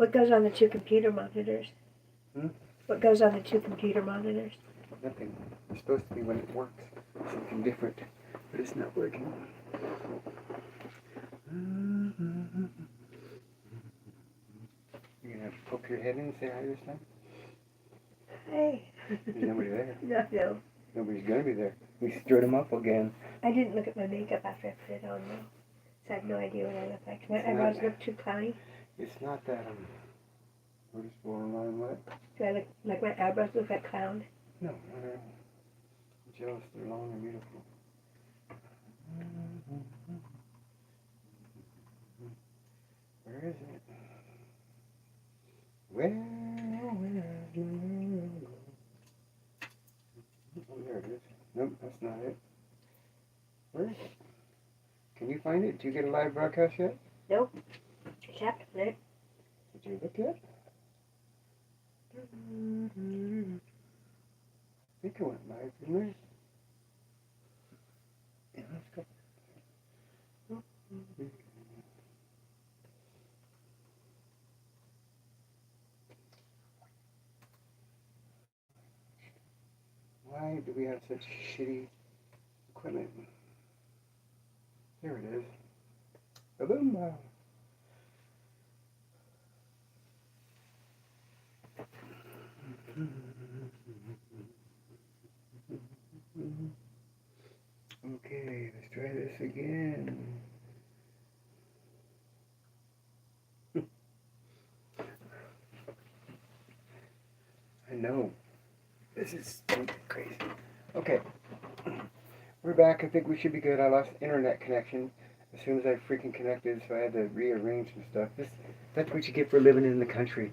What goes on the two computer monitors? Hmm? What goes on the two computer monitors? Nothing. It's supposed to be when it works. Something different. But it's not working. You're going to poke your head in and say hi this time? Hey. There's nobody there. No. Nobody's going to be there. We stirred them up again. I didn't look at my makeup after I put it on, though. So I have no idea what I look like. My eyebrows look too clowny. It's not that, we're just borderline what? Do I look like my eyebrows look like clown? No, not at all. I'm jealous. They're long and beautiful. Where is it? Where's my girl? Oh, there it is. Nope, that's not it. Where is it? Can you find it? Did you get a live broadcast yet? Nope. I tapped on it. Did you look yet? I think I went live, didn't I? Yeah, let's go. Why do we have such shitty equipment? There it is. Ba-boom. Okay, let's try this again. I know. This is crazy. Okay. We're back. I think we should be good. I lost internet connection as soon as I freaking connected, so I had to rearrange some stuff. That's what you get for living in the country.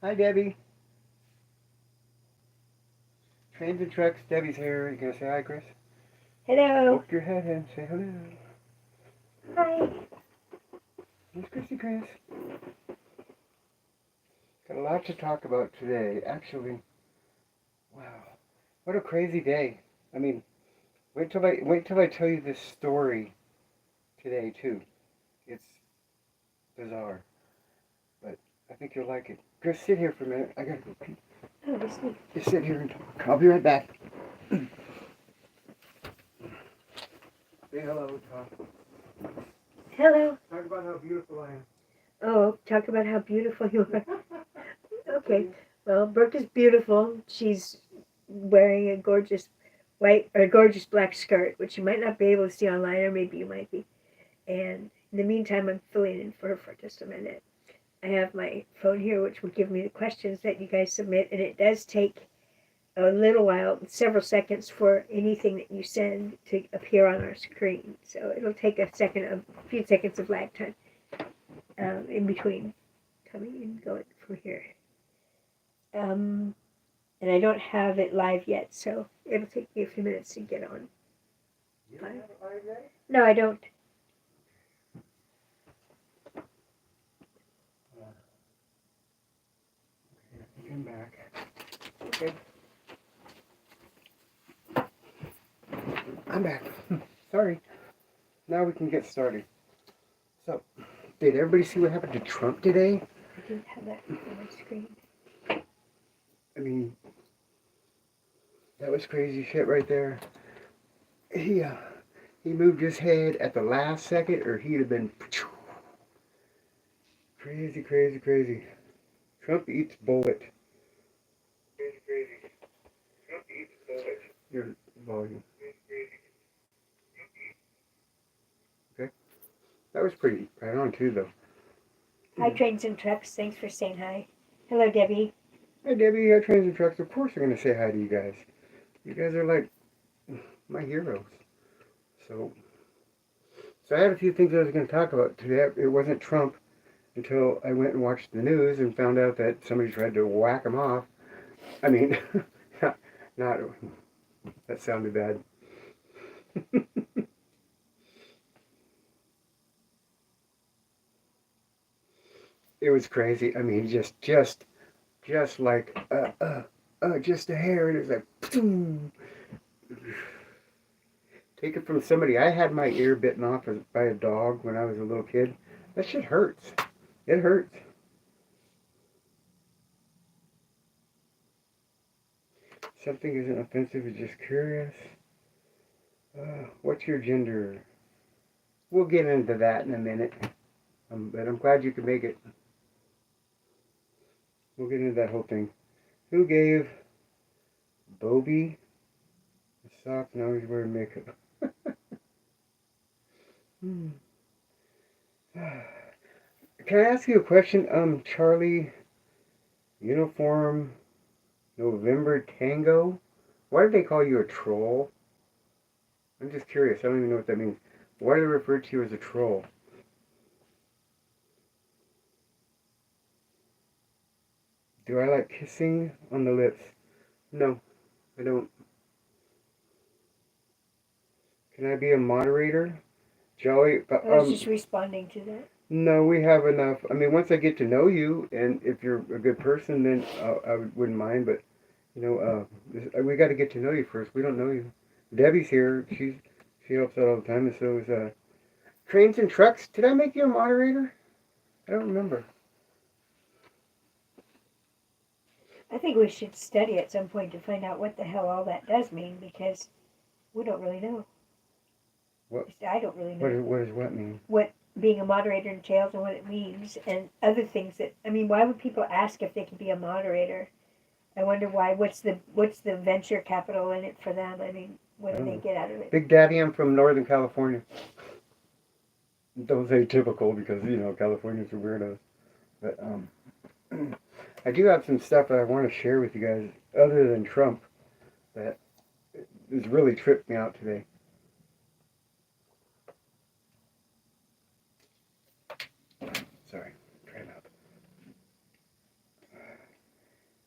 Hi, Debbie. Trains and trucks. Debbie's here. You gonna say hi, Chris? Hello. Poke your head and say hello. Hi. Here's Chrissy Chris. Got a lot to talk about today. Actually, wow, what a crazy day. I mean, wait till I tell you this story today too. It's bizarre, but I think you'll like it. Chris, sit here for a minute. I gotta go pee. Oh, this is... Just sit here and talk. I'll be right back. Say hello, talk. Hello. Talk about how beautiful I am. Oh, talk about how beautiful you are. Okay. Well, Brooke is beautiful. She's wearing a gorgeous black skirt, which you might not be able to see online, or maybe you might be. And in the meantime, I'm filling in for her for just a minute. I have my phone here, which will give me the questions that you guys submit, and it does take a little while, several seconds, for anything that you send to appear on our screen. So it'll take a few seconds of lag time in between coming and going from here. And I don't have it live yet, so it'll take me a few minutes to get on. You don't have it live yet? No, I don't. I'm back. Okay. I'm back. Sorry. Now we can get started. So, did everybody see what happened to Trump today? I didn't have that on my screen. I mean, that was crazy shit right there. He moved his head at the last second, or he'd have been crazy, crazy, crazy. Trump eats bullet. Crazy, crazy. Trump eats bullet. Your volume. Okay. That was pretty right on too, though. Hi, Trains and Trucks. Thanks for saying hi. Hello, Debbie. Hi, Debbie. Hi, Trains and Trucks. Of course, I'm gonna say hi to you guys. You guys are like my heroes. So I had a few things I was going to talk about today. It wasn't Trump until I went and watched the news and found out that somebody tried to whack him off. I mean, not that sounded bad. It was crazy. I mean, just like just a hair, and it was like, boom. Take it from somebody. I had my ear bitten off by a dog when I was a little kid. That shit hurts. It hurts. Something isn't offensive, it's just curious. What's your gender? We'll get into that in a minute. But I'm glad you could make it. We'll get into that whole thing. Who gave Bobby a sock? Now he's wearing makeup. Hmm. Can I ask you a question? Charlie, Uniform November Tango? Why did they call you a troll? I'm just curious. I don't even know what that means. Why do they refer to you as a troll? Do I like kissing on the lips? No, I don't. Can I be a moderator? Jolly, I was just responding to that. no, we have enough. I mean, once I get to know you, and if you're a good person, then wouldn't mind. But we got to get to know you first. We don't know you. Debbie's here. She helps out all the time, and so is Trains and Trucks. Did I make you a moderator? I don't remember. I think we should study at some point to find out what the hell all that does mean, because we don't really know. What? I don't really know. What does what mean? What being a moderator entails and what it means, and other things that, I mean, why would people ask if they could be a moderator? I wonder why. What's the venture capital in it for them? I mean, what do they get out of it? Big Daddy, I'm from Northern California. Don't say typical because Californians are weirdos. But I do have some stuff that I want to share with you guys, other than Trump, that has really tripped me out today. Sorry, try it out.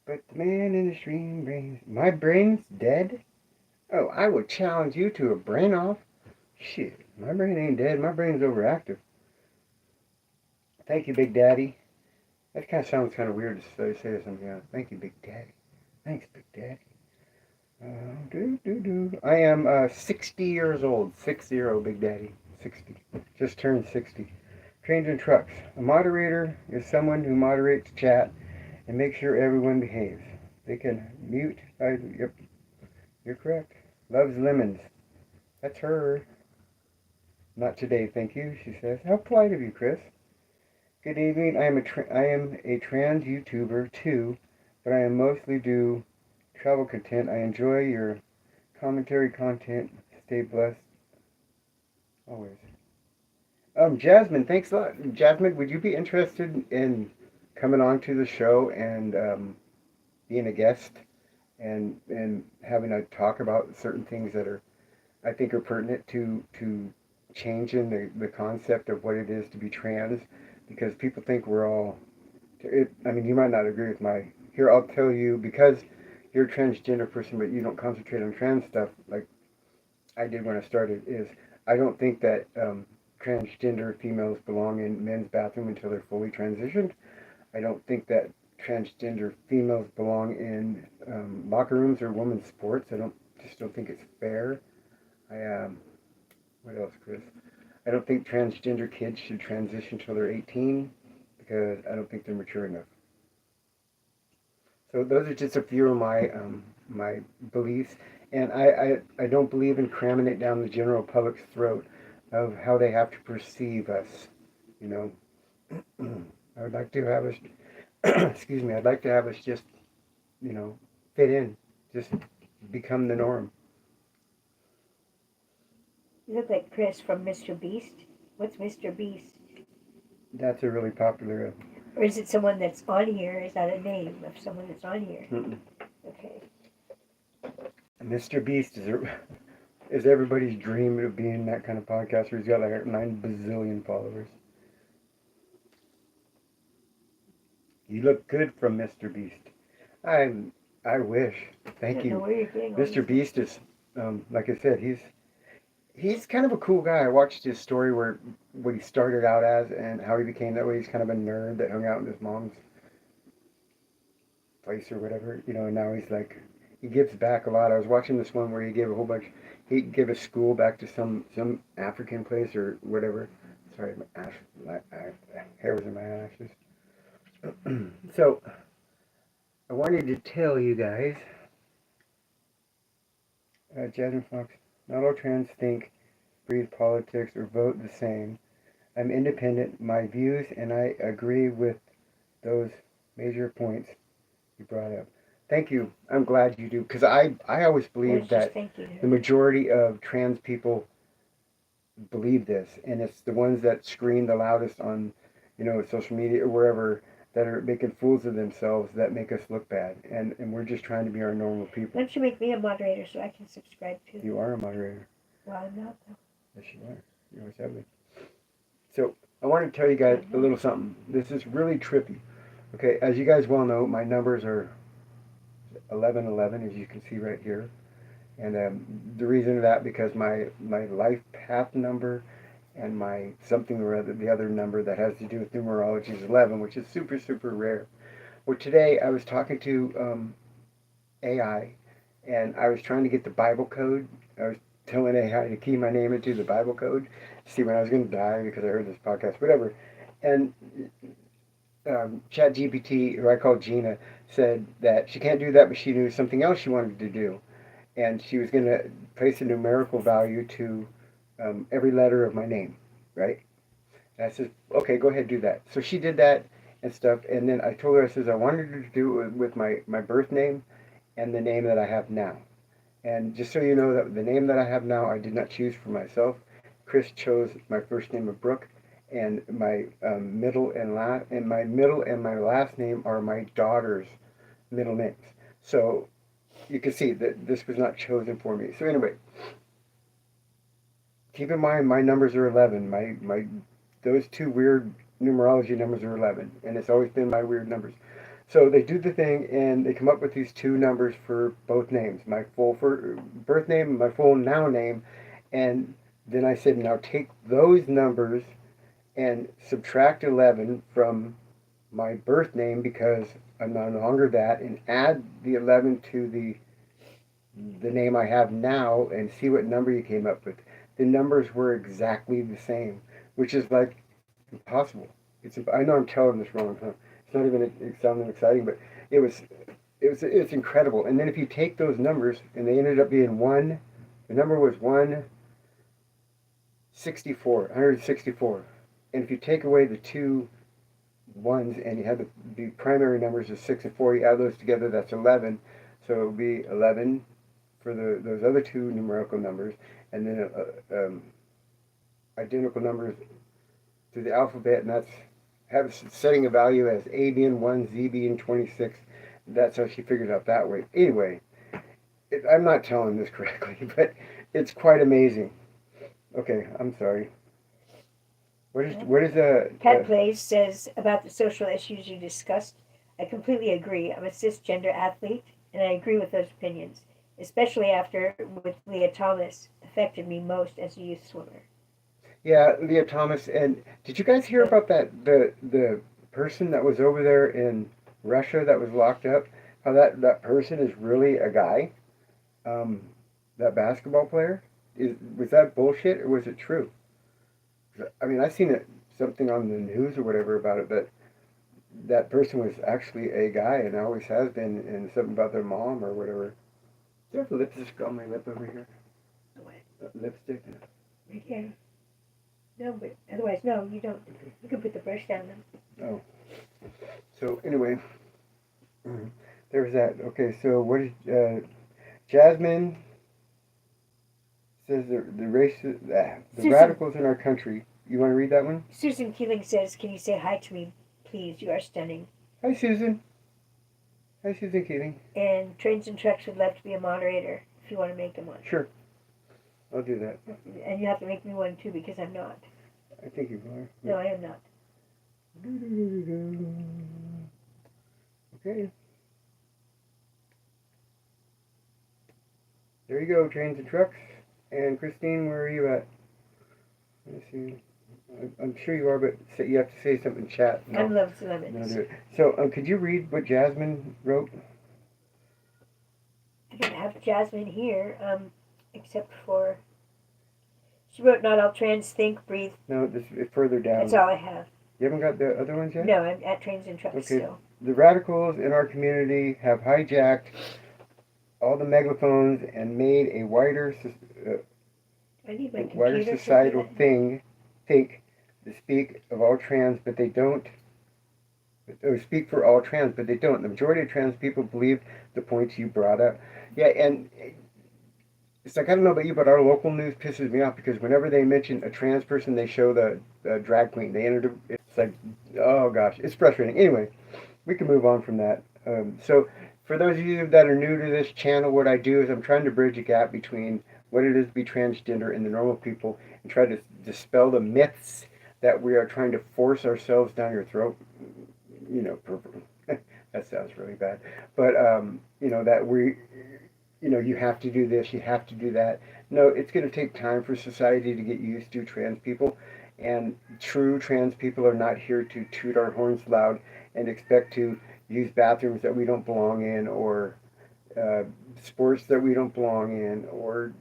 But the man in the stream brains. My brain's dead? Oh, I would challenge you to a brain off. Shit, my brain ain't dead. My brain's overactive. Thank you, Big Daddy. That kind of sounds kind of weird to say something else. Thank you, Big Daddy. Thanks, Big Daddy. I am 60 years old. 60, Big Daddy. 60. Just turned 60. Trains and Trucks. A moderator is someone who moderates chat and makes sure everyone behaves. They can mute. Yep, you're correct. Loves lemons. That's her. Not today, thank you, she says. How polite of you, Chris. Good evening. I am a trans YouTuber too, but I am mostly do travel content. I enjoy your commentary content. Stay blessed always. Jasmine, thanks a lot. Jasmine, would you be interested in coming on to the show and being a guest and having a talk about certain things that I think are pertinent to changing the concept of what it is to be trans, because people think we're all. I mean, you might not agree with my. Here, I'll tell you, because you're a transgender person, but you don't concentrate on trans stuff like I did when I started. Is I don't think that transgender females belong in men's bathroom until they're fully transitioned. I don't think that transgender females belong in locker rooms or women's sports. Just don't think it's fair. What else, Chris? I don't think transgender kids should transition till they're 18 because I don't think they're mature enough. So those are just a few of my beliefs, and I don't believe in cramming it down the general public's throat of how they have to perceive us. I would like to have us, excuse me, I'd like to have us just, fit in, just become the norm. You look like Chris from Mr. Beast. What's Mr. Beast? That's a really popular. Or is it someone that's on here? Is that a name of someone that's on here? Mm-mm. Okay. Mr. Beast is everybody's dream of being that kind of podcaster. He's got like 9 bazillion followers. You look good from Mr. Beast. I wish. Thank you. Mr. Beast is, like I said, he's kind of a cool guy. I watched his story where what he started out as and how he became that way. He's kind of a nerd that hung out in his mom's place or whatever, and now he gives back a lot. I was watching this one where he gave a school back to some African place or whatever, sorry, hairs in my eyelashes. So, I wanted to tell you guys, Jasmine Fox, not all trans think, breathe politics, or vote the same. I'm independent, my views, and I agree with those major points you brought up. Thank you. I'm glad you do, because I always I was believed just that thinking the her. majority of trans people believe this, and it's the ones that scream the loudest on, social media or wherever that are making fools of themselves that make us look bad, and we're just trying to be our normal Why people. don't you make me a moderator so I can subscribe to? You are a moderator. Well, I'm not though. Yes, you are. You always have been. So I want to tell you guys a little something. This is really trippy. Okay, as you guys well know, my numbers are 1111, as you can see right here. And the reason of that because my life path number and my something or other, the other number that has to do with numerology is 11, which is super, super rare. Well, today I was talking to AI, and I was trying to get the Bible code. I was telling AI to key my name into the Bible code to see when I was going to die because I heard this podcast, whatever. And ChatGPT, who I call Gina, said that she can't do that, but she knew something else she wanted to do. And she was going to place a numerical value to every letter of my name, right? And I said, okay, go ahead, do that. So she did that and stuff. And then I told her, I says, I wanted her to do it with my birth name and the name that I have now. And just so you know that the name that I have now, I did not choose for myself. Chris chose my first name of Brooke, and my middle and my last name are my daughter's middle names. So you can see that this was not chosen for me. So anyway, keep in mind my numbers are 11. My those two weird numerology numbers are 11, and it's always been my weird numbers. So they do the thing, and they come up with these two numbers for both names, my full birth name, my full now name, and then I said, now take those numbers and subtract 11 from my birth name because I'm no longer that, and add the 11 to the name I have now, and see what number you came up with. The numbers were exactly the same, which is like impossible. I know I'm telling this wrong, huh? It's not even sounding exciting, but it was it's incredible. And then if you take those numbers and they ended up being the number was 164, and if you take away the two ones and you have the primary numbers of 6 and 4, you add those together, that's 11. So it would be 11 for those other two numerical numbers, and then identical numbers to the alphabet, and that's setting a value as A being 1, Z being 26. That's how she figured it out that way. Anyway, I'm not telling this correctly, but it's quite amazing. Okay, I'm sorry. What is Cat Plays says about the social issues you discussed. I completely agree. I'm a cisgender athlete, and I agree with those opinions, especially after with Leah Thomas affected me most as a youth swimmer. Yeah, Leah Thomas. And did you guys hear about that the person that was over there in Russia that was locked up? How that person is really a guy? Um, that basketball player? Was that bullshit or was it true? I mean, I seen something on the news or whatever about it, but that person was actually a guy and always has been, and something about their mom or whatever. Do you have lipstick on my lip over here? What? Lipstick? Right here. No, but otherwise, no, you don't. You can put the brush down then. Oh. So anyway, there was that. Okay, so what is Jasmine says the races, the Susan, radicals in our country. You want to read that one? Susan Keeling says, "Can you say hi to me, please? You are stunning." Hi, Susan. Hi, Susan Keating. And Trains and Trucks would love to be a moderator if you want to make him one. Sure, I'll do that. And you have to make me one too because I'm not. I think you are. No, I am not. Okay. There you go, Trains and Trucks. And Christine, where are you at? Let me see. I'm sure you are, but you have to say something in chat. I'm Love's Lemons. Do it. So, could you read what Jasmine wrote? I don't have Jasmine here, except for She wrote, "Not all trans think, breathe." No, this is further down. That's all I have. You haven't got the other ones yet? No, I'm at Trains and Trucks Okay. still. The radicals in our community have hijacked all the megaphones and made a wider societal think to speak of all trans, but they don't. Or speak for all trans, but they don't. The majority of trans people believe the points you brought up. Yeah, and it's like, I don't know about you, but our local news pisses me off because whenever they mention a trans person, they show the drag queen. They entered. It's like, oh gosh, it's frustrating. Anyway, we can move on from that. So, for those of you that are new to this channel, what I do is I'm trying to bridge a gap between what it is to be transgender and the normal people, and try to dispel the myths that we are trying to force ourselves down your throat. You know, that sounds really bad, but you know that we. You know, you have to do this, you have to do that. No, it's going to take time for society to get used to trans people. And true trans people are not here to toot our horns loud and expect to use bathrooms that we don't belong in, or uh, sports that we don't belong in, or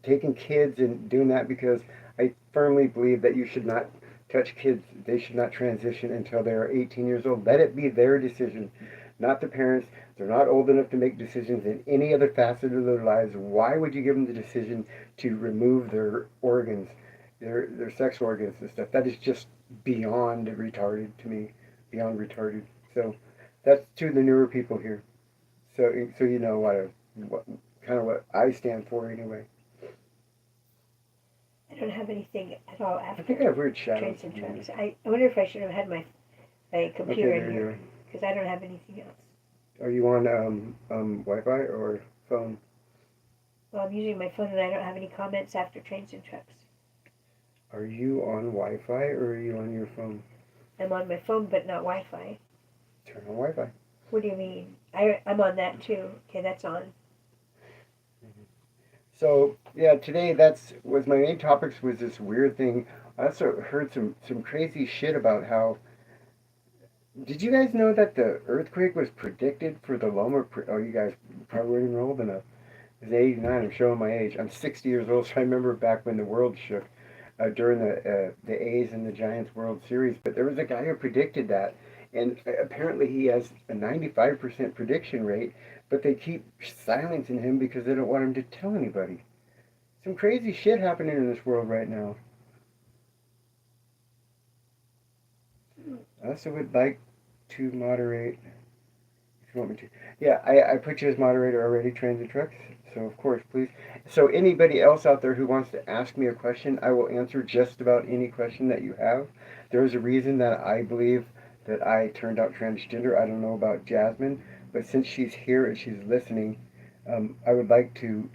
taking kids and doing that, because I firmly believe that you should not touch kids. They should not transition until they are 18 years old. Let it be their decision, not the parents. They're not old enough to make decisions in any other facet of their lives. Why would you give them the decision to remove their organs, their sex organs and stuff? That is just beyond retarded to me, beyond retarded. So that's to the newer people here. So you know what kind of what I stand for anyway. I don't have anything at all after. I think I have weird shadows. Trains and Trucks. I wonder if I should have had my computer in here, because I don't have anything else. Are you on Wi-Fi or phone? Well, I'm using my phone and I don't have any comments after Trains and Trucks. Are you on Wi-Fi or are you on your phone? I'm on my phone, but not Wi-Fi. Turn on Wi-Fi. What do you mean? I'm on that too. Okay, that's on. So yeah, today was my main topics, was this weird thing. I also heard some crazy shit about how. Did you guys know that the earthquake was predicted for the Loma? Oh, you guys probably weren't even old enough. It's 89. I'm showing my age. I'm 60 years old, so I remember back when the world shook during the A's and the Giants World Series. But there was a guy who predicted that, and apparently he has a 95% prediction rate. But they keep silencing him because they don't want him to tell anybody. Some crazy shit happening in this world right now. I also would like to moderate, if you want me to. Yeah, I put you as moderator already, Trains and Trucks. So, of course, please. So, anybody else out there who wants to ask me a question, I will answer just about any question that you have. There is a reason that I believe that I turned out transgender. I don't know about Jasmine, but since she's here and she's listening, I would like to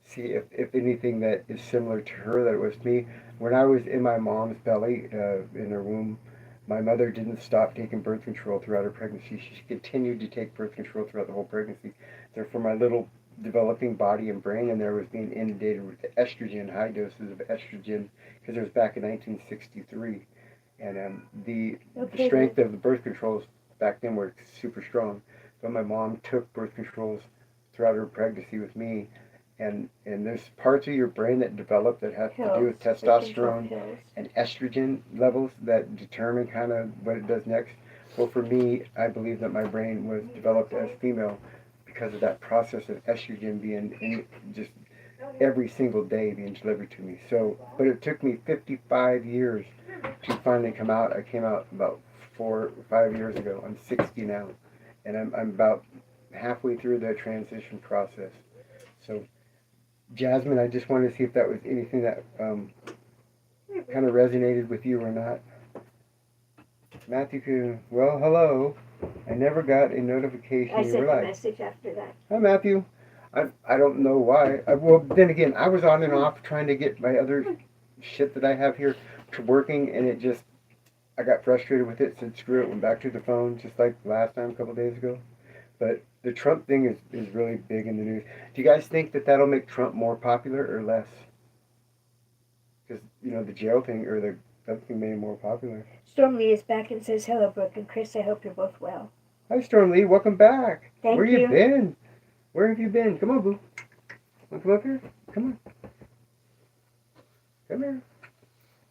see if anything that is similar to her, that it was me. When I was in my mom's belly, in her womb, my mother didn't stop taking birth control throughout her pregnancy. She continued to take birth control throughout the whole pregnancy. Therefore, my little developing body and brain in there was being inundated with estrogen, high doses of estrogen, because it was back in 1963. And the strength of the birth controls back then were super strong. But my mom took birth controls throughout her pregnancy with me, and there's parts of your brain that develop that have to do with testosterone and estrogen levels that determine kind of what it does next. Well, for me, I believe that my brain was developed as female because of that process of estrogen being in just every single day being delivered to me. So, but it took me 55 years to finally come out. I came out about 4 or 5 years ago. I'm 60 now, and I'm about halfway through the transition process. So, Jasmine, I just wanted to see if that was anything that kind of resonated with you or not. Matthew, well, hello. I never got a notification. I sent a message after that. Hi, Matthew. I don't know why. Well, then again, I was on and off trying to get my other shit that I have here to working, and it just, I got frustrated with it, said screw it, went back to the phone, just like last time, a couple days ago. But the Trump thing is really big in the news. Do you guys think that that'll make Trump more popular or less? Because, you know, the jail thing or the other thing made him more popular. Storm Lee is back and says, hello, Brooke and Chris. I hope you're both well. Hi, Storm Lee. Welcome back. Thank Where you. you been? Where have you been? Come on, boo. Want to come up here? Come on. Come here.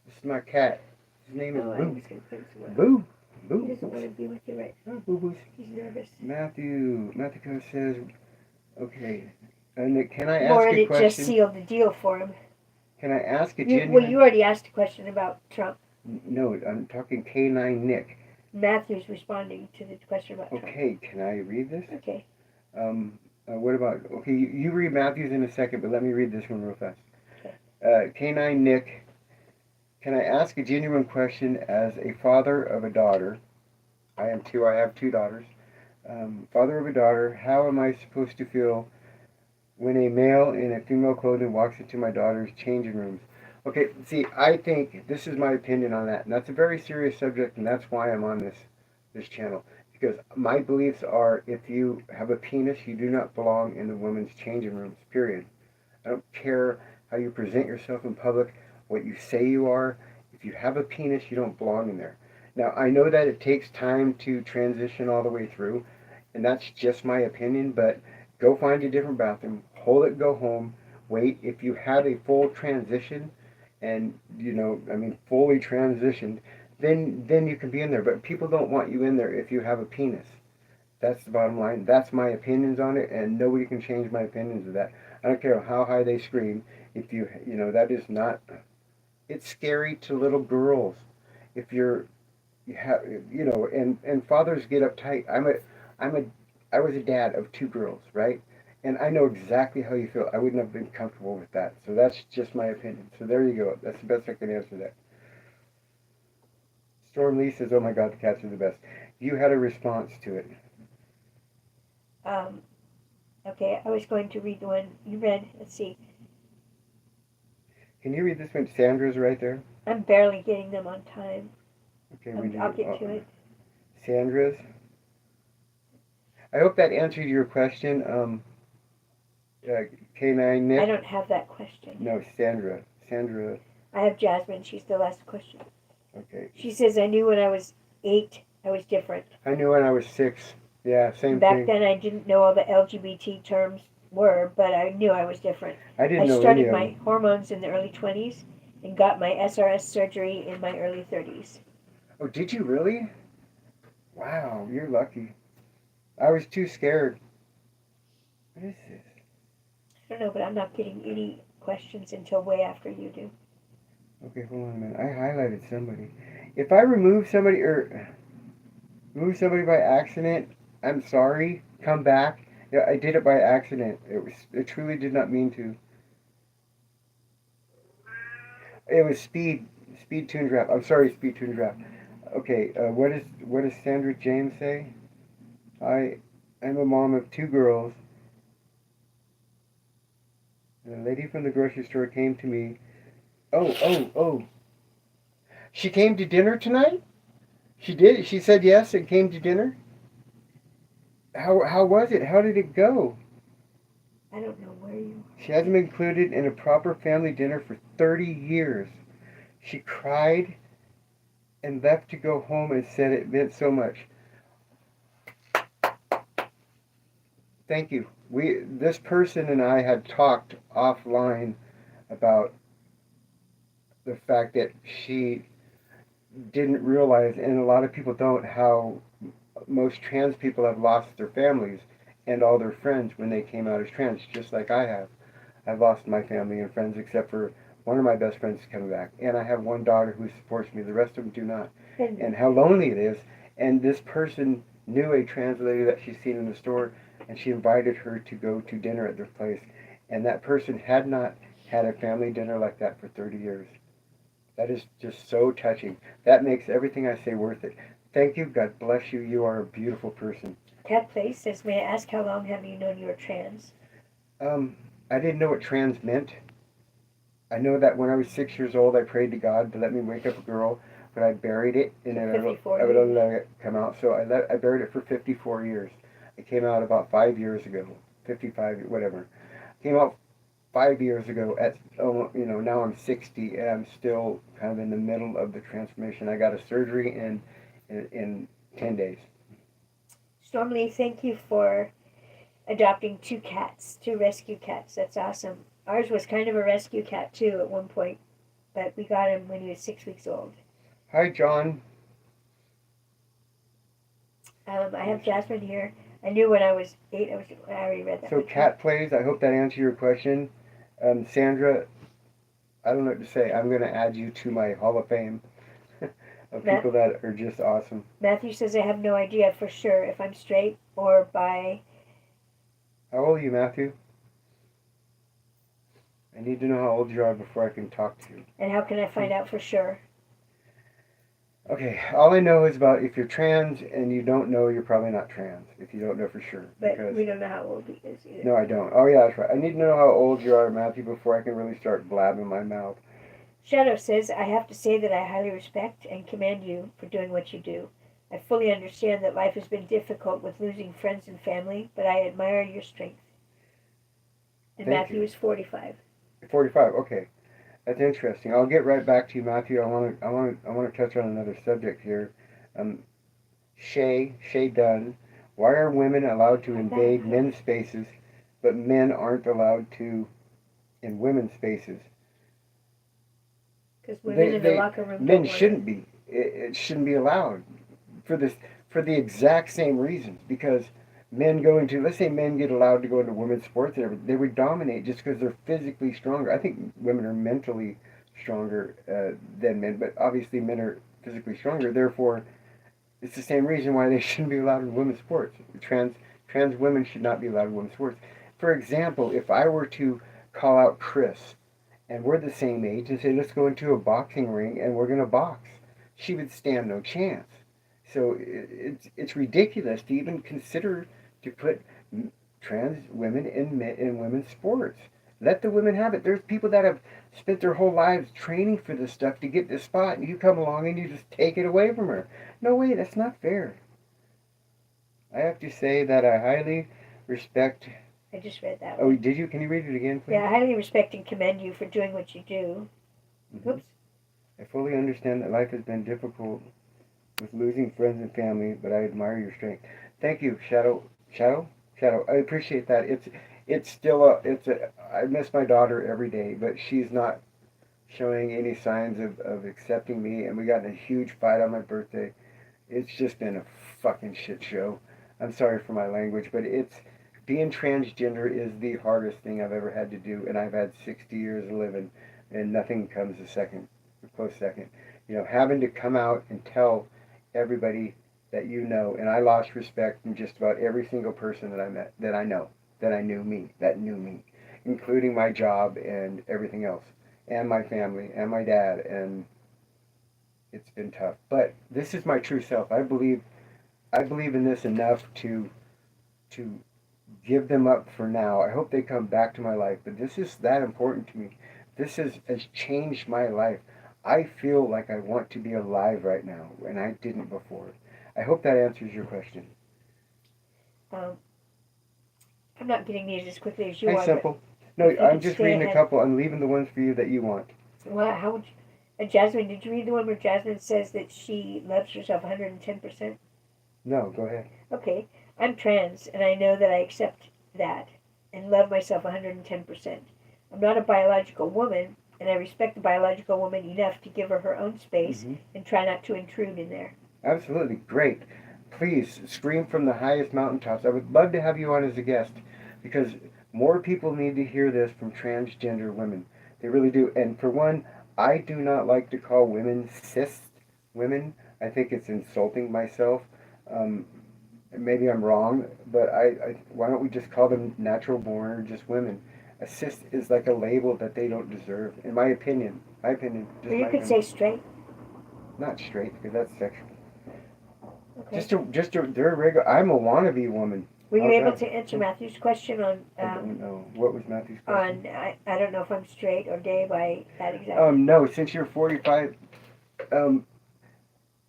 This is my cat. His name is Oh, I Boo. was going to put him somewhere. Boo. He Boo. doesn't want to be with you right now. Oh, Boo Boo. He's nervous. Matthew Coach says, okay. And can I More ask a it just question? sealed the deal for him. Can I ask a You genuine? already asked a question about Trump. No, I'm talking K9 Nick. Matthew's responding to the question about Trump. Okay, can I read this? Okay. What about? Okay, you read Matthew's in a second, but let me read this one real fast. Okay. K9 Nick, can I ask a genuine question as a father of a daughter? I am too. I have two daughters. Father of a daughter, how am I supposed to feel when a male in a female clothing walks into my daughter's changing rooms? Okay, see, I think this is my opinion on that, and that's a very serious subject, and that's why I'm on this channel. Because my beliefs are, if you have a penis, you do not belong in the women's changing rooms. Period. I don't care how you present yourself in public, what you say you are. If you have a penis, you don't belong in there. Now, I know that it takes time to transition all the way through, and that's just my opinion, but go find a different bathroom, hold it, go home, wait. If you have a full transition, and fully transitioned, then you can be in there. But people don't want you in there if you have a penis. That's the bottom line. That's my opinions on it, and nobody can change my opinions of that. I don't care how high they scream. If that is not. It's scary to little girls. If you have, and fathers get uptight. I was a dad of two girls, right? And I know exactly how you feel. I wouldn't have been comfortable with that. So that's just my opinion. So there you go. That's the best I can answer that. Storm Lee says, "Oh my God, the cats are the best." You had a response to it. Okay, I was going to read the one you read. Let's see. Can you read this one? Sandra's right there. I'm barely getting them on time. Okay, I'll get to it. Sandra's. I hope that answered your question. K9 Nick. I don't have that question. No, Sandra. Sandra. I have Jasmine. She's the last question. Okay. She says, I knew when I was 8, I was different. I knew when I was 6. Yeah, same Back thing. then, I didn't know all the LGBT terms were, but I knew I was different. I didn't know any started of my them. hormones in the early 20s and got my SRS surgery in my early 30s. Oh, did you really? Wow, you're lucky. I was too scared. What is this? I don't know, but I'm not getting any questions until way after you do. Okay, hold on a minute. I highlighted somebody. If I remove somebody by accident, I'm sorry. Come back. Yeah, I did it by accident. It truly did not mean to. It was Speed Tune Draft. I'm sorry, Speed Tune Draft. Okay, what does Sandra James say? I'm a mom of 2 girls. And a lady from the grocery store came to me. Oh. She came to dinner tonight? She did? She said yes and came to dinner? How was it? How did it go? I don't know where you... She hasn't been included in a proper family dinner for 30 years. She cried and left to go home and said it meant so much. Thank you. This person and I had talked offline about the fact that she didn't realize, and a lot of people don't, how most trans people have lost their families and all their friends when they came out as trans, just like I have. I've lost my family and friends except for one of my best friends coming back. And I have one daughter who supports me. The rest of them do not. And how lonely it is. And this person knew a trans lady that she's seen in the store, and she invited her to go to dinner at their place. And that person had not had a family dinner like that for 30 years. That is just so touching. That makes everything I say worth it. Thank you. God bless you. You are a beautiful person. Cat Place says, may I ask how long have you known you were trans? I didn't know what trans meant. I know that when I was 6 years old, I prayed to God to let me wake up a girl, but I buried it, and I would let it come out. So I buried it for 54 years. It came out about 5 years ago, 55, whatever. Came out 5 years ago. Now I'm 60, and I'm still kind of in the middle of the transformation. I got a surgery in 10 days. Stormly, thank you for adopting 2 rescue cats. That's awesome. Ours was kind of a rescue cat too at one point. but we got him when he was 6 weeks old. Hi, John. I have Jasmine here. I knew when I was 8. I already read that. So cat plays. I hope that answered your question. Sandra, I don't know what to say. I'm going to add you to my Hall of Fame of people that are just awesome. Matthew says, I have no idea for sure if I'm straight or bi. How old are you, Matthew? I need to know how old you are before I can talk to you. And how can I find out for sure? Okay, all I know is about if you're trans and you don't know, you're probably not trans, if you don't know for sure. But we don't know how old he is either. No, I don't. Oh, yeah, that's right. I need to know how old you are, Matthew, before I can really start blabbing my mouth. Shadow says, I have to say that I highly respect and commend you for doing what you do. I fully understand that life has been difficult with losing friends and family, but I admire your strength. And Thank Matthew you. is 45. 45, okay. That's interesting. I'll get right back to you, Matthew. I want to touch on another subject here. Shay Dunn. Why are women allowed to invade men's spaces, but men aren't allowed to in women's spaces? Because women in the locker room. Men shouldn't be. It shouldn't be allowed for the exact same reasons. Because men go into, let's say men get allowed to go into women's sports, they would dominate just because they're physically stronger. I think women are mentally stronger than men, but obviously men are physically stronger. Therefore, it's the same reason why they shouldn't be allowed in women's sports. Trans women should not be allowed in women's sports. For example, if I were to call out Chris, and we're the same age, and say, let's go into a boxing ring and we're going to box, she would stand no chance. So it's ridiculous to even consider to put trans women in women's sports. Let the women have it. There's people that have spent their whole lives training for this stuff to get this spot, and you come along and you just take it away from her. No way, that's not fair. I have to say that I highly respect. I just read that. Oh, did you? Can you read it again, please? Yeah, I highly respect and commend you for doing what you do. Mm-hmm. Oops. I fully understand that life has been difficult with losing friends and family, but I admire your strength. Thank you, Shadow. I appreciate that. It's still I miss my daughter every day, but she's not showing any signs of accepting me, and we got in a huge fight on my birthday. It's just been a fucking shit show. I'm sorry for my language, but being transgender is the hardest thing I've ever had to do, and I've had 60 years of living, and nothing comes a close second. You know, having to come out and tell everybody that you know, and I lost respect from just about every single person that I met, that I know, that knew me, including my job and everything else, and my family, and my dad, and it's been tough. But this is my true self. I believe in this enough to give them up for now. I hope they come back to my life, but this is that important to me. This has changed my life. I feel like I want to be alive right now, and I didn't before. I hope that answers your question. I'm not getting these as quickly as you Hey, are. simple. No, I'm just reading a couple. I'm leaving the ones for you that you want. Well, how would you, Jasmine, did you read the one where Jasmine says that she loves herself 110%? No, go ahead. Okay. I'm trans, and I know that I accept that and love myself 110%. I'm not a biological woman, and I respect the biological woman enough to give her her own space and try not to intrude in there. Absolutely. Great. Please scream from the highest mountaintops. I would love to have you on as a guest because more people need to hear this from transgender women. They really do. And for one, I do not like to call women cis women. I think it's insulting myself. Maybe I'm wrong, but why don't we just call them natural born or just women? A cis is like a label that they don't deserve, in my opinion. Or you could say straight. Not straight, because that's sexual. Okay. They're regular. I'm a wannabe woman. Were you able to answer Matthew's question on? I don't know. What was Matthew's question? I don't know if I'm straight or gay by that exactly. No. Since you're 45,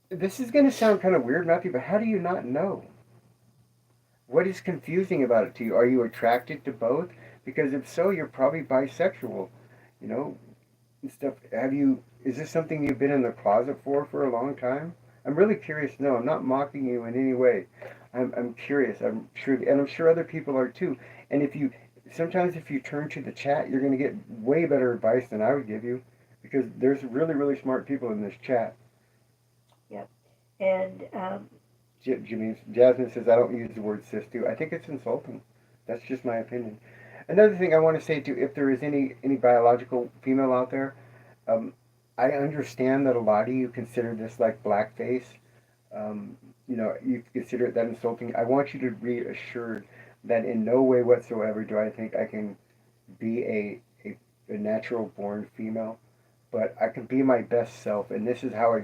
this is going to sound kind of weird, Matthew, but how do you not know? What is confusing about it to you? Are you attracted to both? Because if so, you're probably bisexual. You know, and stuff. Is this something you've been in the closet for a long time? I'm really curious. No, I'm not mocking you in any way. I'm curious. I'm sure other people are too. And sometimes if you turn to the chat, you're going to get way better advice than I would give you. because there's really, really smart people in this chat. Yep. And Jasmine says, I don't use the word cis too. I think it's insulting. That's just my opinion. Another thing I want to say too, if there is any biological female out there, um, I understand that a lot of you consider this like blackface. Um, you consider it that insulting. I want you to be assured that in no way whatsoever do I think I can be a natural born female, but I can be my best self, and this is how I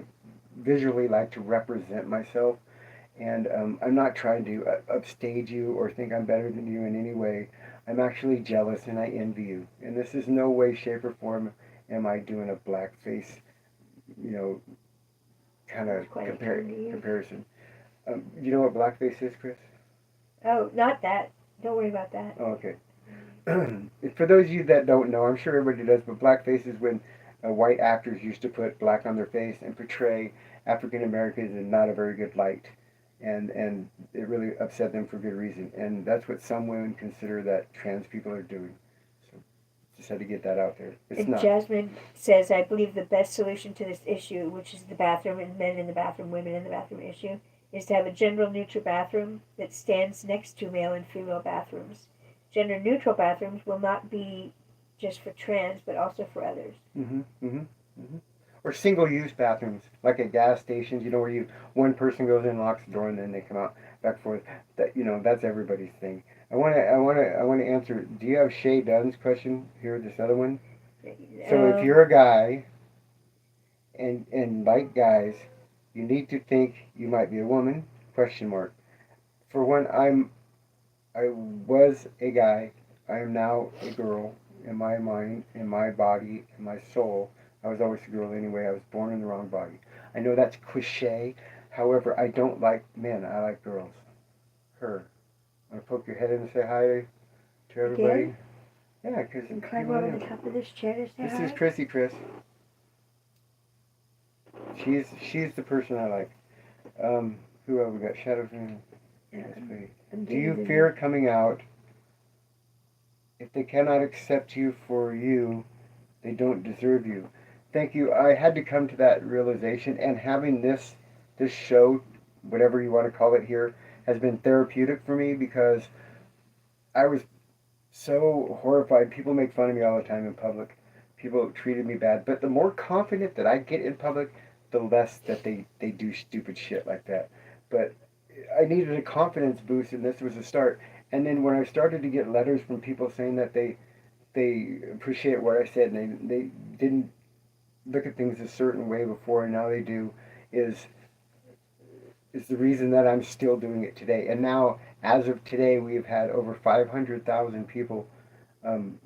visually like to represent myself. And I'm not trying to upstage you or think I'm better than you in any way. I'm actually jealous and I envy you. And this is no way, shape, or form am I doing a blackface, you know, kind of comparison. You know what blackface is, Chris? Oh, not that. Don't worry about that. Oh, okay. For those of you that don't know, I'm sure everybody does, but blackface is when white actors used to put black on their face and portray African Americans in not a very good light. And it really upset them for good reason. And that's what some women consider that trans people are doing. So just had to get that out there. It's And not. Jasmine says, I believe the best solution to this issue, which is the bathroom and men in the bathroom, women in the bathroom issue, is to have a gender neutral bathroom that stands next to male and female bathrooms. Gender neutral bathrooms will not be just for trans, but also for others. Mm-hmm, mm-hmm, mm-hmm. Or single-use bathrooms, like at gas stations, where one person goes in, locks the door, and then they come out back and forth. That's everybody's thing. I want to answer. Do you have Shay Dunn's question here? This other one. So if you're a guy, and like guys, you need to think you might be a woman? Question mark. For one, I was a guy. I am now a girl in my mind, in my body, in my soul. I was always a girl anyway. I was born in the wrong body. I know that's cliche. However, I don't like men. I like girls. Her. Want to poke your head in and say hi to everybody? Again? Yeah, because And climb over the top of this chair to say this hi. is Chrissy, Chris. She's the person I like. Who have we got? Shadows in. Do you fear coming out? If they cannot accept you for you, they don't deserve you. Thank you. I had to come to that realization, and having this show, whatever you want to call it here, has been therapeutic for me because I was so horrified. People make fun of me all the time in public. People treated me bad. But the more confident that I get in public, the less that they do stupid shit like that. But I needed a confidence boost, and this was a start. And then when I started to get letters from people saying that they appreciate what I said, and they didn't look at things a certain way before, and now they do, is the reason that I'm still doing it today. And now, as of today, we've had over 500,000 people um,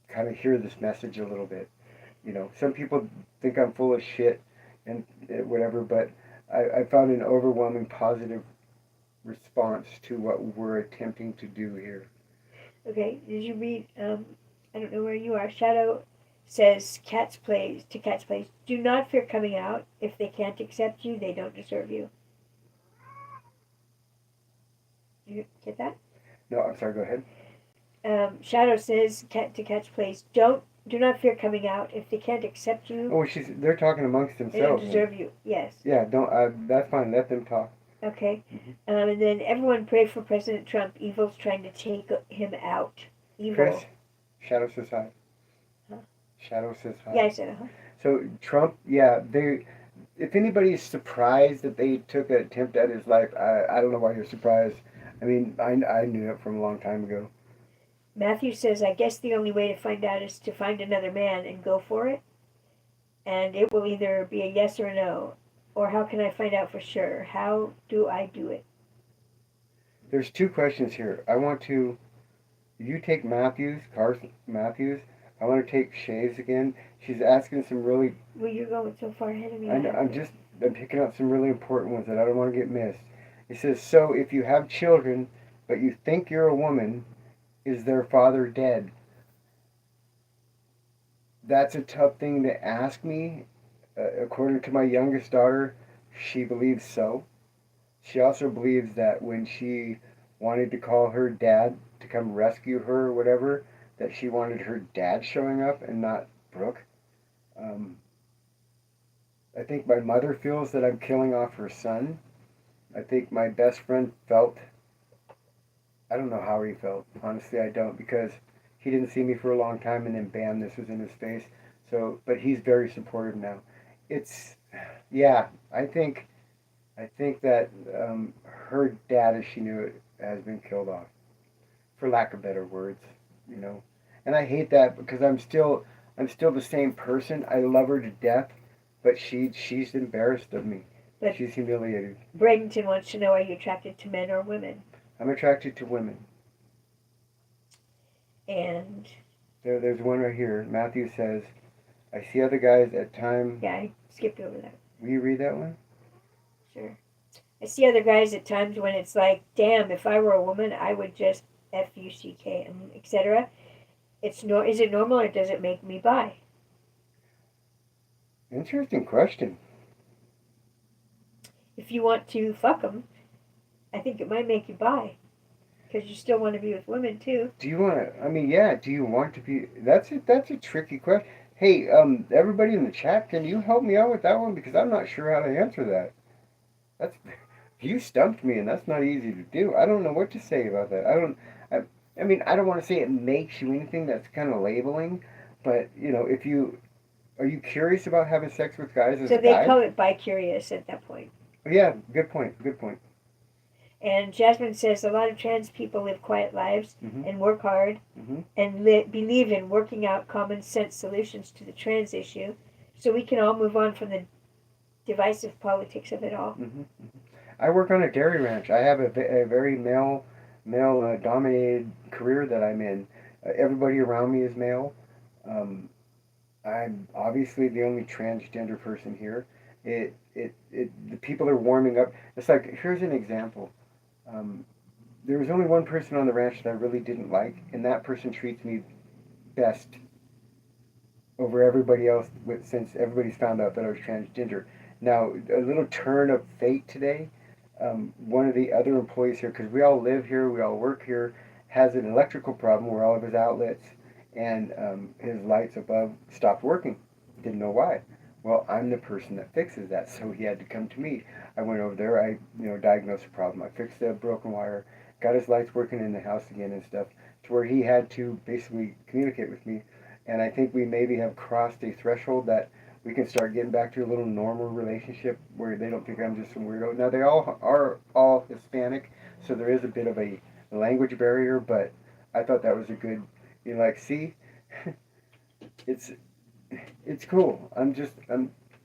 kind of hear this message a little bit. Some people think I'm full of shit and whatever, but I found an overwhelming positive response to what we're attempting to do here. Okay, did you read, I don't know where you are, Shadow says, Cat's Plays, do not fear coming out. If they can't accept you, they don't deserve you. Did you get that? No, I'm sorry, go ahead. Shadow says, Cat's Plays, do not fear coming out. If they can't accept you, oh, they're talking amongst themselves. They don't deserve you. Yes. Yeah, don't. That's fine. Let them talk. Okay. And then everyone pray for President Trump. Evil's trying to take him out. Evil. Chris, Shadow says hi. Huh? Shadow says hi. Yeah, I said So Trump, yeah, if anybody's surprised that they took an attempt at his life, I don't know why you're surprised. I mean, I knew it from a long time ago. Matthew says, I guess the only way to find out is to find another man and go for it. And it will either be a yes or a no. Or how can I find out for sure? How do I do it? There's two questions here. You take Carson Matthews. I want to take Shay's again. She's asking some really... Well, you're going so far ahead of me. I'm picking out some really important ones that I don't want to get missed. It says, so if you have children, but you think you're a woman, is their father dead? That's a tough thing to ask me. According to my youngest daughter, she believes so. She also believes that when she wanted to call her dad to come rescue her or whatever, that she wanted her dad showing up and not Brooke. Um, I think my mother feels that I'm killing off her son. I think my best friend felt, I don't know how he felt. Honestly, I don't, because he didn't see me for a long time and then bam, this was in his face. So, but he's very supportive now. It's, yeah, I think that her dad, as she knew it, has been killed off, for lack of better words, you know. And I hate that because I'm still the same person. I love her to death, but she's embarrassed of me. But She's humiliated. Bradenton wants to know, are you attracted to men or women? I'm attracted to women. And There's one right here. Matthew says, I see other guys at time. yeah, I skipped over that. Will you read that one? Sure. I see other guys at times when it's like, damn, if I were a woman, I would just fuck and etc. Is it normal or does it make me bi? Interesting question. If you want to fuck them, I think it might make you bi, because you still want to be with women too. Do you want to? I mean, yeah. Do you want to be? That's a tricky question. Hey, everybody in the chat, can you help me out with that one because I'm not sure how to answer that. That's you stumped me, and that's not easy to do. I don't know what to say about that. I don't. I mean, I don't want to say it makes you anything. That's kind of labeling, but if you are you curious about having sex with guys as So a they guy? call it bi-curious at that point. Yeah, good point. Good point. And Jasmine says a lot of trans people live quiet lives Mm-hmm. and work hard Mm-hmm. and believe in working out common sense solutions to the trans issue, so we can all move on from the divisive politics of it all. Mm-hmm. I work on a dairy ranch. I have a very male dominated career that I'm in. Everybody around me is male. Um, I'm obviously the only transgender person here. The people are warming up. It's like, here's an example. Um, there was only one person on the ranch that I really didn't like, and that person treats me best over everybody else since everybody's found out that I was transgender. Now, a little turn of fate today. One of the other employees here, because we all live here, we all work here, has an electrical problem where all of his outlets and his lights above stopped working. Didn't know why. Well, I'm the person that fixes that, so he had to come to me. I went over there, I diagnosed the problem. I fixed the broken wire, got his lights working in the house again and stuff, to where he had to basically communicate with me. And I think we maybe have crossed a threshold that we can start getting back to a little normal relationship where they don't think I'm just some weirdo. Now they all are all Hispanic, so there is a bit of a language barrier, but I thought that was a good. Like, see, it's it's cool. I'm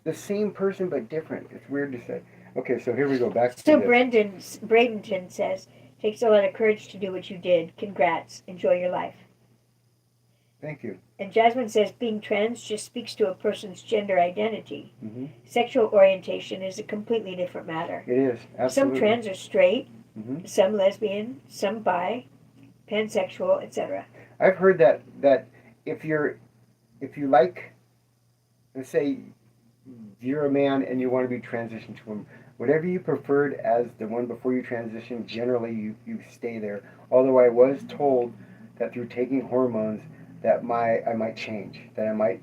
the same person but different. It's weird to say. Okay, so here we go back to So this. Bradenton says, takes a lot of courage to do what you did. Congrats. Enjoy your life. Thank you. And Jasmine says, being trans just speaks to a person's gender identity. Mm-hmm. Sexual orientation is a completely different matter. It is Some absolutely. trans are straight, Mm-hmm. some lesbian, some bi, pansexual, etc. I've heard that if you like, let's say you're a man and you want to be transitioned to him, whatever you preferred as the one before you transition, generally you stay there. Although I was told that through taking hormones that I might change, that I might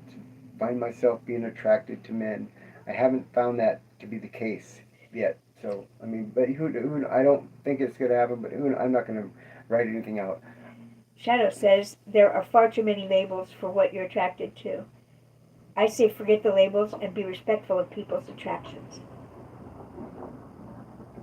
find myself being attracted to men. I haven't found that to be the case yet. So I mean, but who I don't think it's going to happen. But I'm not going to write anything out. Shadow says, there are far too many labels for what you're attracted to. I say forget the labels and be respectful of people's attractions.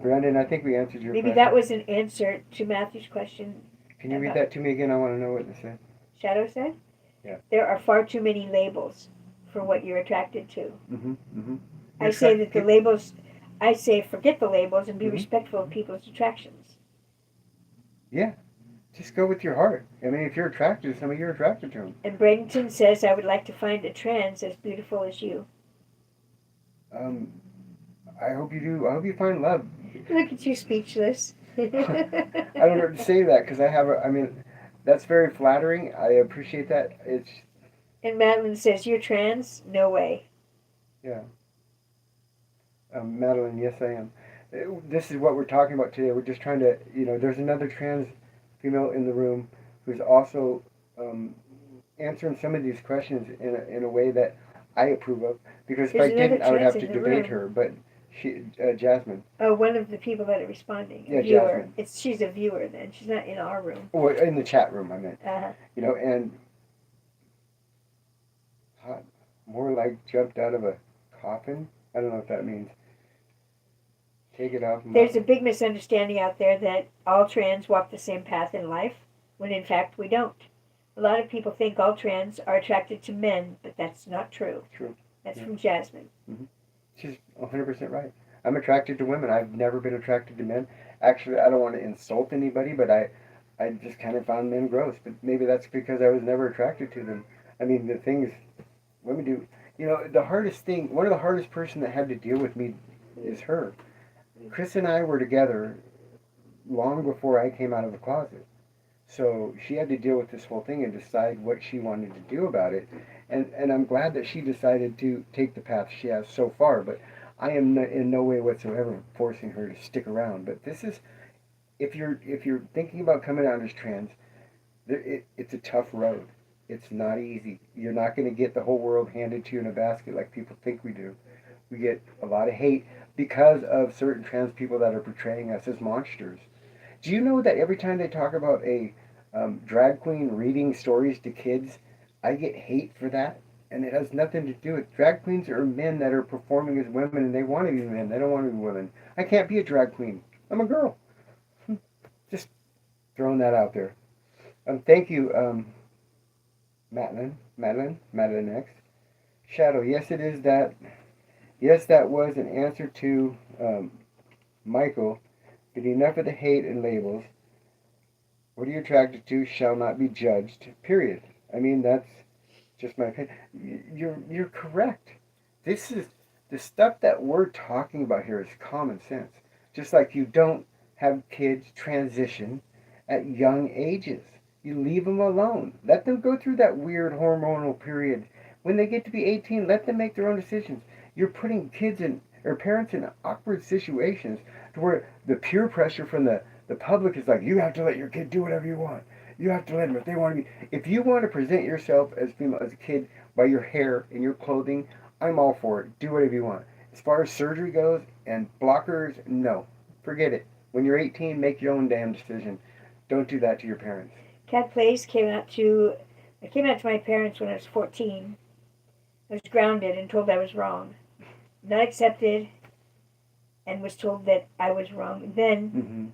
Brandon, I think we answered your Maybe question. that was an answer to Matthew's question. Can you read that to me again? I want to know what it said. Shadow said? Yeah. There are far too many labels for what you're attracted to. Mm-hmm. Mm-hmm. I say that the labels, I say forget the labels and be respectful of people's attractions. Yeah. Just go with your heart. I mean, if you're attracted to somebody, you're attracted to them. And Bradenton says, I would like to find a trans as beautiful as you. I hope you do. I hope you find love. Look at you, speechless. I don't know to say that because I mean, that's very flattering. I appreciate that. It's. And Madeline says, you're trans? No way. Yeah. Madeline, yes, I am. This is what we're talking about today. We're just trying to, there's another trans female in the room who's also answering some of these questions in a way that I approve of, because if There's I another didn't, I would trans have in to the debate room. her. But Jasmine, Oh, one of the people that are responding, a yeah, viewer. Jasmine. She's a viewer then. She's not in our room. Well, in the chat room, I meant. Uh, And hot, more like jumped out of a coffin. I don't know what that means. Take it off. there's a big misunderstanding out there that all trans walk the same path in life, when in fact we don't. A lot of people think all trans are attracted to men, but that's not true. True. That's Yeah. from Jasmine. Mm-hmm. She's 100% right. I'm attracted to women. I've never been attracted to men. Actually, I don't want to insult anybody, but I just kind of found men gross. But maybe that's because I was never attracted to them. I mean, the thing is, women do. The hardest thing, one of the hardest person that had to deal with me is her. Chris and I were together long before I came out of the closet. So she had to deal with this whole thing and decide what she wanted to do about it. And I'm glad that she decided to take the path she has so far. But I am in no way whatsoever forcing her to stick around. But this is, if you're thinking about coming out as trans, it's a tough road. It's not easy. You're not going to get the whole world handed to you in a basket like people think we do. We get a lot of hate because of certain trans people that are portraying us as monsters. Do you know that every time they talk about a drag queen reading stories to kids, I get hate for that? And it has nothing to do with drag queens are men that are performing as women and they want to be men. They don't want to be women. I can't be a drag queen. I'm a girl. Just throwing that out there. Thank you, Madeline X. Shadow. Yes, it is that. Yes, that was an answer to Michael. But enough of the hate and labels. What are you attracted to shall not be judged. Period. I mean, that's just my opinion. You're correct. This is the stuff that we're talking about here is common sense. Just like you don't have kids transition at young ages. You leave them alone. Let them go through that weird hormonal period. When they get to be 18, let them make their own decisions. You're putting kids in or parents in awkward situations to where the peer pressure from the public is like, you have to let your kid do whatever you want. You have to let them if they want to be. If you want to present yourself as female as a kid by your hair and your clothing, I'm all for it. Do whatever you want. As far as surgery goes and blockers, no, forget it. When you're 18, make your own damn decision. Don't do that to your parents. Cat Place I came out to my parents when I was 14. I was grounded and told I was wrong. Not accepted and was told that I was wrong. Then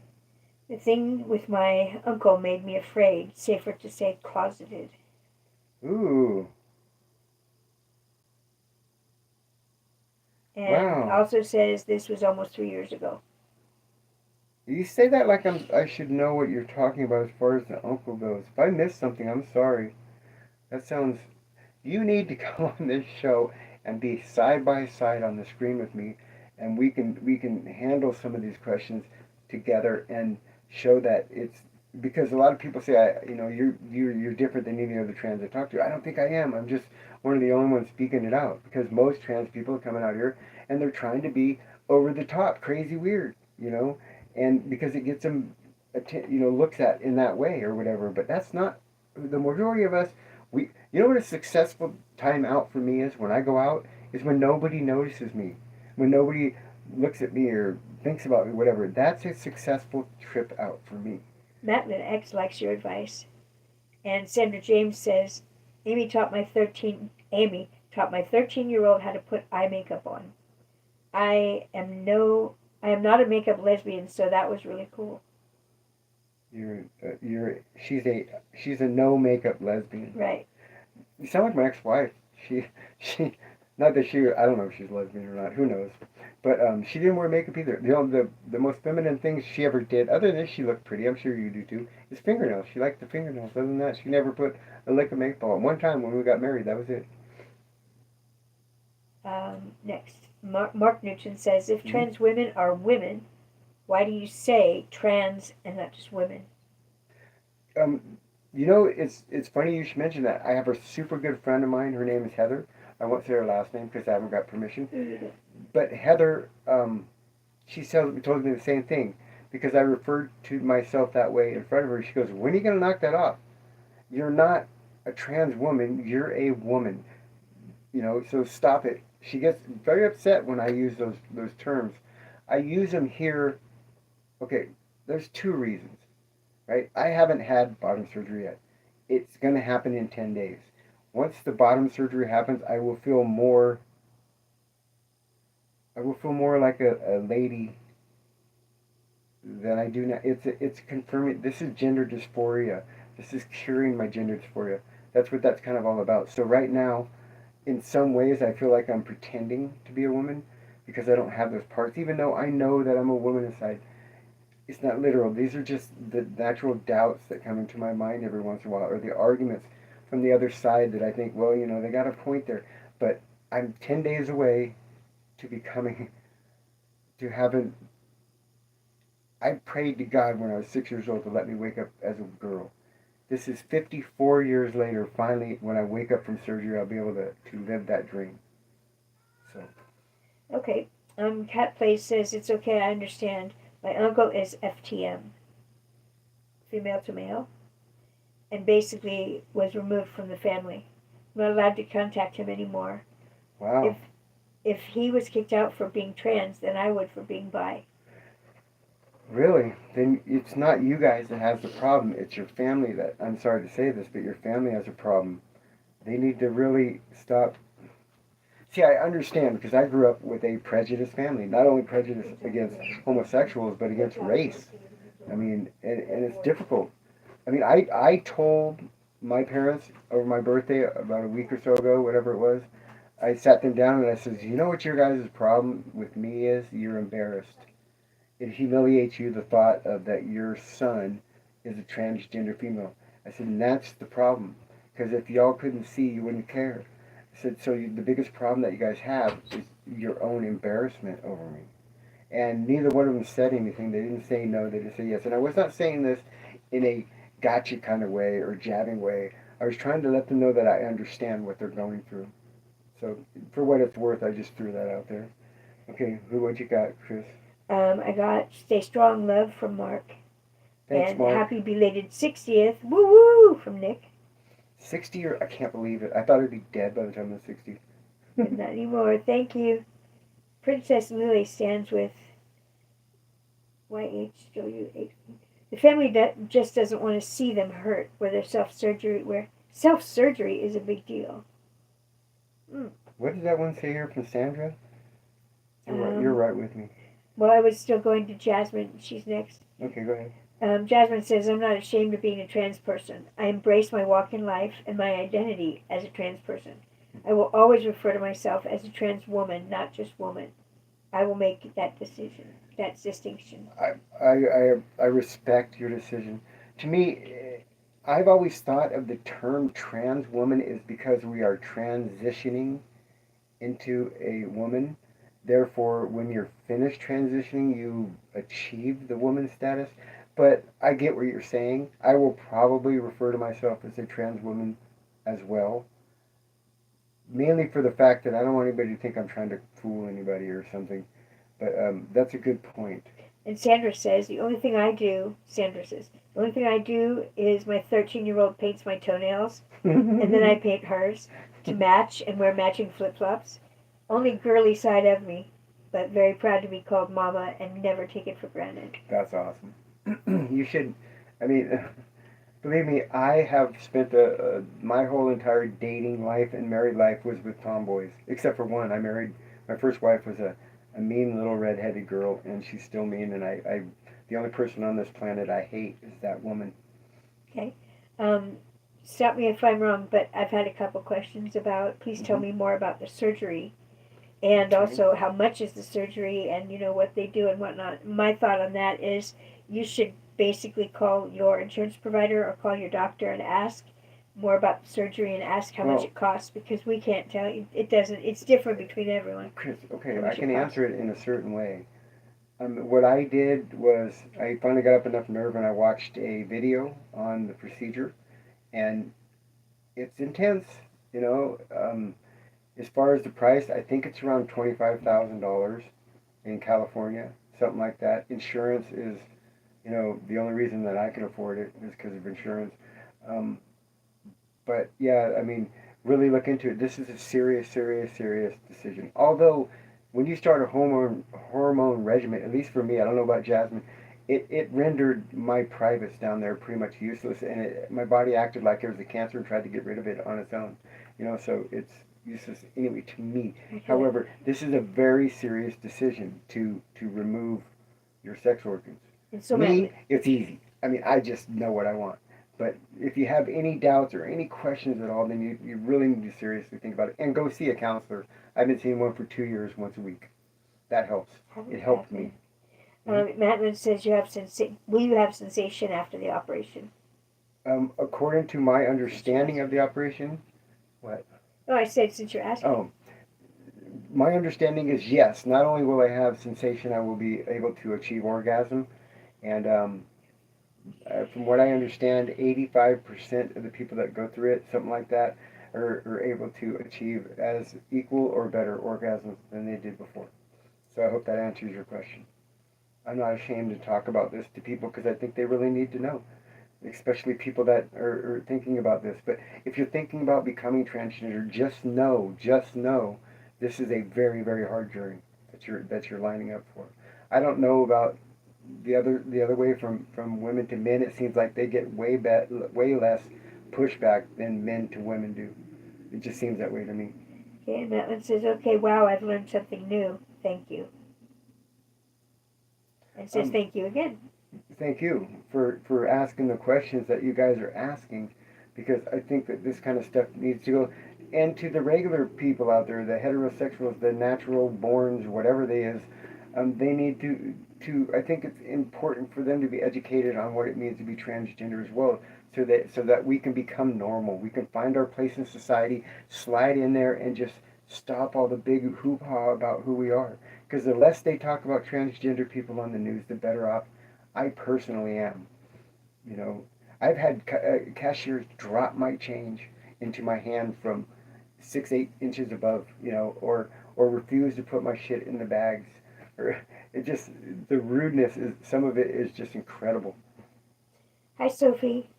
the thing with my uncle made me afraid, safer to say closeted. Ooh. And Wow. also says this was almost 3 years ago. You say that like I should know what you're talking about as far as the uncle goes. If I missed something, I'm sorry. That sounds. You need to come on this show and be side by side on the screen with me, and we can handle some of these questions together and show that it's because a lot of people say you're different than any other trans I talk to. I don't think I am. I'm just one of the only ones speaking it out because most trans people are coming out here and they're trying to be over the top, crazy, weird, and because it gets them, looks at in that way or whatever. But that's not the majority of us. What a successful time out for me is when I go out is when nobody notices me, when nobody looks at me or thinks about me, whatever. That's a successful trip out for me. Madeline X likes your advice. And Sandra James says, Amy taught my 13-year-old how to put eye makeup on. I am not a makeup lesbian, so that was really cool. She's a no makeup lesbian. Right. You sound like my ex-wife. She, not that I don't know if she's lesbian or not. Who knows? But she didn't wear makeup either. The most feminine thing she ever did, other than this, she looked pretty. I'm sure you do too. Is fingernails. She liked the fingernails. Other than that, she never put a lick of makeup on. One time when we got married, that was it. Next, Mark Newton says, if trans women are women, why do you say trans and not just women? It's funny you should mention that. I have a super good friend of mine. Her name is Heather. I won't say her last name because I haven't got permission. But Heather, she told me the same thing because I referred to myself that way in front of her. She goes, "When are you going to knock that off? You're not a trans woman. You're a woman. So stop it. She gets very upset when I use those terms. I use them here. Okay, there's two reasons, right? I haven't had bottom surgery yet. It's going to happen in 10 days. Once the bottom surgery happens, I will feel more like a lady than I do now. It's confirming this is gender dysphoria. This is curing my gender dysphoria. That's what that's kind of all about. So right now, in some ways, I feel like I'm pretending to be a woman because I don't have those parts, even though I know that I'm a woman inside. It's not literal. These are just the natural doubts that come into my mind every once in a while, or the arguments from the other side that I think, well, they got a point there. But I'm 10 days away to becoming, to having. I prayed to God when I was 6 years old to let me wake up as a girl. This is 54 years later. Finally, when I wake up from surgery, I'll be able to live that dream. So, Okay. Cat Place says it's okay. I understand. My uncle is FTM, female to male, and basically was removed from the family. I'm not allowed to contact him anymore. If wow. if he was kicked out for being trans, then I would for being bi. Really? Then it's not you guys that has the problem. It's your family that, I'm sorry to say this, but your family has a problem. They need to really stop. See, I understand because I grew up with a prejudiced family. Not only prejudice against homosexuals, but against race. I mean, and it's difficult. I mean, I told my parents over my birthday about a week or so ago, whatever it was, I sat them down and I said, you know what your guys' problem with me is? You're embarrassed. It humiliates you the thought of that your son is a transgender female. I said, and that's the problem. Because if y'all couldn't see, you wouldn't care. I said, so the biggest problem that you guys have is your own embarrassment over me. And neither one of them said anything. They didn't say no. They didn't say yes. And I was not saying this in a gotcha kind of way or jabbing way. I was trying to let them know that I understand what they're going through. So for what it's worth, I just threw that out there. Okay, what you got, Chris? I got Stay Strong Love from Mark. Thanks, And Mark. happy belated 60th. Woo woo from Nick. 60 or I can't believe it. I thought it'd be dead by the time I was 60. But not anymore. Thank you. Princess Lily stands with YHWH. The family that just doesn't want to see them hurt, where self surgery is a big deal. Mm. What did that one say here from Sandra? You're Um, right with me. well, I was still going to Jasmine. She's next. Okay, go ahead. Jasmine says, I'm not ashamed of being a trans person. I embrace my walk in life and my identity as a trans person. I will always refer to myself as a trans woman, not just woman. I will make that decision, that distinction. I respect your decision. To me, I've always thought of the term trans woman is because we are transitioning into a woman. Therefore, when you're finished transitioning, you achieve the woman status. But I get what you're saying. I will probably refer to myself as a trans woman as well. Mainly for the fact that I don't want anybody to think I'm trying to fool anybody or something. But that's a good point. And Sandra says, the only thing I do is my 13-year-old paints my toenails, and then I paint hers to match and wear matching flip flops. Only girly side of me, but very proud to be called mama and never take it for granted. That's awesome. You should. I mean, believe me, I have spent my whole entire dating life and married life was with tomboys, except for one. I married my first wife was a mean little redheaded girl, and she's still mean. And the only person on this planet I hate is that woman. Okay. Um, Stop me if I'm wrong, but I've had a couple questions about. Please tell Mm-hmm. me more about the surgery, and Okay. also how much is the surgery, and what they do and whatnot. My thought on that is you should basically call your insurance provider or call your doctor and ask more about the surgery and ask how much Well, it costs because we can't tell you. It doesn't. It's different between everyone. Chris, How okay, I much it can costs. answer it in a certain way. What I did was I finally got up enough nerve and I watched a video on the procedure, and it's intense. You know, as far as the price, I think it's around $25,000 in California, something like that. Insurance is, the only reason that I can afford it is because of insurance. Um, but yeah, I mean, really look into it. This is a serious, serious, serious decision. Although, when you start a hormone regimen, at least for me, I don't know about Jasmine, it rendered my privates down there pretty much useless, and my body acted like it was a cancer and tried to get rid of it on its own. So it's useless anyway to me. However, this is a very serious decision to remove your sex organs. And so, Me, it's easy. I mean, I just know what I want. But if you have any doubts or any questions at all, then you really need to seriously think about it and go see a counselor. I've been seeing one for 2 years, once a week. That helps. It helped me. Madeline says will you have sensation after the operation? According to my understanding of the operation, what? Oh, I said since you're asking. Oh, my understanding is yes. Not only will I have sensation, I will be able to achieve orgasm, and from what I understand, 85% of the people that go through it, something like that, are able to achieve as equal or better orgasms than they did before. So I hope that answers your question. I'm not ashamed to talk about this to people because I think they really need to know, especially people that are thinking about this. But if you're thinking about becoming transgender, just know, this is a very, very hard journey that you're lining up for. I don't know about the other way from women to men. It seems like they get way less pushback than men to women do. It just seems that way to me. Okay, and Madeline says, okay, wow, I've learned something new. Thank you. And says thank you again. Thank you for asking the questions that you guys are asking, because I think that this kind of stuff needs to go. And to the regular people out there, the heterosexuals, the natural borns, whatever they is, they need to. I think it's important for them to be educated on what it means to be transgender as well, so that we can become normal. We can find our place in society, slide in there, and just stop all the big hoop ha about who we are. Because the less they talk about transgender people on the news, the better off I personally am. You know, I've had cashiers drop my change into my hand from 6, 8 inches above, or refuse to put my shit in the bags. Or it just the rudeness is some of it is just incredible. Hi, Sophie.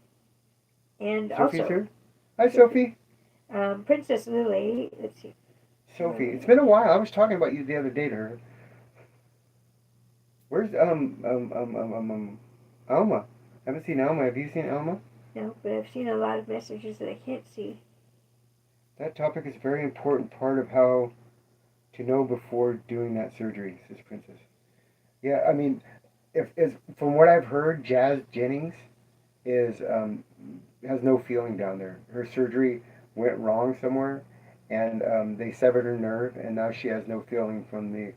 And Sophie's also, here. Hi, Sophie. Princess Lily. Let's see. Sophie, it's been a while. I was talking about you the other day to her. Where's Alma? I haven't seen Alma. Have you seen Alma? No, but I've seen a lot of messages that I can't see. That topic is a very important part of how to know before doing that surgery, says Princess. Yeah, I mean, if from what I've heard, Jazz Jennings is has no feeling down there. Her surgery went wrong somewhere, and they severed her nerve, and now she has no feeling from the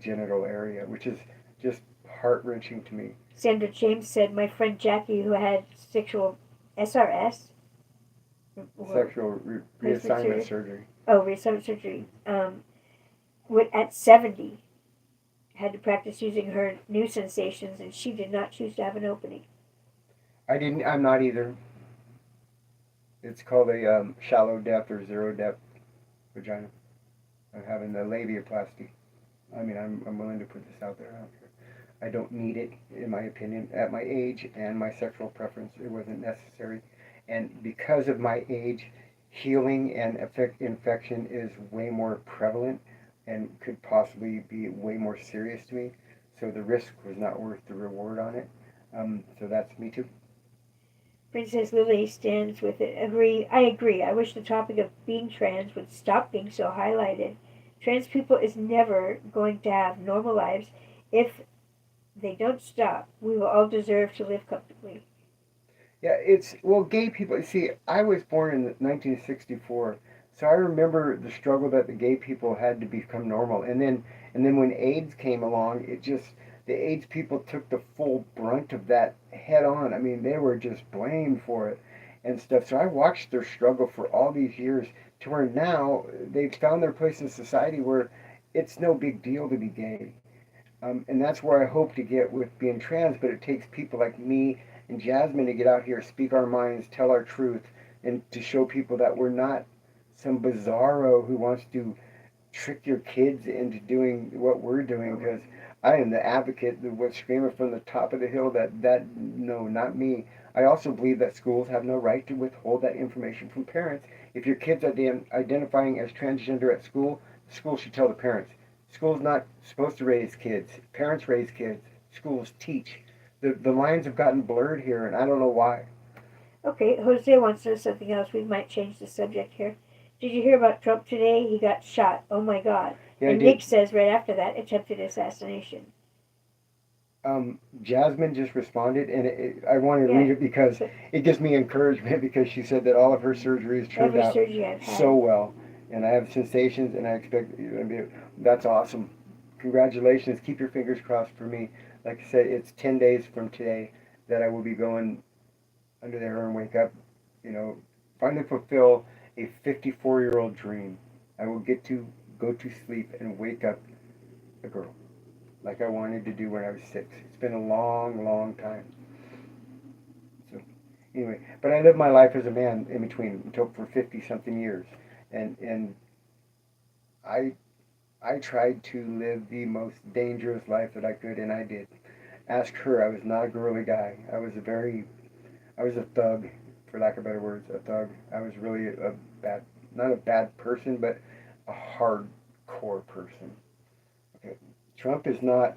genital area, which is just heart wrenching to me. Sandra James said, my friend Jackie, who had sexual SRS, Sexual reassignment surgery. Oh, reassignment surgery. At 70, had to practice using her new sensations, and she did not choose to have an opening. I didn't. I'm not either. It's called a shallow depth or zero depth vagina. I'm having the labiaplasty. I mean, I'm willing to put this out there. I don't need it, in my opinion. At my age and my sexual preference, it wasn't necessary. And because of my age, healing and infection is way more prevalent and could possibly be way more serious to me. So the risk was not worth the reward on it. So that's me too. Princess Lily stands with it. I agree. I wish the topic of being trans would stop being so highlighted. Trans people is never going to have normal lives. If they don't stop, we will all deserve to live comfortably. Yeah, gay people, see, I was born in 1964, so I remember the struggle that the gay people had to become normal. And then when AIDS came along, the AIDS people took the full brunt of that head on. I mean, they were just blamed for it and stuff. So I watched their struggle for all these years to where now they've found their place in society where it's no big deal to be gay. And that's where I hope to get with being trans, but it takes people like me and Jasmine to get out here, speak our minds, tell our truth, and to show people that we're not some bizarro who wants to trick your kids into doing what we're doing. Because I am the advocate that was screaming from the top of the hill that no, not me. I also believe that schools have no right to withhold that information from parents. If your kid's identifying as transgender at school, the school should tell the parents. School's not supposed to raise kids. Parents raise kids. Schools teach. The lines have gotten blurred here, and I don't know why. Okay, Jose wants to know something else. We might change the subject here. Did you hear about Trump today? He got shot. Oh my God. Yeah, I And did. Nick says right after that, attempted assassination. Jasmine just responded, and I want to read Yeah. it because So it gives me encouragement because she said that all of her surgeries turned every out surgery I've so had. well, and I have sensations, and I expect that's awesome. Congratulations! Keep your fingers crossed for me. Like I said, it's 10 days from today that I will be going under there and wake up. You know, finally fulfill a 54-year-old dream. I will get to go to sleep and wake up a girl like I wanted to do when I was 6. It's been a long, long time. So anyway, but I lived my life as a man in between until for 50 something years, and I I tried to live the most dangerous life that I could, and I did. Ask her. I was not a girly guy. I was a thug, for lack of better words, a thug. I was really a bad, not a bad person, but a hardcore person. Okay, Trump is not.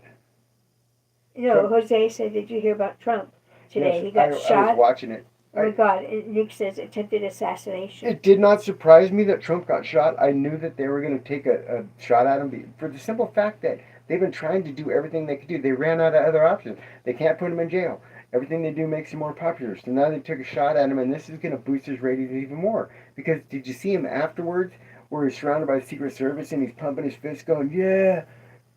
No, Trump. Jose said, did you hear about Trump today? Yes, He got I was shot. watching it. Oh my God. And Nick says attempted assassination. It did not surprise me that Trump got shot. I knew that they were going to take a shot at him for the simple fact that they've been trying to do everything they could do. They ran out of other options. They can't put him in jail. Everything they do makes him more popular. So now they took a shot at him, and this is going to boost his ratings even more. Because did you see him afterwards, where he's surrounded by the Secret Service and he's pumping his fist, going, "Yeah,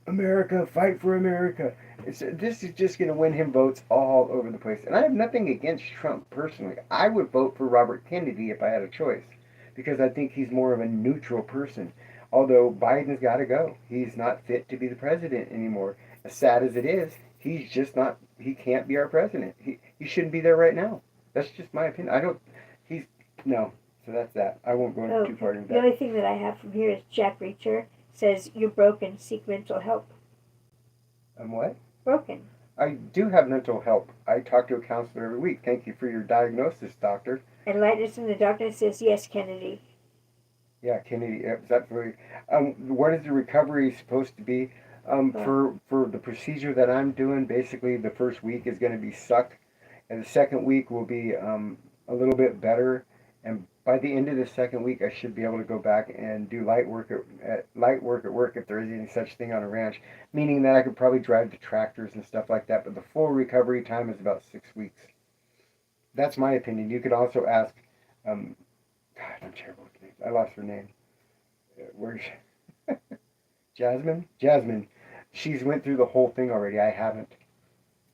America, fight for America." This is just going to win him votes all over the place. And I have nothing against Trump personally. I would vote for Robert Kennedy if I had a choice because I think he's more of a neutral person. Although Biden's got to go. He's not fit to be the president anymore. As sad as it is, he's just not, he can't be our president. He shouldn't be there right now. That's just my opinion. I don't, he's, no. So that's that. I won't go Oh, too far into the that. only thing that I have from here is Jack Reacher says, you're broken, seek mental help. What? Broken. I do have mental help. I talk to a counselor every week. Thank you for your diagnosis, doctor. And Lightness in the Darkness says, yes, Kennedy. Yeah, Kennedy, absolutely. What is the recovery supposed to be? Well, For the procedure that I'm doing, basically the first week is going to be suck, and the second week will be a little bit better. And by the end of the second week, I should be able to go back and do light work at work if there is any such thing on a ranch. Meaning that I could probably drive the tractors and stuff like that. But the full recovery time is about 6 weeks. That's my opinion. You could also ask. God, I'm terrible with names. I lost her name. Where's Jasmine? Jasmine. She's went through the whole thing already. I haven't.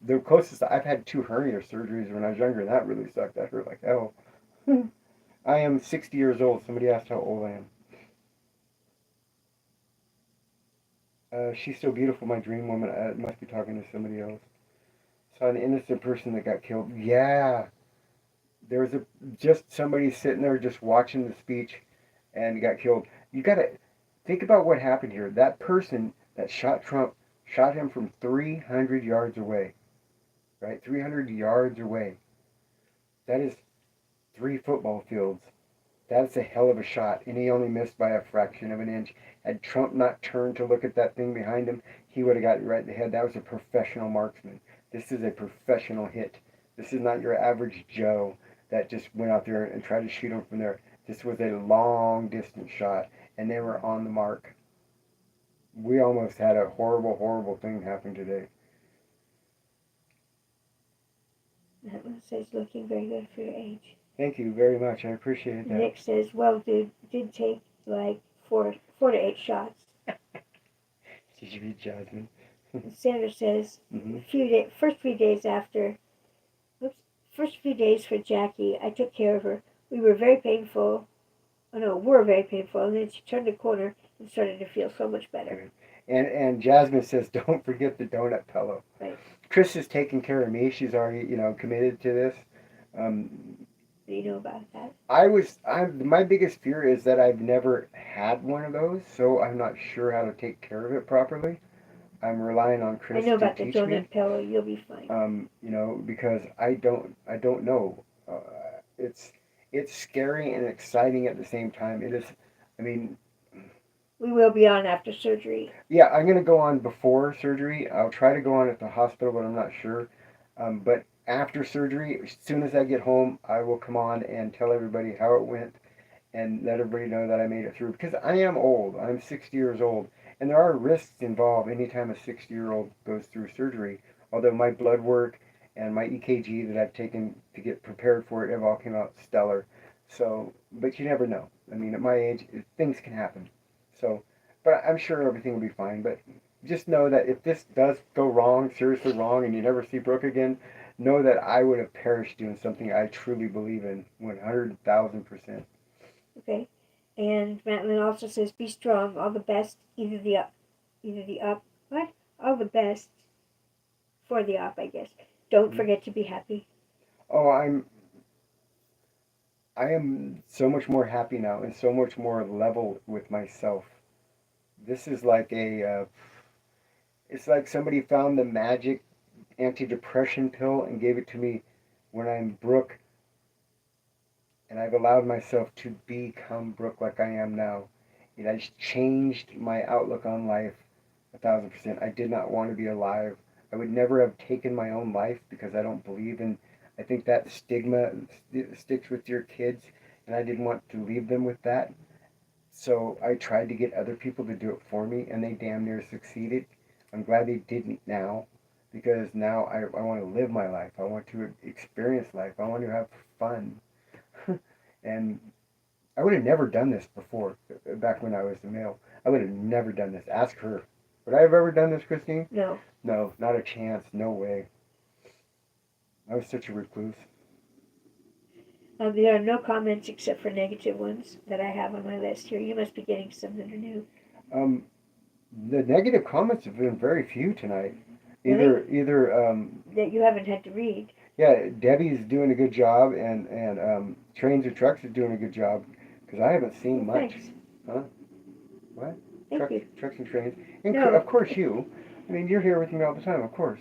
The closest I've had 2 hernia surgeries when I was younger, and that really sucked. That hurt like hell. I am 60 years old. Somebody asked how old I am. She's so beautiful, my dream woman. I must be talking to somebody else. Saw an innocent person that got killed. Yeah, there was a just somebody sitting there just watching the speech, and got killed. You gotta think about what happened here. That person that shot Trump shot him from 300 yards away. Right, 300 yards away. That is 3 football fields. That's a hell of a shot, and he only missed by a fraction of an inch. Had Trump not turned to look at that thing behind him, he would have got it right in the head. That was a professional marksman. This is a professional hit. This is not your average Joe that just went out there and tried to shoot him from there. This was a long distance shot, and they were on the mark. We almost had a horrible, horrible thing happen today. that one says, looking very good for your age. Thank you very much. I appreciate that. Nick says, well, dude, did take like four to 8 shots. Did you read Jasmine? And Sandra says, Mm-hmm. first few days after, first few days for Jackie, I took care of her. We were very painful. Oh no, were very painful. And then she turned the corner and started to feel so much better. And Jasmine says, don't forget the donut pillow. Right. Chris is taking care of me. She's already, committed to this. Um, Do you know about that? my biggest fear is that I've never had one of those, so I'm not sure how to take care of it properly. I'm relying on I Chris know to about the teach me. donut pillow. You'll be fine. Because I don't know. It's it's scary and exciting at the same time. It is. I mean, We will be on after surgery. yeah, I'm gonna go on before surgery. I'll try to go on at the hospital, but I'm not sure. But after surgery, as soon as I get home, I will come on and tell everybody how it went and let everybody know that I made it through. Because I am old. I'm 60 years old, and there are risks involved anytime a 60-year-old goes through surgery. Although my blood work and my EKG that I've taken to get prepared for it have all came out stellar. So, but you never know. I mean, at my age, things can happen. So, but I'm sure everything will be fine. But just know that if this does go wrong, seriously wrong, and you never see Brooke again, know that I would have perished doing something I truly believe in 100,000%. Okay. And Madeline also says, "Be strong. All the best. Either the up. What? All the best for the up. I guess. Don't forget to be happy." Oh, I am so much more happy now and so much more level with myself. This is like it's like somebody found the magic antidepressant pill and gave it to me when I'm Brooke, and I've allowed myself to become Brooke like I am now. It has changed my outlook on life 1,000%. I did not want to be alive. I would never have taken my own life because I don't believe in. I think that stigma sticks with your kids, and I didn't want to leave them with that. So I tried to get other people to do it for me, and they damn near succeeded. I'm glad they didn't now, because now I want to live my life. I want to experience life. I want to have fun. And I would have never done this before, back when I was a male. I would have never done this. Ask her. Would I have ever done this, Christine? No. No, not a chance. No way. I was such a recluse. There are no comments except for negative ones that I have on my list here. You must be getting some that are new. Um, the negative comments have been very few tonight. Really? Either That you haven't had to read. yeah, Debbie's doing a good job, and Trains and Trucks is doing a good job, because I haven't seen Well, much. thanks. Huh? What? Thank you. Trucks and Trains, and No. of course you. I mean, you're here with me all the time, of course.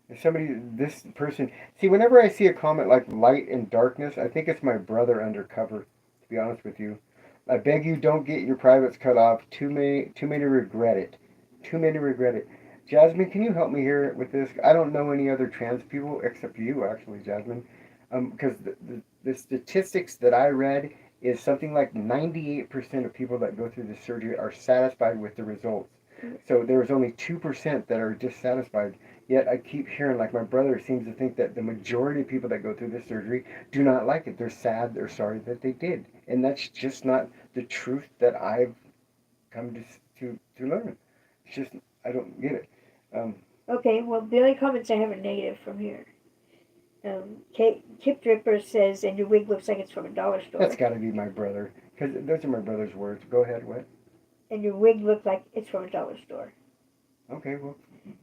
If somebody, this person, see, whenever I see a comment like light and darkness, I think it's my brother undercover. To be honest with you, I beg you, don't get your privates cut off. Too many regret it. Too many regret it. Jasmine, can you help me here with this? I don't know any other trans people except you, actually, Jasmine. Because the statistics that I read is something like 98% of people that go through the surgery are satisfied with the results. So there was only 2% that are dissatisfied. Yet I keep hearing, like my brother seems to think that the majority of people that go through this surgery do not like it. They're sad. They're sorry that they did, and that's just not the truth that I've come to learn. It's just I don't get it. Um, Okay, well, the only comments I have are negative from here. Kip Dripper says, "And your wig looks like it's from a dollar that's store." got to be my brother, because those are my brother's words. Go ahead. What? And your wig looks like it's from a dollar store. Okay. Well,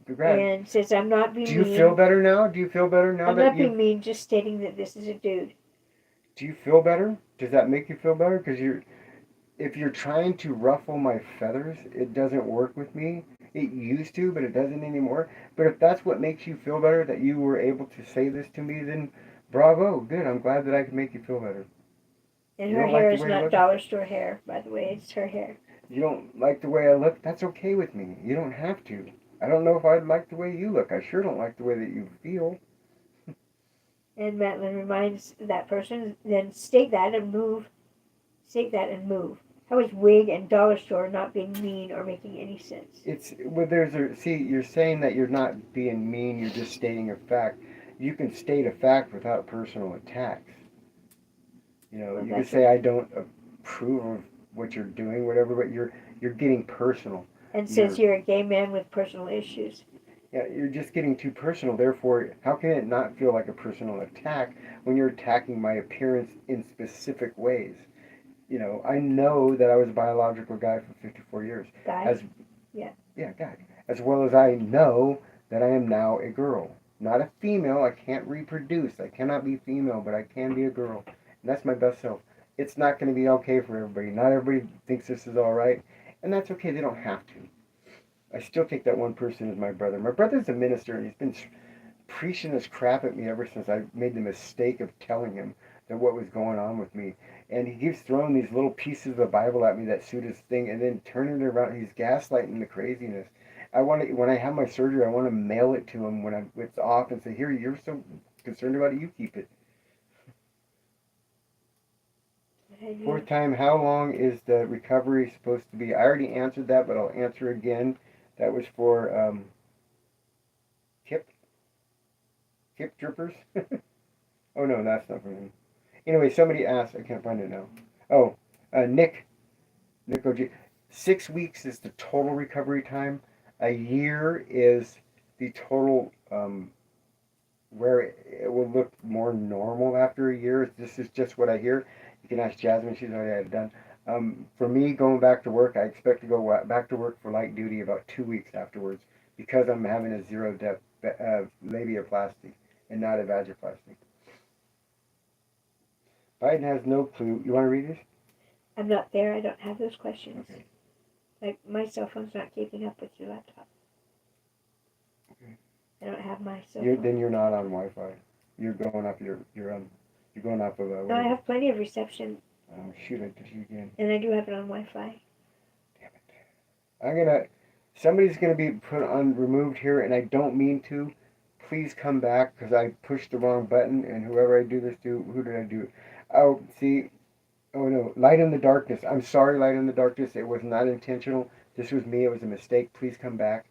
congrats. And says, "I'm not Do being you feel mean. better now? Do you feel better now I'm that not you? being mean, just stating that this is a dude." Do you feel better? Does that make you feel better? Because if you're trying to ruffle my feathers, it doesn't work with me. It used to, but it doesn't anymore. But if that's what makes you feel better, that you were able to say this to me, then bravo, good. I'm glad that I can make you feel better. And You her don't like hair the is way I not look? dollar store hair, by the way. It's her hair. You don't like the way I look? That's okay with me. You don't have to. I don't know if I'd like the way you look. I sure don't like the way that you feel. And Madeline reminds that person, then state that and move. State that and move. How is wig and dollar store not being mean or making any sense? It's well, see, you're saying that you're not being mean. You're just stating a fact. You can state a fact without personal attacks. Well, You could that's say I don't approve of what you're doing, whatever, but you're getting personal. and says You're you're a gay man with personal issues. Yeah, you're just getting too personal. Therefore, how can it not feel like a personal attack when you're attacking my appearance in specific ways? I know that I was a biological guy for 54 years. Guy? As Yeah. Yeah, guy. As well as I know that I am now a girl. Not a female. I can't reproduce. I cannot be female, but I can be a girl. And that's my best self. It's not going to be okay for everybody. Not everybody thinks this is all right. And that's okay. They don't have to. I still think that one person is my brother. My brother's a minister, and he's been preaching this crap at me ever since I made the mistake of telling him that what was going on with me. And he keeps throwing these little pieces of the Bible at me that suit his thing, and then turning it around. He's gaslighting the craziness. I want to, when I have my surgery, I want to mail it to him when it's off and say, "Here, you're so concerned about it, you keep it." Fourth time, how long is the recovery supposed to be? I already answered that, but I'll answer again. That was for hip drippers. Oh no, that's not for me. Anyway, somebody asked. I can't find it now. Oh, Nick OG. 6 weeks is the total recovery time. A year is the total where it will look more normal after a year. This is just what I hear. You can ask Jasmine; she's already had it done. For me, going back to work, I expect to go back to work for light duty about 2 weeks afterwards because I'm having a zero depth labiaplasty and not a vaginoplasty. Biden has no clue. You want to read this? I'm not there. I don't have those questions. Okay. Like, my cell phone's not keeping up with your laptop. Okay. I don't have my cell phone. Then you're not on Wi-Fi. You're going off you're going off of No, I have plenty of reception. Oh shoot! I did you again. And I do have it on Wi-Fi. Damn it! Somebody's gonna be put on removed here, and I don't mean to. Please come back because I pushed the wrong button, and whoever I do this to, who did I do? Oh, see. Oh no, Light in the Darkness. I'm sorry, Light in the Darkness. It was not intentional. This was me. It was a mistake. Please come back.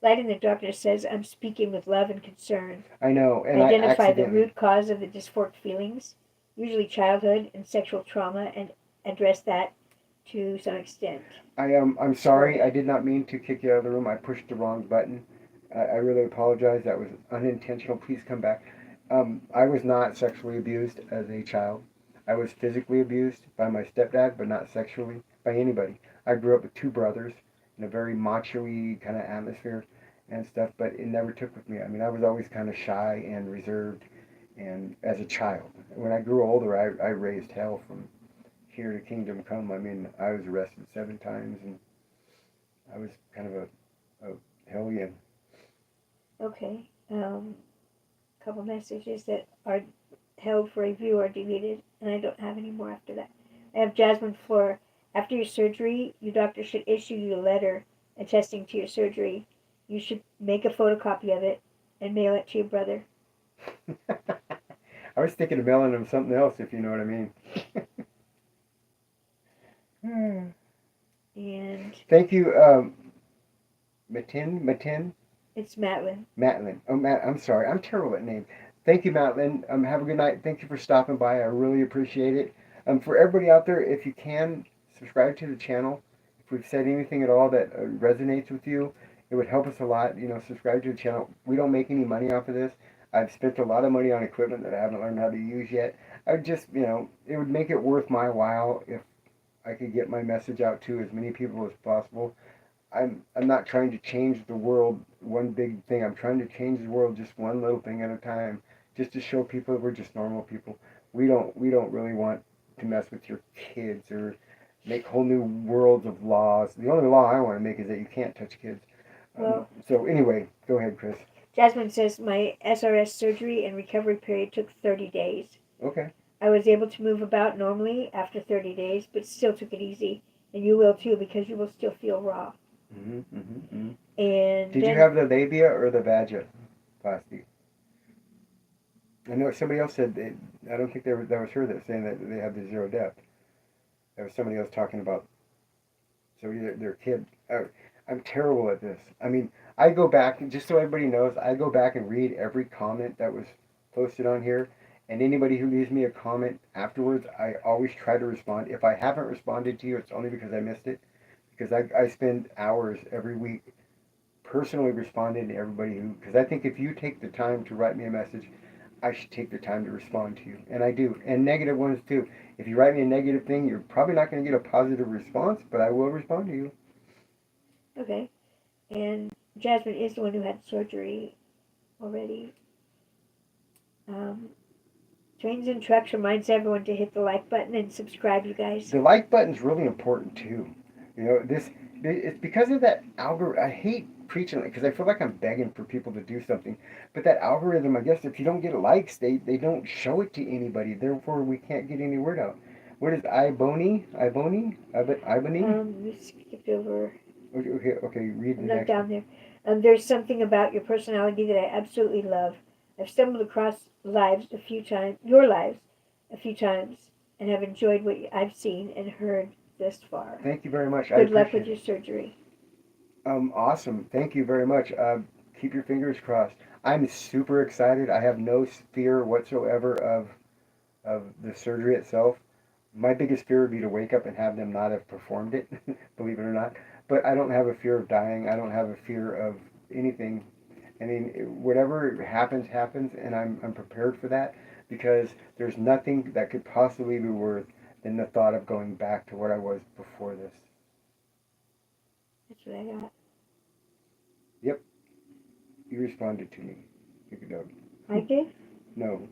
Light in the Darkness says, I'm speaking with love and concern. I know, and identify the root cause of the dysphoric feelings, usually childhood and sexual trauma, and address that to some extent. I'm sorry. I did not mean to kick you out of the room. I pushed the wrong button. I really apologize. That was unintentional. Please come back. I was not sexually abused as a child. I was physically abused by my stepdad, but not sexually by anybody. I grew up with two brothers in a very macho-y kind of atmosphere and stuff, but it never took with me. I mean, I was always kind of shy and reserved, and as a child. When I grew older, I raised hell from here to kingdom come. I mean, I was arrested 7 times, and I was kind of a hellion. Okay. Couple messages that are held for review are deleted, and I don't have any more after that. I have Jasmine Flora. After your surgery, your doctor should issue you a letter attesting to your surgery. You should make a photocopy of it and mail it to your brother. I was thinking of mailing him something else, if you know what I mean. And thank you, Matin. It's Matlin. Matlin. Oh, Matt. I'm sorry. I'm terrible at names. Thank you, Matlin. Have a good night. Thank you for stopping by. I really appreciate it. For everybody out there, if you can, subscribe to the channel. If we've said anything at all that resonates with you, it would help us a lot. Subscribe to the channel. We don't make any money off of this. I've spent a lot of money on equipment that I haven't learned how to use yet. I would just, it would make it worth my while if I could get my message out to as many people as possible. I'm not trying to change the world one big thing. I'm trying to change the world just one little thing at a time, just to show people that we're just normal people. We don't really want to mess with your kids or make whole new worlds of laws. The only law I want to make is that you can't touch kids. So anyway, go ahead, Chris. Jasmine says my SRS surgery and recovery period took 30 days. Okay. I was able to move about normally after 30 days, but still took it easy. And you will too, because you will still feel raw. And did you have the labia or the vaginoplasty? I know somebody else said I don't think that was her that was saying that they had the zero depth. There was somebody else talking about their kid. I'm terrible at this. I mean, I go back, just so everybody knows, I go back and read every comment that was posted on here, and anybody who leaves me a comment afterwards, I always try to respond. If I haven't responded to you, it's only because I missed it, because I spend hours every week personally responding to everybody because I think if you take the time to write me a message, I should take the time to respond to you, and I do, and negative ones too. If you write me a negative thing, you're probably not going to get a positive response, but I will respond to you. Okay. And Jasmine is the one who had surgery already. Trains and Trucks reminds everyone to hit the like button and subscribe, you guys. The like button's really important too. it's because of that algorithm. I hate preaching it because I feel like I'm begging for people to do something. But that algorithm, I guess, if you don't get likes, they don't show it to anybody. Therefore, we can't get any word out. What is Iboni? Iboni? Iboni? We skipped over. Okay, okay, okay, read the No, next one. down there. There's something about your personality that I absolutely love. I've stumbled across lives a few times, your lives, a few times, and have enjoyed what I've seen and heard thus far. Thank you very much. I Good luck with appreciate your it. surgery. Awesome. Thank you very much. Keep your fingers crossed. I'm super excited. I have no fear whatsoever of the surgery itself. My biggest fear would be to wake up and have them not have performed it, believe it or not. But I don't have a fear of dying. I don't have a fear of anything. I mean, whatever happens, happens, and I'm prepared for that because there's nothing that could possibly be worse than the thought of going back to what I was before this. That's what I got. Yep, you responded to me. Pick a dog. I did? No,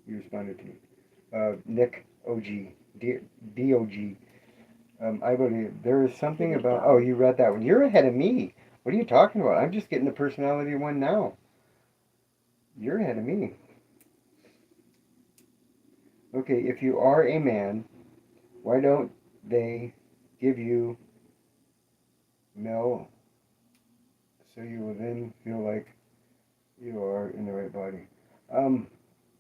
you responded to me. Nick OG, DOG. I believe there is something Pretty about. Oh, dog. you read that one. You're ahead of me. What are you talking about? I'm just getting the personality one now. You're ahead of me. Okay, if you are a man, why don't they give you male so you will then feel like you are in the right body? Um,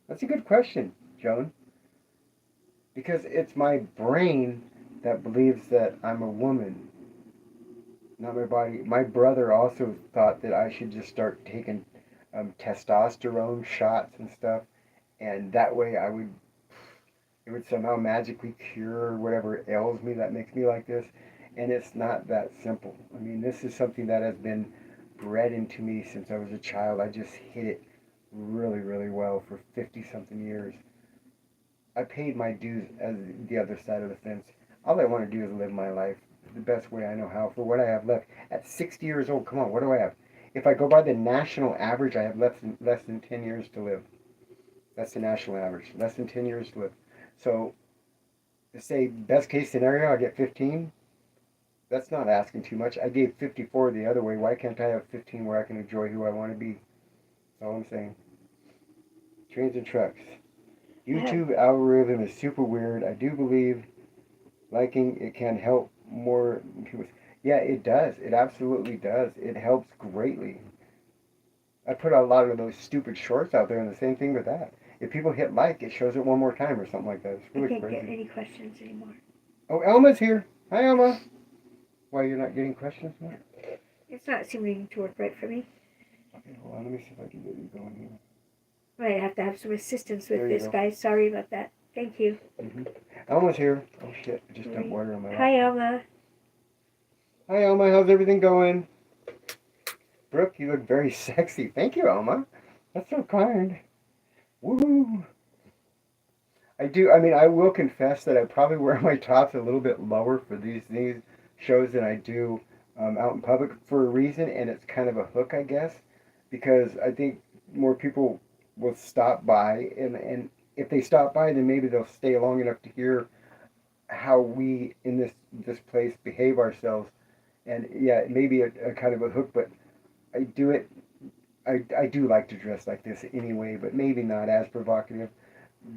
that's a good question, Joan, because it's my brain that believes that I'm a woman, not my body. My brother also thought that I should just start taking testosterone shots and stuff, and that way it would somehow magically cure whatever ails me that makes me like this. And it's not that simple. I mean, this is something that has been bred into me since I was a child. I just hid it really, really well for 50 something years. I paid my dues as the other side of the fence. All I want to do is live my life the best way I know how for what I have left. At 60 years old, come on, what do I have? If I go by the national average, I have less than 10 years to live. That's the national average. Less than 10 years to live. So, to say best case scenario, I get 15. That's not asking too much. I gave 54 the other way. Why can't I have 15 where I can enjoy who I want to be? That's all I'm saying. Trains and trucks. I have. YouTube algorithm is super weird. I do believe liking it can help more people. Yeah, it does. It absolutely does. It helps greatly. I put a lot of those stupid shorts out there, and the same thing with that. If people hit like, it shows it one more time or something like that. It's I really can't get crazy. any questions anymore. Oh, Elma's here. Hi, Elma. Why, you're not getting questions now? It's not seeming to work right for me. Okay, hold on. Let me see if I can get you going here. Might have to have some assistance with There you this, go. guys. Sorry about that. Thank you. Elma's here. Oh, shit. I just dumped water on my Hi, laptop. Alma. Hi, Elma. How's everything going? Brooke, you look very sexy. Thank you, Elma. That's so kind. Woo! I do. I mean, I will confess that I probably wear my tops a little bit lower for these shows than I do out in public for a reason, and it's kind of a hook, I guess, because I think more people will stop by, and if they stop by, then maybe they'll stay long enough to hear how we in this place behave ourselves, and yeah, it may be a kind of a hook, but I do it. I do like to dress like this anyway, but maybe not as provocative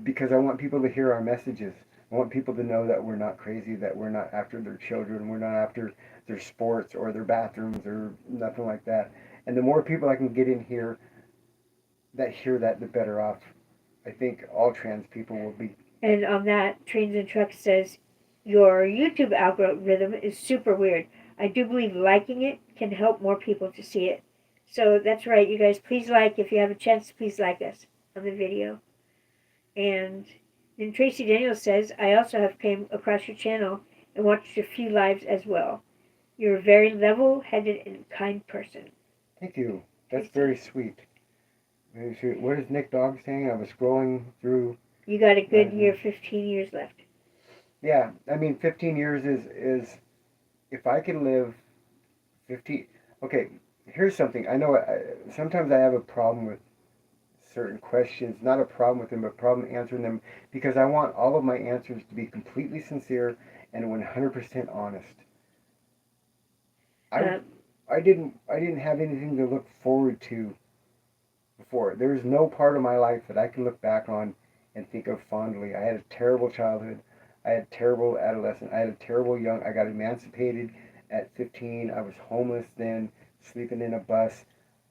because I want people to hear our messages. I want people to know that we're not crazy, that we're not after their children, we're not after their sports or their bathrooms or nothing like that. And the more people I can get in here that hear that, the better off I think all trans people will be. And on that, Trains and Trucks says, your YouTube algorithm is super weird. I do believe liking it can help more people to see it. So that's right, you guys. Please like, if you have a chance, please like us on the video. And then Tracy Daniels says, I also have came across your channel and watched a few lives as well. You're a very level-headed and kind person. Thank you. That's Tracy. very sweet. Very sweet. What is Nick Dog saying? I was scrolling through. You got a good year, 15 years left. Yeah, I mean, 15 years is if I can live 15. Okay, here's something. I know sometimes I have a problem with certain questions. Not a problem with them, but a problem answering them because I want all of my answers to be completely sincere and 100% honest. I Uh, I didn't have anything to look forward to before. There's no part of my life that I can look back on and think of fondly. I had a terrible childhood. I had a terrible adolescent. I had a terrible young. I got emancipated at 15. I was homeless then, sleeping in a bus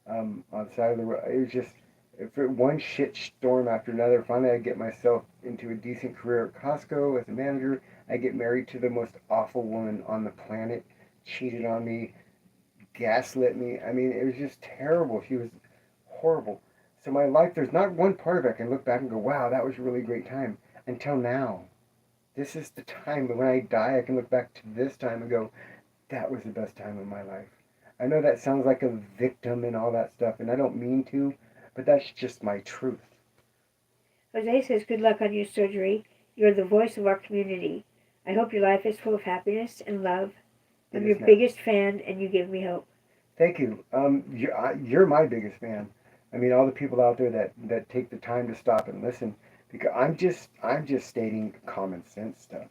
on the side of the road. It was just for one shit storm after another. Finally, I get myself into a decent career at Costco as a manager. I get married to the most awful woman on the planet. Cheated on me, gaslit me. I mean, it was just terrible. She was horrible. So my life, there's not one part of it I can look back and go, wow, that was a really great time. Until now, this is the time. But when I die, I can look back to this time and go, that was the best time of my life. I know that sounds like a victim and all that stuff, and I don't mean to, but that's just my truth. Jose says, good luck on your surgery. You're the voice of our community. I hope your life is full of happiness and love. It I'm is your now. biggest fan, and you give me hope. Thank you. You're my biggest fan. I mean, all the people out there that take the time to stop and listen, because I'm just stating common sense stuff.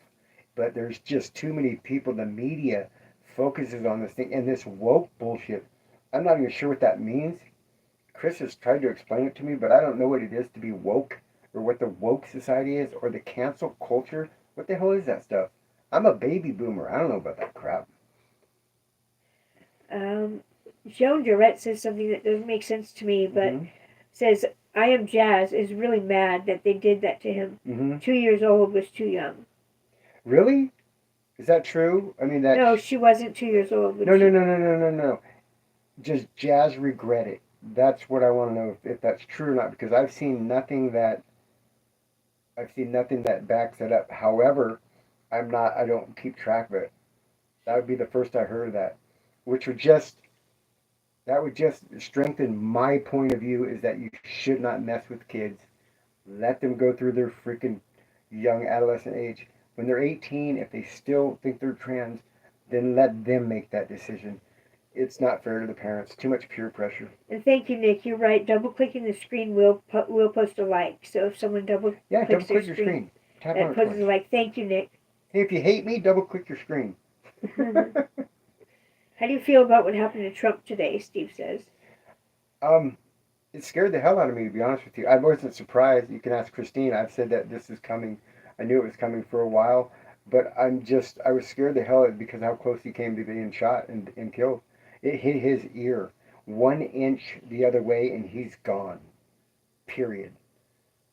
But there's just too many people. The media focuses on this thing and this woke bullshit. I'm not even sure what that means. Chris has tried to explain it to me, but I don't know what it is to be woke or what the woke society is or the cancel culture. What the hell is that stuff? I'm a baby boomer. I don't know about that crap. Um, Joan Durrett says something that doesn't make sense to me, but Mm-hmm. says, I Am Jazz is really mad that they did that to him. Mm-hmm. 2 years old was too young. Really? Is that true? I mean, No, she wasn't 2 years old when no, no, she. no, no, no, no, no. Does Jazz regret it? That's what I want to know if that's true or not, because I've seen nothing that backs it up. However, I don't keep track of it. That would be the first I heard of that, which would just strengthen my point of view is that you should not mess with kids. Let them go through their freaking young adolescent age. When they're 18, if they still think they're trans, then let them make that decision. It's not fair to the parents. Too much peer pressure. And thank you, Nick. You're right. Double clicking the screen will post a like. So if someone double Yeah, double clicks their click your screen, screen. Tap on that it poses twice. a like. Thank you, Nick. Hey, if you hate me, double click your screen. How do you feel about what happened to Trump today? Steve says. um, it scared the hell out of me, to be honest with you. I wasn't surprised. You can ask Christine. I've said that this is coming. I knew it was coming for a while, but I was scared the hell out of it because how close he came to being shot and killed. It hit his ear 1 inch the other way, and he's gone. Period.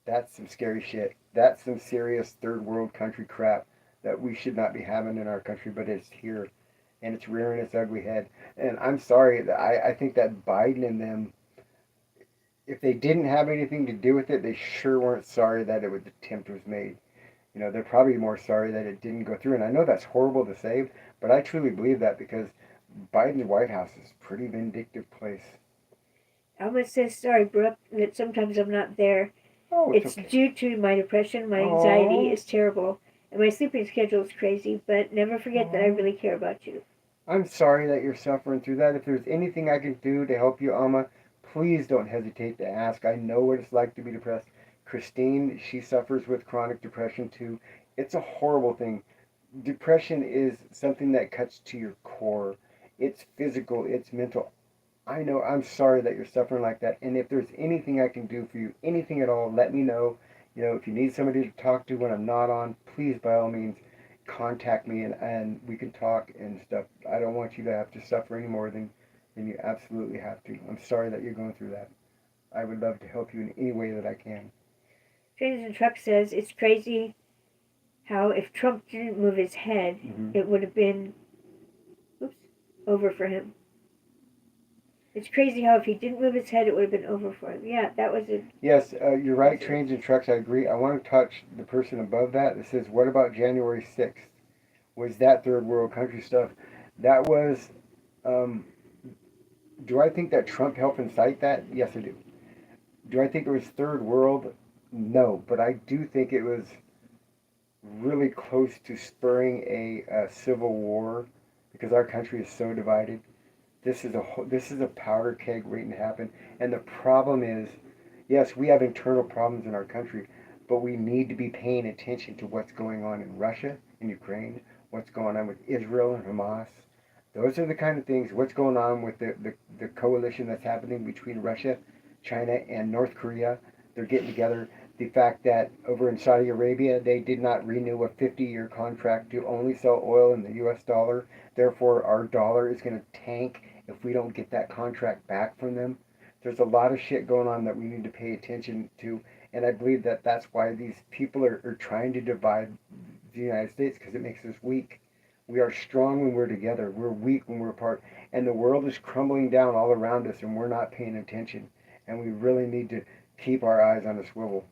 That's some scary shit. That's some serious third world country crap that we should not be having in our country, but it's here and it's rearing its ugly head. And I'm sorry, I think that Biden and them, if they didn't have anything to do with it, they sure weren't sorry that the attempt was made. They're probably more sorry that it didn't go through. And I know that's horrible to say, but I truly believe that because Biden's White House is a pretty vindictive place. Alma says, sorry, Brooke, that sometimes I'm not there. Oh, it's It's okay. due to my depression. My anxiety Oh, is terrible. And my sleeping schedule is crazy. But never forget that I oh. really care about you. I'm sorry that you're suffering through that. If there's anything I can do to help you, Alma, please don't hesitate to ask. I know what it's like to be depressed. Christine, she suffers with chronic depression too. It's a horrible thing. Depression is something that cuts to your core. It's physical, it's mental. I know, I'm sorry that you're suffering like that. And if there's anything I can do for you, anything at all, let me know. If you need somebody to talk to when I'm not on, please, by all means, contact me and we can talk and stuff. I don't want you to have to suffer any more than you absolutely have to. I'm sorry that you're going through that. I would love to help you in any way that I can. Trains and Truck says, it's crazy how if Trump didn't move his head, Mm-hmm. it would have been oops, over for him. It's crazy how if he didn't move his head, it would have been over for him. Yeah, that was it. Yes, you're right, trains and trucks, I agree. I want to touch the person above that that says, what about January 6th? Was that third world country stuff? That was, um, do I think that Trump helped incite that? Yes, I do. Do I think it was third world? No, but I do think it was really close to spurring a civil war because our country is so divided. This is a powder keg waiting to happen, and the problem is, yes, we have internal problems in our country, but we need to be paying attention to what's going on in Russia, in Ukraine, what's going on with Israel and Hamas. Those are the kind of things, what's going on with the coalition that's happening between Russia, China, and North Korea. They're getting together. The fact that over in Saudi Arabia, they did not renew a 50-year contract to only sell oil in the US dollar. Therefore, our dollar is going to tank if we don't get that contract back from them. There's a lot of shit going on that we need to pay attention to. And I believe that that's why these people are trying to divide the United States, because it makes us weak. We are strong when we're together. We're weak when we're apart. And the world is crumbling down all around us, and we're not paying attention. And we really need to keep our eyes on a swivel.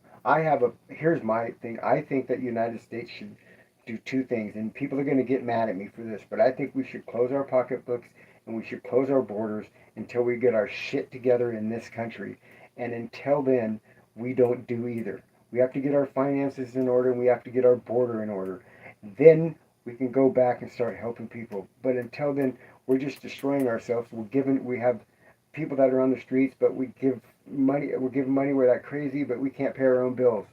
Here's my thing. I think that the United States should do two things, and people are going to get mad at me for this, but I think we should close our pocketbooks and we should close our borders until we get our shit together in this country. And until then, we don't do either. We have to get our finances in order and we have to get our border in order. Then we can go back and start helping people. But until then, we're just destroying ourselves. We have people that are on the streets, but we're giving money away like crazy, but we can't pay our own bills.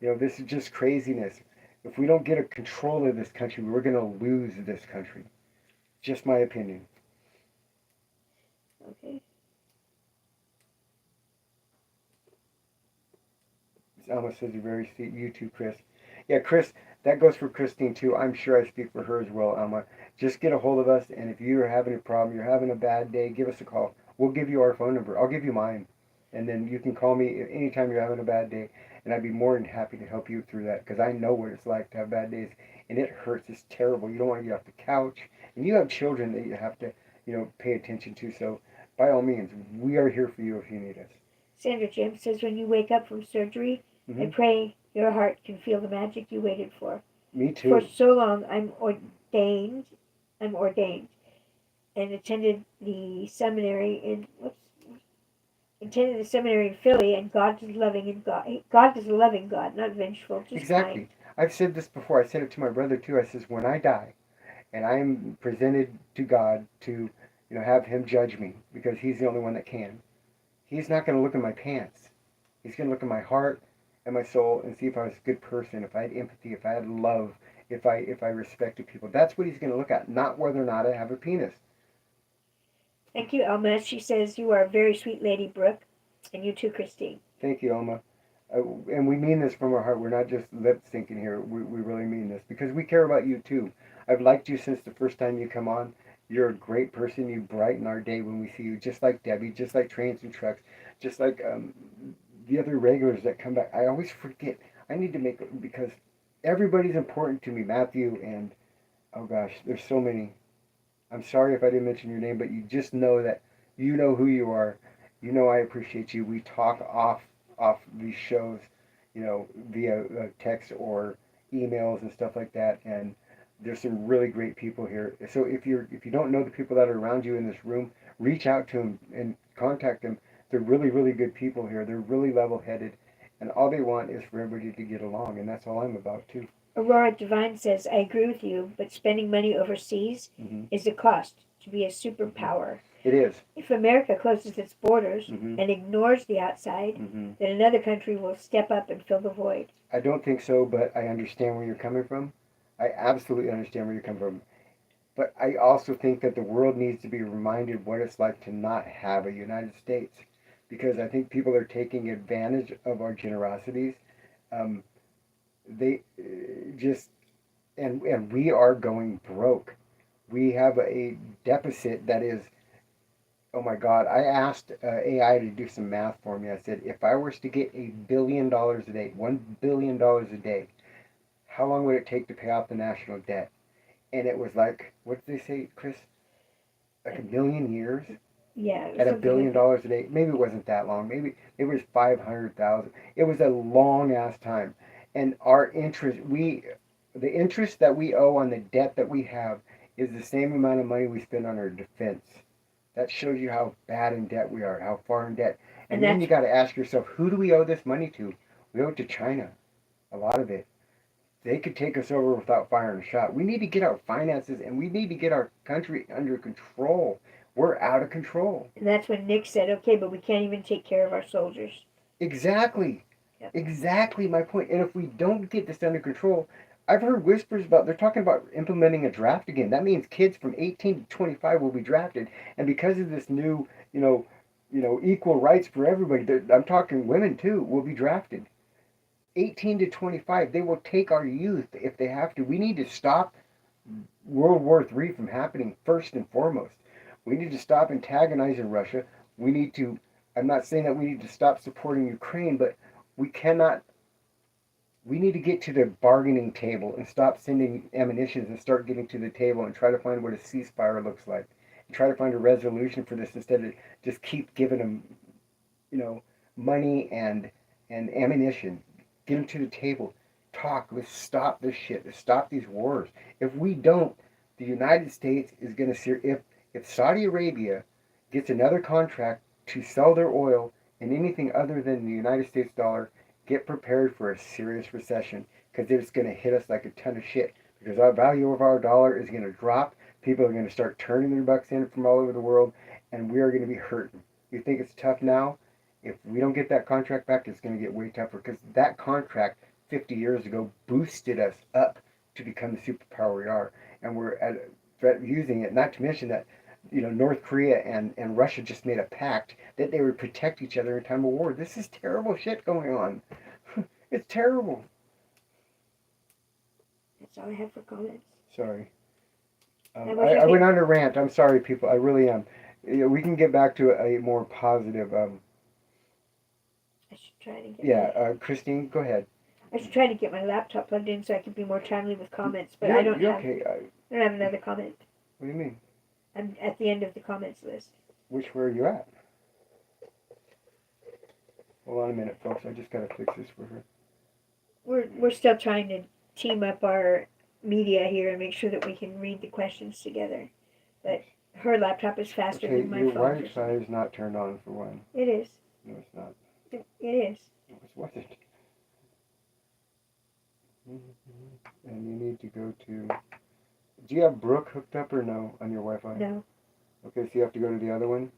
This is just craziness. If we don't get a control of this country, we're going to lose this country. Just my opinion. Okay. Alma says you're very sweet. You too, Chris. Yeah, Chris, that goes for Christine too. I'm sure I speak for her as well, Alma. Just get a hold of us, and if you're having a problem, you're having a bad day, give us a call. We'll give you our phone number. I'll give you mine. And then you can call me anytime you're having a bad day, and I'd be more than happy to help you through that, because I know what it's like to have bad days, and it hurts. It's terrible. You don't want to get off the couch, and you have children that you have to, pay attention to. So, by all means, we are here for you if you need us. Sandra James says, when you wake up from surgery, I pray your heart can feel the magic you waited for. Me too. For so long, I'm ordained, and attended the seminary in Philly. And God is loving, and God is a loving God, not vengeful, just Exactly. kind. I've said this before. I said it to my brother too. I says, when I die, and I am presented to God to, have Him judge me, because He's the only one that can. He's not going to look in my pants. He's going to look in my heart and my soul and see if I was a good person, if I had empathy, if I had love, if I respected people. That's what He's going to look at, not whether or not I have a penis. Thank you, Alma. She says, you are a very sweet lady, Brooke. And you too, Christine. Thank you, Alma. And we mean this from our heart. We're not just lip syncing here. We really mean this, because we care about you too. I've liked you since the first time you come on. You're a great person. You brighten our day when we see you, just like Debbie, just like Trains and Trucks, just like the other regulars that come back. I always forget. I need to make, because everybody's important to me. Matthew and, oh gosh, there's so many. I'm sorry if I didn't mention your name, but you just know that you know who you are. You know I appreciate you. We talk off these shows, via text or emails and stuff like that. And there's some really great people here. So if you don't know the people that are around you in this room, reach out to them and contact them. They're really, really good people here. They're really level-headed, and all they want is for everybody to get along, and that's all I'm about too. Aurora Divine says, I agree with you, but spending money overseas is the cost to be a superpower. It is. If America closes its borders Mhm. and ignores the outside, then another country will step up and fill the void. I don't think so, but I understand where you're coming from. I absolutely understand where you're coming from. But I also think that the world needs to be reminded what it's like to not have a United States, because I think people are taking advantage of our generosities. They just and we are going broke. We have a deficit that is, oh my God. I asked AI to do some math for me. I said, if I was to get $1 billion a day, $1 billion a day, how long would it take to pay off the national debt? And it was like, what did they say, Chris? Like 1,000,000 years? Yeah. At $1 billion a day? Maybe it wasn't that long. Maybe it was 500,000. It was a long ass time. And our interest, the interest that we owe on the debt that we have is the same amount of money we spend on our defense. That shows you how bad in debt we are, how far in debt. And then you got to ask yourself, who do we owe this money to? We owe it to China, a lot of it. They could take us over without firing a shot. We need to get our finances and we need to get our country under control. We're out of control. And that's when Nick said, okay, but we can't even take care of our soldiers. Exactly. Yep. Exactly my point. And if we don't get this under control, I've heard whispers about they're talking about implementing a draft again. That means kids from 18 to 25 will be drafted, and because of this new, equal rights for everybody, I'm talking women too, will be drafted. 18 to 25, they will take our youth if they have to. We need to stop World War III from happening first and foremost. We need to stop antagonizing Russia. We need to, I'm not saying that we need to stop supporting Ukraine, but we cannot, we need to get to the bargaining table and stop sending ammunitions and start getting to the table and try to find what a ceasefire looks like. And try to find a resolution for this instead of just keep giving them, you know, money and ammunition. Get them to the table. Talk. Let's stop this shit. Let's stop these wars. If we don't, the United States is going to see if Saudi Arabia gets another contract to sell their oil in anything other than the United States dollar, get prepared for a serious recession because it's going to hit us like a ton of shit. Because our value of our dollar is going to drop. People are going to start turning their bucks in from all over the world, and we are going to be hurting. You think it's tough now? If we don't get that contract back, it's going to get way tougher because that contract 50 years ago boosted us up to become the superpower we are, and we're using it. Not to mention that North Korea and Russia just made a pact that they would protect each other in time of war. This is terrible shit going on. It's terrible. That's all I have for comments. Sorry. I I went on a rant. I'm sorry, people. I really am. We can get back to a more positive. I should try to get. Yeah, Christine, go ahead. I should try to get my laptop plugged in so I can be more timely with comments. But You're, I don't you're have. okay. I don't have another comment. What do you mean? I'm at the end of the comments list. Where are you at? Hold on a minute, folks. I just gotta fix this for her. We're still trying to team up our media here and make sure that we can read the questions together. But her laptop is faster Okay, than my your phone. Wi-Fi is not turned on for one. It is. No, it's not. It is. What's it? And you need to go to. Do you have Brooke hooked up or no on your Wi-Fi? No. Okay, so you have to go to the other one.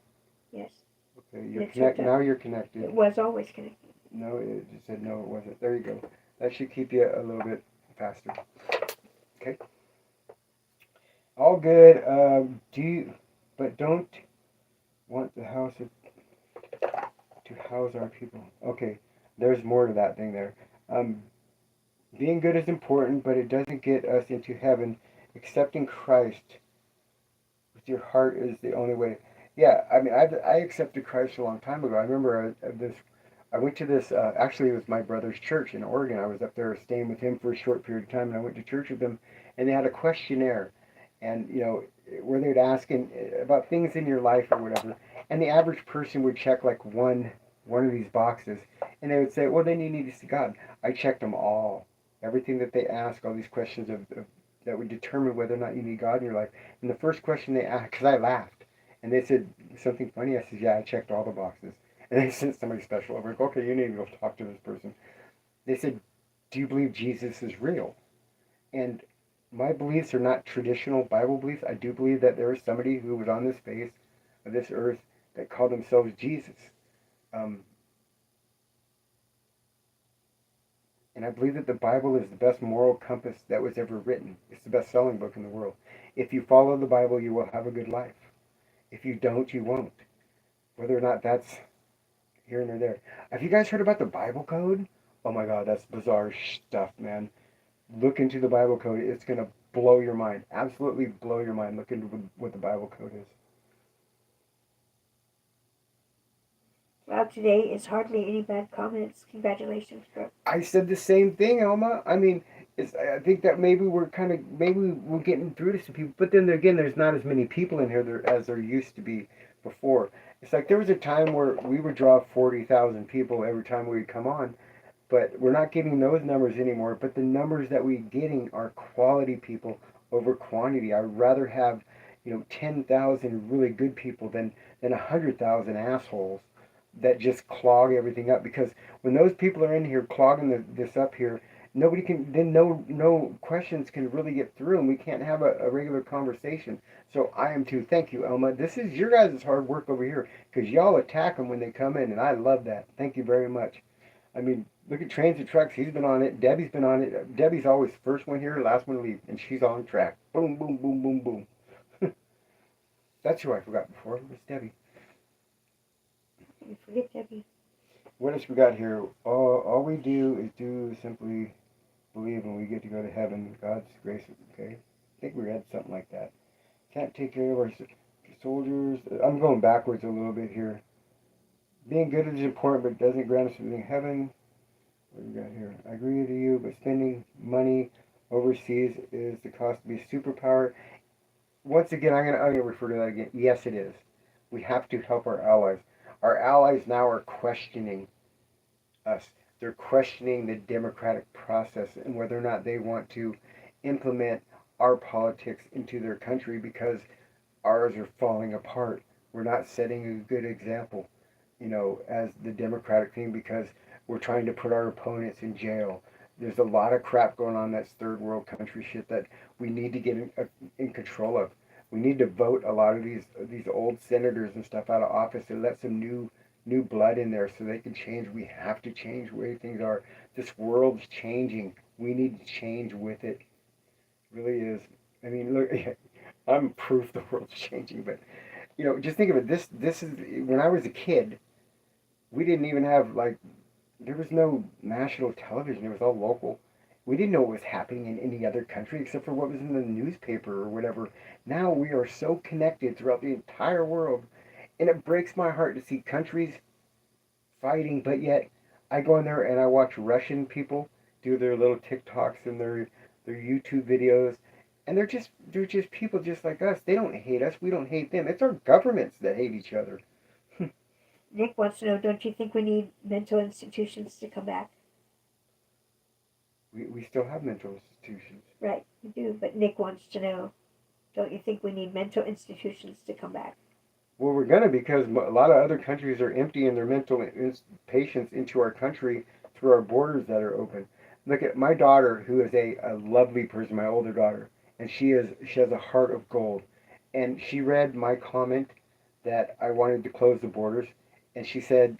Yes. Okay, you're It's hooked up. now. You're connected. It was always connected. No, it just said no, it wasn't. There you go. That should keep you a little bit faster. Okay. All good. But don't want the house to house our people. Okay, there's more to that thing there. Being good is important, but it doesn't get us into heaven. Accepting Christ with your heart is the only way. Yeah, I mean, I accepted Christ a long time ago. I remember I went to this, actually it was my brother's church in Oregon. I was up there staying with him for a short period of time, and I went to church with him, and they had a questionnaire, and, where they'd ask about things in your life or whatever, and the average person would check like one of these boxes, and they would say, well, then you need to see God. I checked them all. Everything that they ask, all these questions that would determine whether or not you need God in your life. And the first question they asked, because I laughed, and they said something funny, I said, yeah, I checked all the boxes. And they sent somebody special over. Like, okay, you need to go talk to this person. They said, do you believe Jesus is real? And my beliefs are not traditional Bible beliefs. I do believe that there is somebody who was on this face of this earth that called themselves Jesus. And I believe that the Bible is the best moral compass that was ever written. It's the best-selling book in the world. If you follow the Bible, you will have a good life. If you don't, you won't. Whether or not that's here and there. Have you guys heard about the Bible code? Oh my God, that's bizarre stuff, man. Look into the Bible code. It's going to blow your mind. Absolutely blow your mind. Look into what the Bible code is. Well, today is hardly any bad comments. Congratulations, Brooke. I said the same thing, Elma. I mean, I think that maybe we're getting through to some people, but then again, there's not as many people in here as there used to be before. It's like there was a time where we would draw 40,000 people every time we would come on, but we're not getting those numbers anymore. But the numbers that we're getting are quality people over quantity. I'd rather have 10,000 really good people than 100,000 assholes that just clog everything up, because when those people are in here clogging this up here, nobody can, then no questions can really get through, and we can't have a regular conversation. So I am too. Thank you, Elma. This is your guys' hard work over here, because y'all attack them when they come in, and I love that. Thank you very much. I mean, Look at trains and trucks. He's been on it. Debbie's been on it. Debbie's always first one here, last one to leave, and she's on track. Boom, boom, boom, boom, boom. That's who I forgot before. It was Debbie. You forget Debbie. What else we got here? All we do is simply believe, and we get to go to heaven. God's grace. Okay, I think we read something like that. Can't take care of our soldiers. I'm going backwards a little bit here. Being good is important, but doesn't grant us in heaven. What do we got here? I agree with you, but spending money overseas is the cost to be a superpower. Once again, I'm gonna refer to that again. Yes, it is. We have to help our allies. Our allies now are questioning us. They're questioning the democratic process and whether or not they want to implement our politics into their country because ours are falling apart. We're not setting a good example, as the democratic thing because we're trying to put our opponents in jail. There's a lot of crap going on that's third world country shit that we need to get in control of. We need to vote a lot of these old senators and stuff out of office and let some new blood in there so they can change. We have to change the way things are. This world's changing. We need to change with it. It really is. I mean, look, I'm proof the world's changing, but just think of it. This is when I was a kid. We didn't even have there was no national television. It was all local. We didn't know what was happening in any other country except for what was in the newspaper or whatever. Now we are so connected throughout the entire world, and it breaks my heart to see countries fighting, but yet I go in there and I watch Russian people do their little TikToks and their YouTube videos, and they're just people just like us. They don't hate us. We don't hate them. It's our governments that hate each other. Nick wants to know, don't you think we need mental institutions to come back? We still have mental institutions. Right, we do, but Nick wants to know, don't you think we need mental institutions to come back? Well, we're gonna because a lot of other countries are emptying their mental patients into our country through our borders that are open. Look at my daughter, who is a lovely person, my older daughter, and she has a heart of gold. And she read my comment that I wanted to close the borders, and she said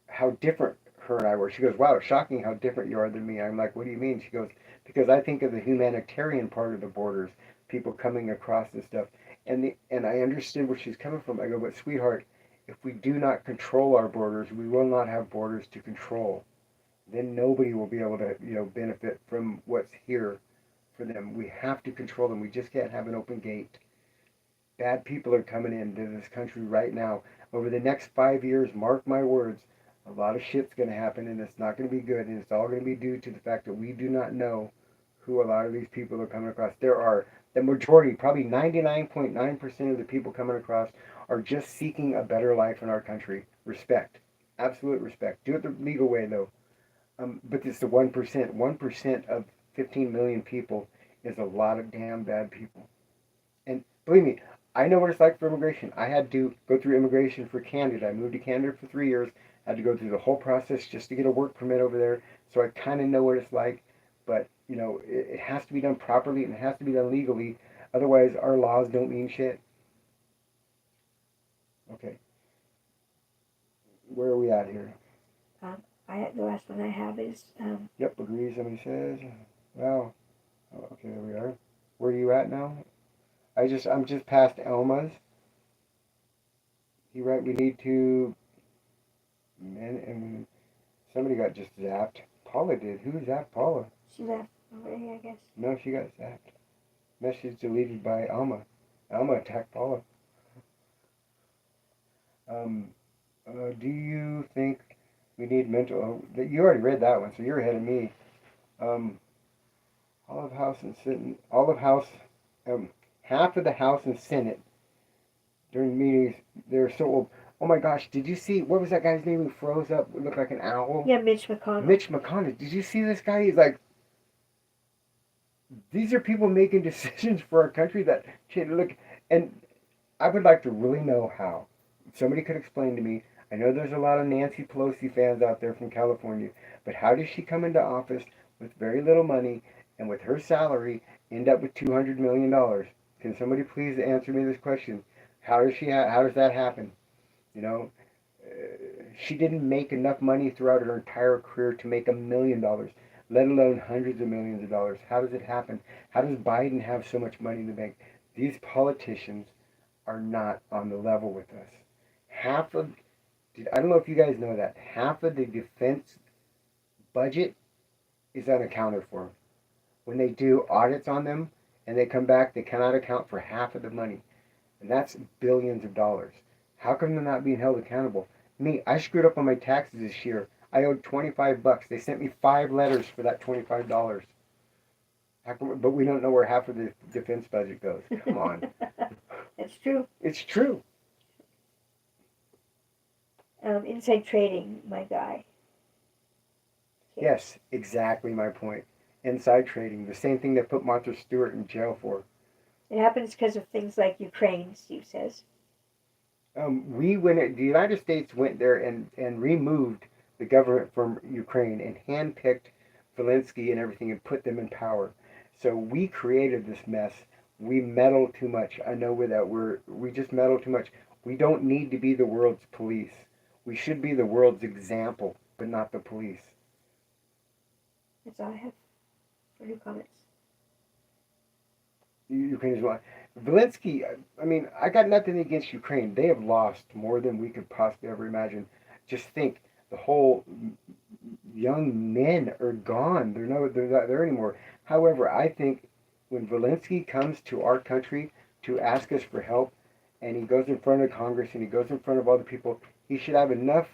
how different her and I were. She goes, "Wow, it's shocking how different you are than me." I'm like, "What do you mean?" She goes, "Because I think of the humanitarian part of the borders, people coming across and stuff." And I understood where she's coming from. I go, "But sweetheart, if we do not control our borders, we will not have borders to control. Then nobody will be able to, benefit from what's here for them. We have to control them. We just can't have an open gate. Bad people are coming into this country right now. Over the next 5 years, mark my words, a lot of shit's going to happen, and it's not going to be good, and it's all going to be due to the fact that we do not know who a lot of these people are coming across. There are the majority, probably 99.9% of the people coming across are just seeking a better life in our country. Respect. Absolute respect. Do it the legal way, though. But it's the 1%. 1% of 15 million people is a lot of damn bad people. And believe me, I know what it's like for immigration. I had to go through immigration for Canada. I moved to Canada for 3 years. I had to go through the whole process just to get a work permit over there. So I kind of know what it's like. But, it has to be done properly and it has to be done legally. Otherwise, our laws don't mean shit. Okay. Where are we at here? The last one I have is, Yep, agree, somebody says. Wow. Oh, okay, there we are. Where are you at now? I'm just past Elma's. He right. We need to. And somebody got just zapped. Paula did. Who zapped Paula? she left already, I guess. No, she got zapped. Message deleted by Alma. Alma attacked Paula. Um, do you think we need mental? You already read that one, so you're ahead of me. Um, Olive House and Senate. Olive House. Half of the House and Senate during meetings, they're so old. Oh my gosh, did you see, what was that guy's name who froze up, looked like an owl? Yeah, Mitch McConnell. Mitch McConnell. Did you see this guy? He's like, these are people making decisions for our country that, look, and I would like to really know how. Somebody could explain to me. I know there's a lot of Nancy Pelosi fans out there from California, but how does she come into office with very little money and with her salary end up with $200 million? Can somebody please answer me this question? How does that happen? You know, She didn't make enough money throughout her entire career to make $1 million, let alone hundreds of millions of dollars. How does it happen? How does Biden have so much money in the bank? These politicians are not on the level with us. Half of, I don't know if you guys know that, half of the defense budget is unaccounted for. When they do audits on them and they come back, they cannot account for half of the money. And that's billions of dollars. How come they're not being held accountable? Me, I screwed up on my taxes this year. I owed $25. They sent me 5 letters for that $25. How come, but we don't know where half of the defense budget goes. Come on. That's true. It's true. Inside trading, my guy. Okay. Yes, exactly my point. Inside trading, the same thing that put Martha Stewart in jail for. It happens because of things like Ukraine, Steve says. The United States went there and removed the government from Ukraine and handpicked Zelensky and everything and put them in power. So we created this mess. We meddle too much. I know with that we just meddle too much. We don't need to be the world's police. We should be the world's example, but not the police. That's all I have for new comments. Ukraine is one. Zelensky, I mean, I got nothing against Ukraine. They have lost more than we could possibly ever imagine. Just think, the whole young men are gone. They're not there anymore. However, I think when Zelensky comes to our country to ask us for help, and he goes in front of Congress and he goes in front of other people, he should have enough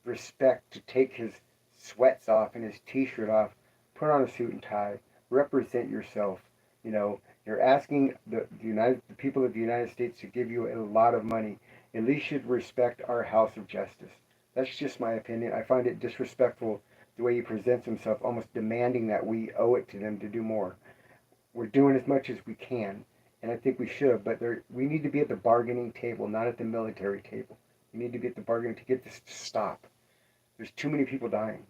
respect to take his sweats off and his t-shirt off, put on a suit and tie, represent yourself. You know, you're asking the people of the United States to give you a lot of money. At least you should respect our House of Justice. That's just my opinion. I find it disrespectful the way he presents himself, almost demanding that we owe it to them to do more. We're doing as much as we can, and I think we should, but we need to be at the bargaining table, not at the military table. We need to be at the bargaining to get this to stop. There's too many people dying.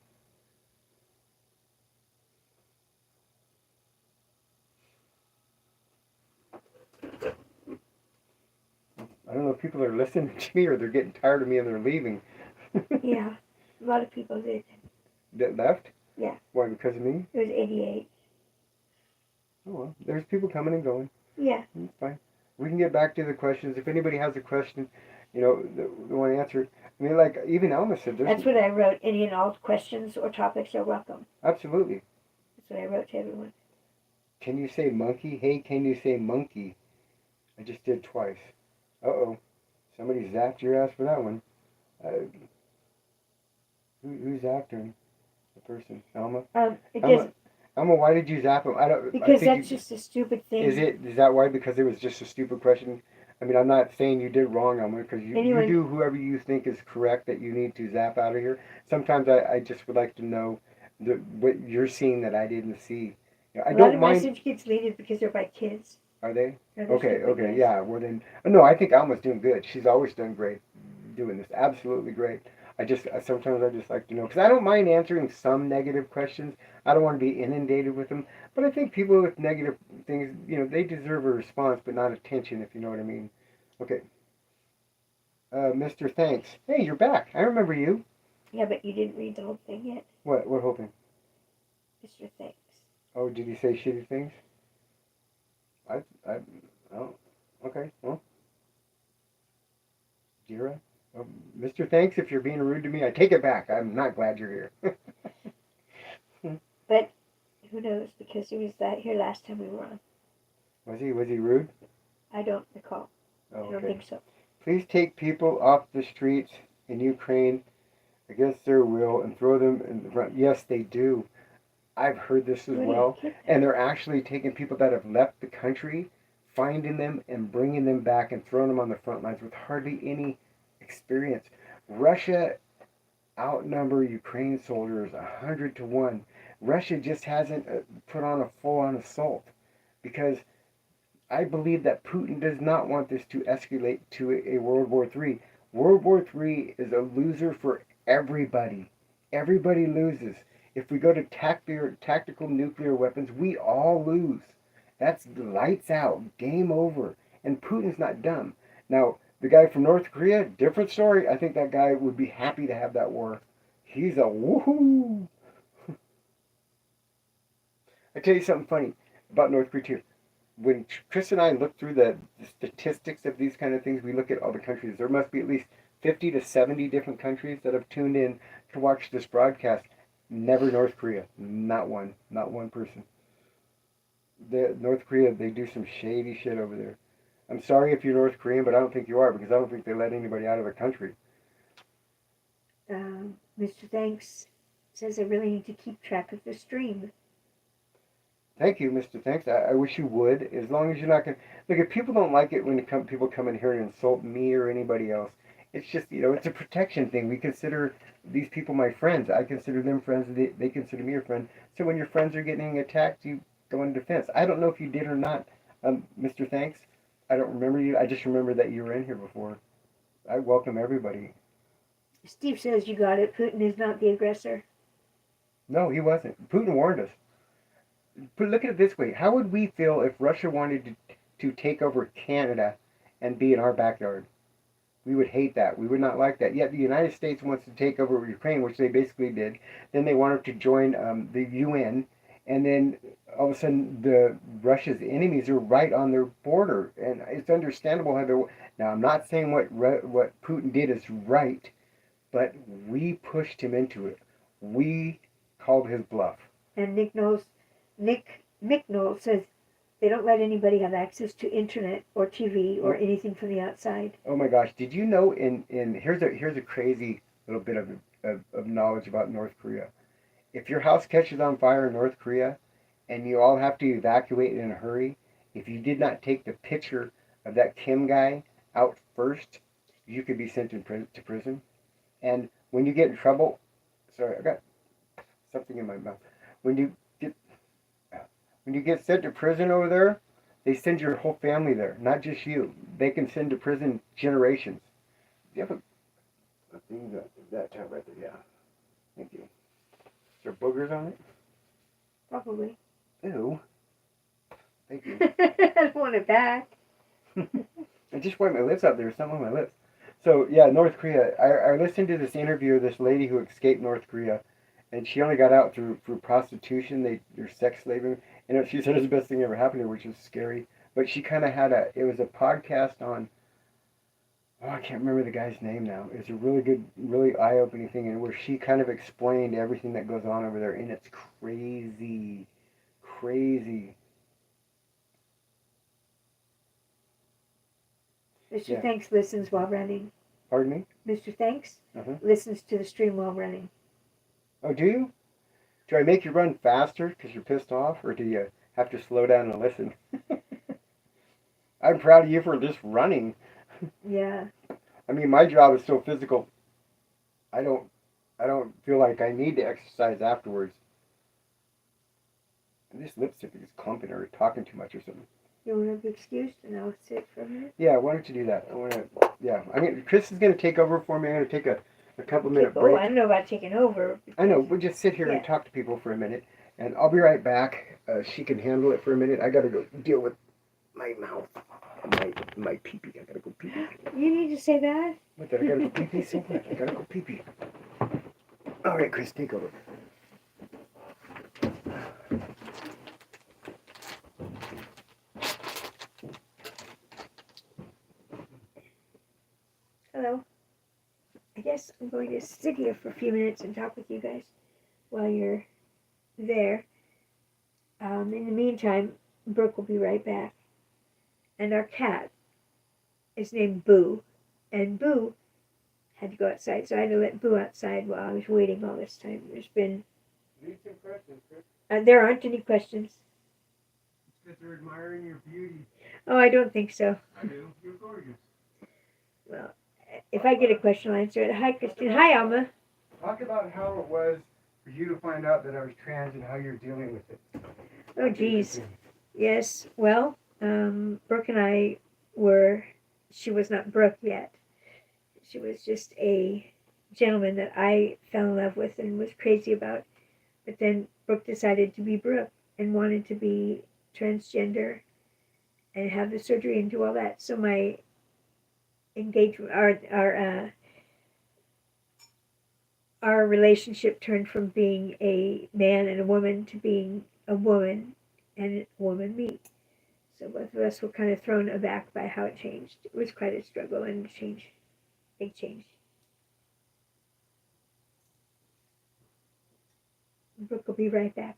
I don't know if people are listening to me or they're getting tired of me and they're leaving. Yeah, a lot of people did. That left? Yeah. Why, because of me? It was 88. Oh, well, there's people coming and going. Yeah. It's fine. We can get back to the questions. If anybody has a question, they want to answer it. I mean, like, even Alma said. That's what I wrote. Any and all questions or topics are welcome. Absolutely. That's what I wrote to everyone. Can you say monkey? Hey, can you say monkey? I just did twice. Uh-oh. Somebody zapped your ass for that one. Who's zapped the person? Alma? Alma, why did you zap him? Because that's just a stupid thing. Is that why? Because it was just a stupid question? I mean, I'm not saying you did wrong, Alma, because you do whoever you think is correct that you need to zap out of here. Sometimes I just would like to know what you're seeing that I didn't see. I don't mind. A lot of message gets deleted because they're by kids. Are they? Okay, yeah. Well then, no, I think Alma's doing good. She's always done great doing this. Absolutely great. Sometimes I just like to know, because I don't mind answering some negative questions. I don't want to be inundated with them. But I think people with negative things, they deserve a response, but not attention, if you know what I mean. Okay. Mr. Thanks. Hey, you're back. I remember you. Yeah, but you didn't read the whole thing yet. What whole thing? Mr. Thanks. Oh, did he say shitty things? Oh, okay, well. Jira? Mr. Thanks, if you're being rude to me, I take it back. I'm not glad you're here. But who knows, because he was here last time we were on. Was he rude? I don't recall. Oh, okay. I don't think so. Please take people off the streets in Ukraine against their will and throw them in the front. Yes, they do. I've heard this as well. And they're actually taking people that have left the country, finding them and bringing them back and throwing them on the front lines with hardly any experience. Russia outnumber Ukraine soldiers 100-1. Russia just hasn't put on a full-on assault, because I believe that Putin does not want this to escalate to a World War III. World War III is a loser for everybody. Everybody loses. If we go to tactical nuclear weapons, we all lose. That's lights out. Game over. And Putin's not dumb. Now, The guy from North Korea, different story. I think that guy would be happy to have that war. He's a woohoo. I tell you something funny about North Korea too. When Chris and I look through the statistics of these kind of things, we look at all the countries. There must be at least 50 to 70 different countries that have tuned in to watch this broadcast. Never North Korea. Not one. Not one person. North Korea, they do some shady shit over there. I'm sorry if you're North Korean, but I don't think you are because I don't think they let anybody out of the country. Mr. Thanks says I really need to keep track of the stream. Thank you, Mr. Thanks. I wish you would, as long as you're not going to... Look, if people don't like it when people come in here and insult me or anybody else, it's just, it's a protection thing. We consider these people my friends. I consider them friends. They consider me a friend. So when your friends are getting attacked, you go in defense. I don't know if you did or not, Mr. Thanks. I don't remember you. I just remember that you were in here before. I welcome everybody. Steve says you got it. Putin is not the aggressor. No, he wasn't. Putin warned us. But look at it this way. How would we feel if Russia wanted to take over Canada and be in our backyard? We would hate that. We would not like that. Yet the United States wants to take over Ukraine, which they basically did. Then they wanted to join the UN. And then all of a sudden, Russia's enemies are right on their border. And it's understandable how they're... Now, I'm not saying what Putin did is right, but we pushed him into it. We called his bluff. And Mick Knowles says they don't let anybody have access to internet or TV or anything from the outside. Oh my gosh! Did you know? Here's a crazy little bit of knowledge about North Korea. If your house catches on fire in North Korea, and you all have to evacuate in a hurry, if you did not take the picture of that Kim guy out first, you could be sent to prison. And when you get in trouble, sorry, I got something in my mouth. When you get sent to prison over there, they send your whole family there, not just you. They can send to prison generations. Do you have a thing that tab right there? Yeah. Thank you. Is there boogers on it? Probably. Ew. Thank you. I don't want it back. I just wiped my lips out. There was something on my lips. So, yeah, North Korea. I listened to this interview of this lady who escaped North Korea, and she only got out through prostitution. They're sex slaving. And she said it's the best thing ever happened to her, which is scary. But she kind of had it was a podcast on, I can't remember the guy's name now. It's a really good, really eye-opening thing, and where she kind of explained everything that goes on over there, and it's crazy, crazy. Mr. Thanks listens while running. Pardon me? Mr. Thanks listens to the stream while running. Oh, do you? Do I make you run faster because you're pissed off, or do you have to slow down and listen? I'm proud of you for just running. Yeah. I mean, my job is so physical. I don't feel like I need to exercise afterwards. And this lipstick is clumping or talking too much or something. You want to be excused and I'll sit for a minute? Yeah, why don't you do that? Chris is going to take over for me. I'm going to take a couple minute break. Oh, I don't know about taking over. I know. We'll just sit here and talk to people for a minute. And I'll be right back. She can handle it for a minute. I got to go deal with my mouth. My pee-pee. I got to go pee-pee. You need to say that? What, I got to go pee-pee so much? I got to go pee-pee. All right, Chris, take over. Hello. I guess I'm going to sit here for a few minutes and talk with you guys while you're there. In the meantime, Brooke will be right back. And our cat is named Boo. And Boo had to go outside, so I had to let Boo outside while I was waiting all this time. There's been... Need some questions, Chris. there aren't any questions. It's because they're admiring your beauty. Oh, I don't think so. I do. You're gorgeous. Well, if I get a question, I'll answer it. Hi, Christine. Hi, Alma. Talk about how it was for you to find out that I was trans and how you're dealing with it. Oh, geez. Yes. Well, Brooke and I she was not Brooke yet. She was just a gentleman that I fell in love with and was crazy about. But then Brooke decided to be Brooke and wanted to be transgender and have the surgery and do all that. So my engagement, our relationship turned from being a man and a woman to being a woman and a woman me. So both of us were kind of thrown aback by how it changed. It was quite a struggle and a change, big change. Brooke will be right back.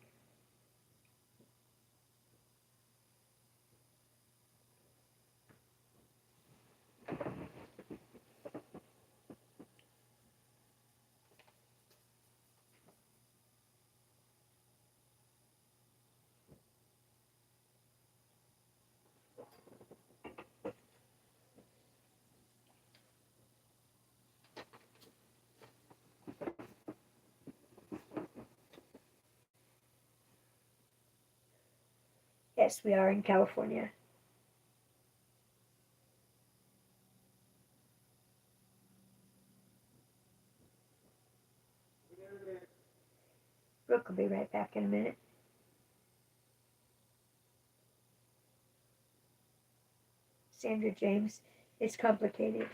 Yes, we are in California. Brooke will be right back in a minute. Sandra James, it's complicated.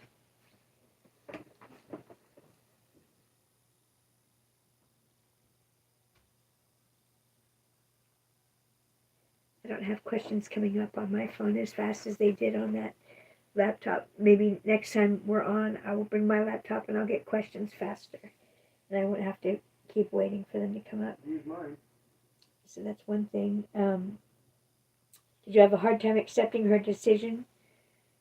I don't have questions coming up on my phone as fast as they did on that laptop. Maybe next time we're on, I will bring my laptop and I'll get questions faster. And I won't have to keep waiting for them to come up. Use mine. So that's one thing. Did you have a hard time accepting her decision?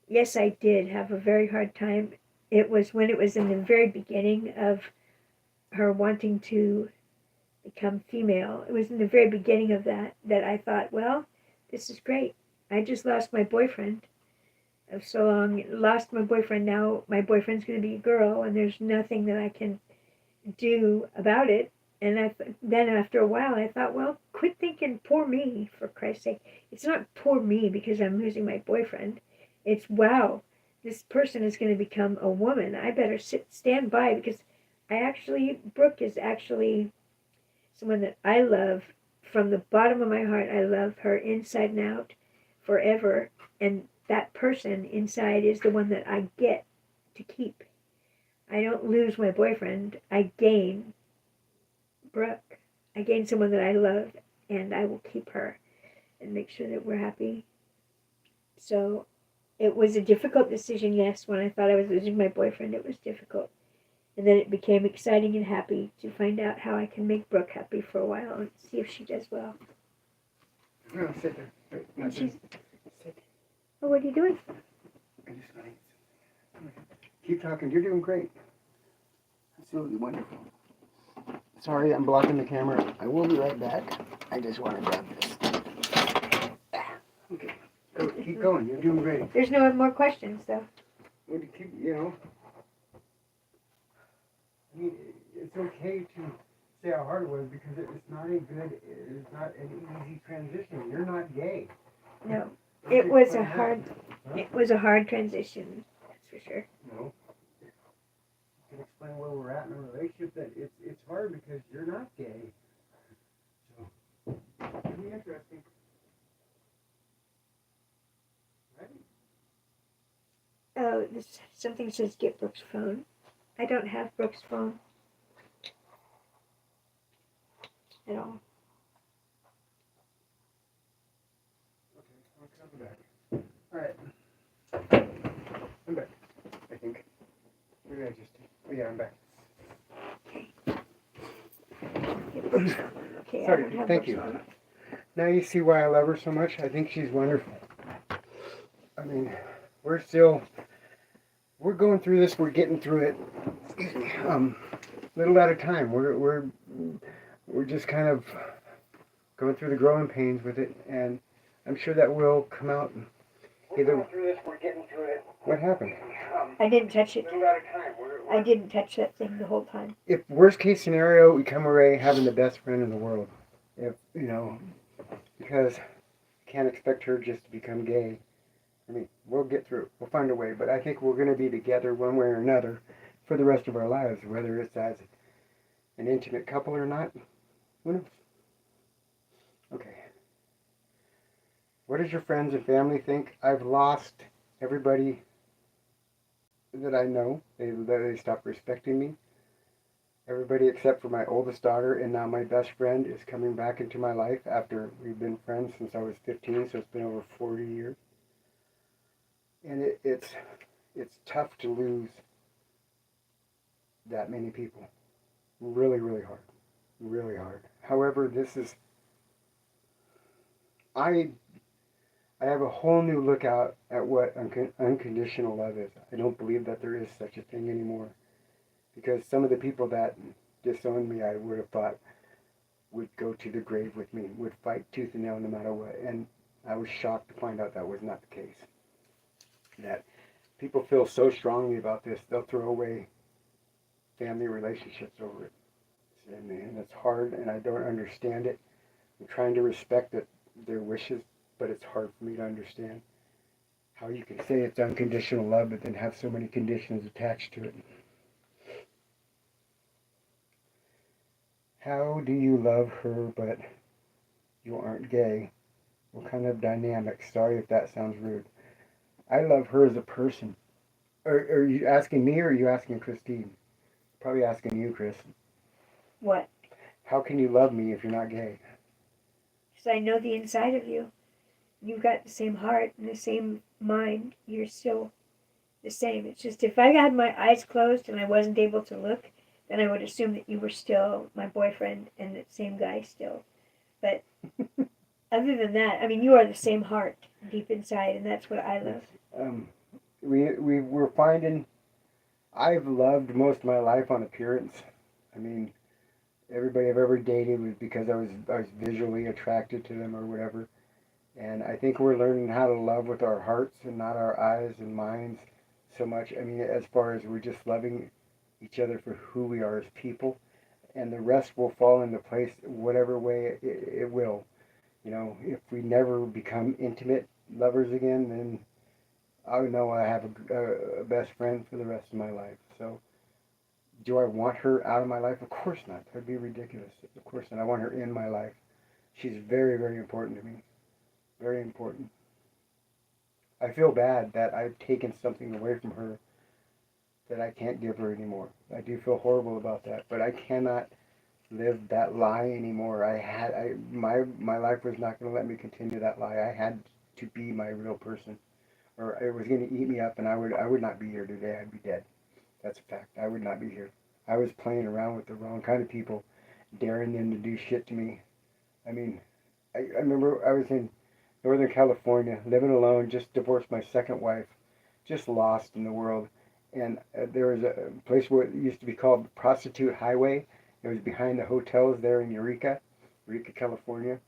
Yes, I did have a very hard time. It was when it was in the very beginning of her wanting to become female. It was in the very beginning of that I thought, well, this is great. I just lost my boyfriend of so long. Lost my boyfriend. Now my boyfriend's going to be a girl, and there's nothing that I can do about it. And then after a while, I thought, well, quit thinking poor me, for Christ's sake. It's not poor me because I'm losing my boyfriend. It's, wow, this person is going to become a woman. I better stand by because Brooke is actually someone that I love from the bottom of my heart. I love her inside and out forever. And that person inside is the one that I get to keep. I don't lose my boyfriend. I gain Brooke. I gain someone that I love, and I will keep her and make sure that we're happy. So it was a difficult decision, yes. When I thought I was losing my boyfriend, it was difficult. And then it became exciting and happy to find out how I can make Brooke happy for a while and see if she does well. No, sit there. Wait, And she's, sit. oh, what are you doing? I just want to keep talking. You're doing great. Absolutely wonderful. Sorry, I'm blocking the camera. I will be right back. I just want to grab this. Okay. Go, keep going. You're doing great. There's no more questions, though. Well, you keep, I mean, it's okay to say how hard it was because it's not an easy transition. You're not gay. No. It was a hard transition, that's for sure. No. You can explain where we're at in a relationship that it's hard because you're not gay. So, it'll be interesting. Right? Oh, something says get Brooke's phone. I don't have Brooke's phone at all. Okay, I'll come back. Alright. I'm back, I think. Where did I just... Oh, yeah, I'm back. Get Brooke's phone. Okay, Sorry, I don't have thank Brooke's you. phone. Now you see why I love her so much. I think she's wonderful. I mean, we're going through this. We're getting through it. Little at a time. We're just kind of going through the growing pains with it, and I'm sure that will come out. We're going through this. We're getting through it. What happened? I didn't touch it. Little at a time. I didn't touch that thing the whole time. If worst case scenario, we come away having the best friend in the world. If because can't expect her just to become gay. I mean, we'll get through it. We'll find a way. But I think we're going to be together one way or another for the rest of our lives, whether it's as an intimate couple or not. Who knows? Okay. What does your friends and family think? I've lost everybody that I know. They stopped respecting me. Everybody except for my oldest daughter and now my best friend is coming back into my life after we've been friends since I was 15, so it's been over 40 years. And it's tough to lose that many people. Really, really hard. Really hard. However, this is I I have a whole new look out at what unconditional love is. I don't believe that there is such a thing anymore because some of the people that disowned me, I would have thought would go to the grave with me, would fight tooth and nail no matter what. And I was shocked to find out that was not the case. That people feel so strongly about this, they'll throw away family relationships over it. And it's hard, and I don't understand it. I'm trying to respect their wishes, but it's hard for me to understand how you can say it's unconditional love, but then have so many conditions attached to it. How do you love her, but you aren't gay? What kind of dynamic? Sorry if that sounds rude. I love her as a person. Are you asking me or are you asking Christine? Probably asking you, Chris. What? How can you love me if you're not gay? Because I know the inside of you. You've got the same heart and the same mind. You're still the same. It's just if I had my eyes closed and I wasn't able to look, then I would assume that you were still my boyfriend and the same guy still. But other than that, I mean, you are the same heart deep inside, and that's what I love. Um, we're finding I've loved most of my life on appearance. I mean, everybody I've ever dated was because I was visually attracted to them or whatever. And I think we're learning how to love with our hearts and not our eyes and minds so much. I mean, as far as we're just loving each other for who we are as people, and the rest will fall into place whatever way it will. You know, if we never become intimate lovers again, then I know I have a best friend for the rest of my life. So, do I want her out of my life? Of course not. That would be ridiculous. Of course not. I want her in my life. She's very, very important to me. Very important. I feel bad that I've taken something away from her that I can't give her anymore. I do feel horrible about that, but I cannot live that lie anymore. My life was not going to let me continue that lie. I had to be my real person, or it was going to eat me up, and I would not be here today. I'd be dead. That's a fact. I would not be here. I was playing around with the wrong kind of people, daring them to do shit to me. I mean, I remember I was in Northern California, living alone, just divorced my second wife, just lost in the world. And there was a place where it used to be called Prostitute Highway. It was behind the hotels there in Eureka, California.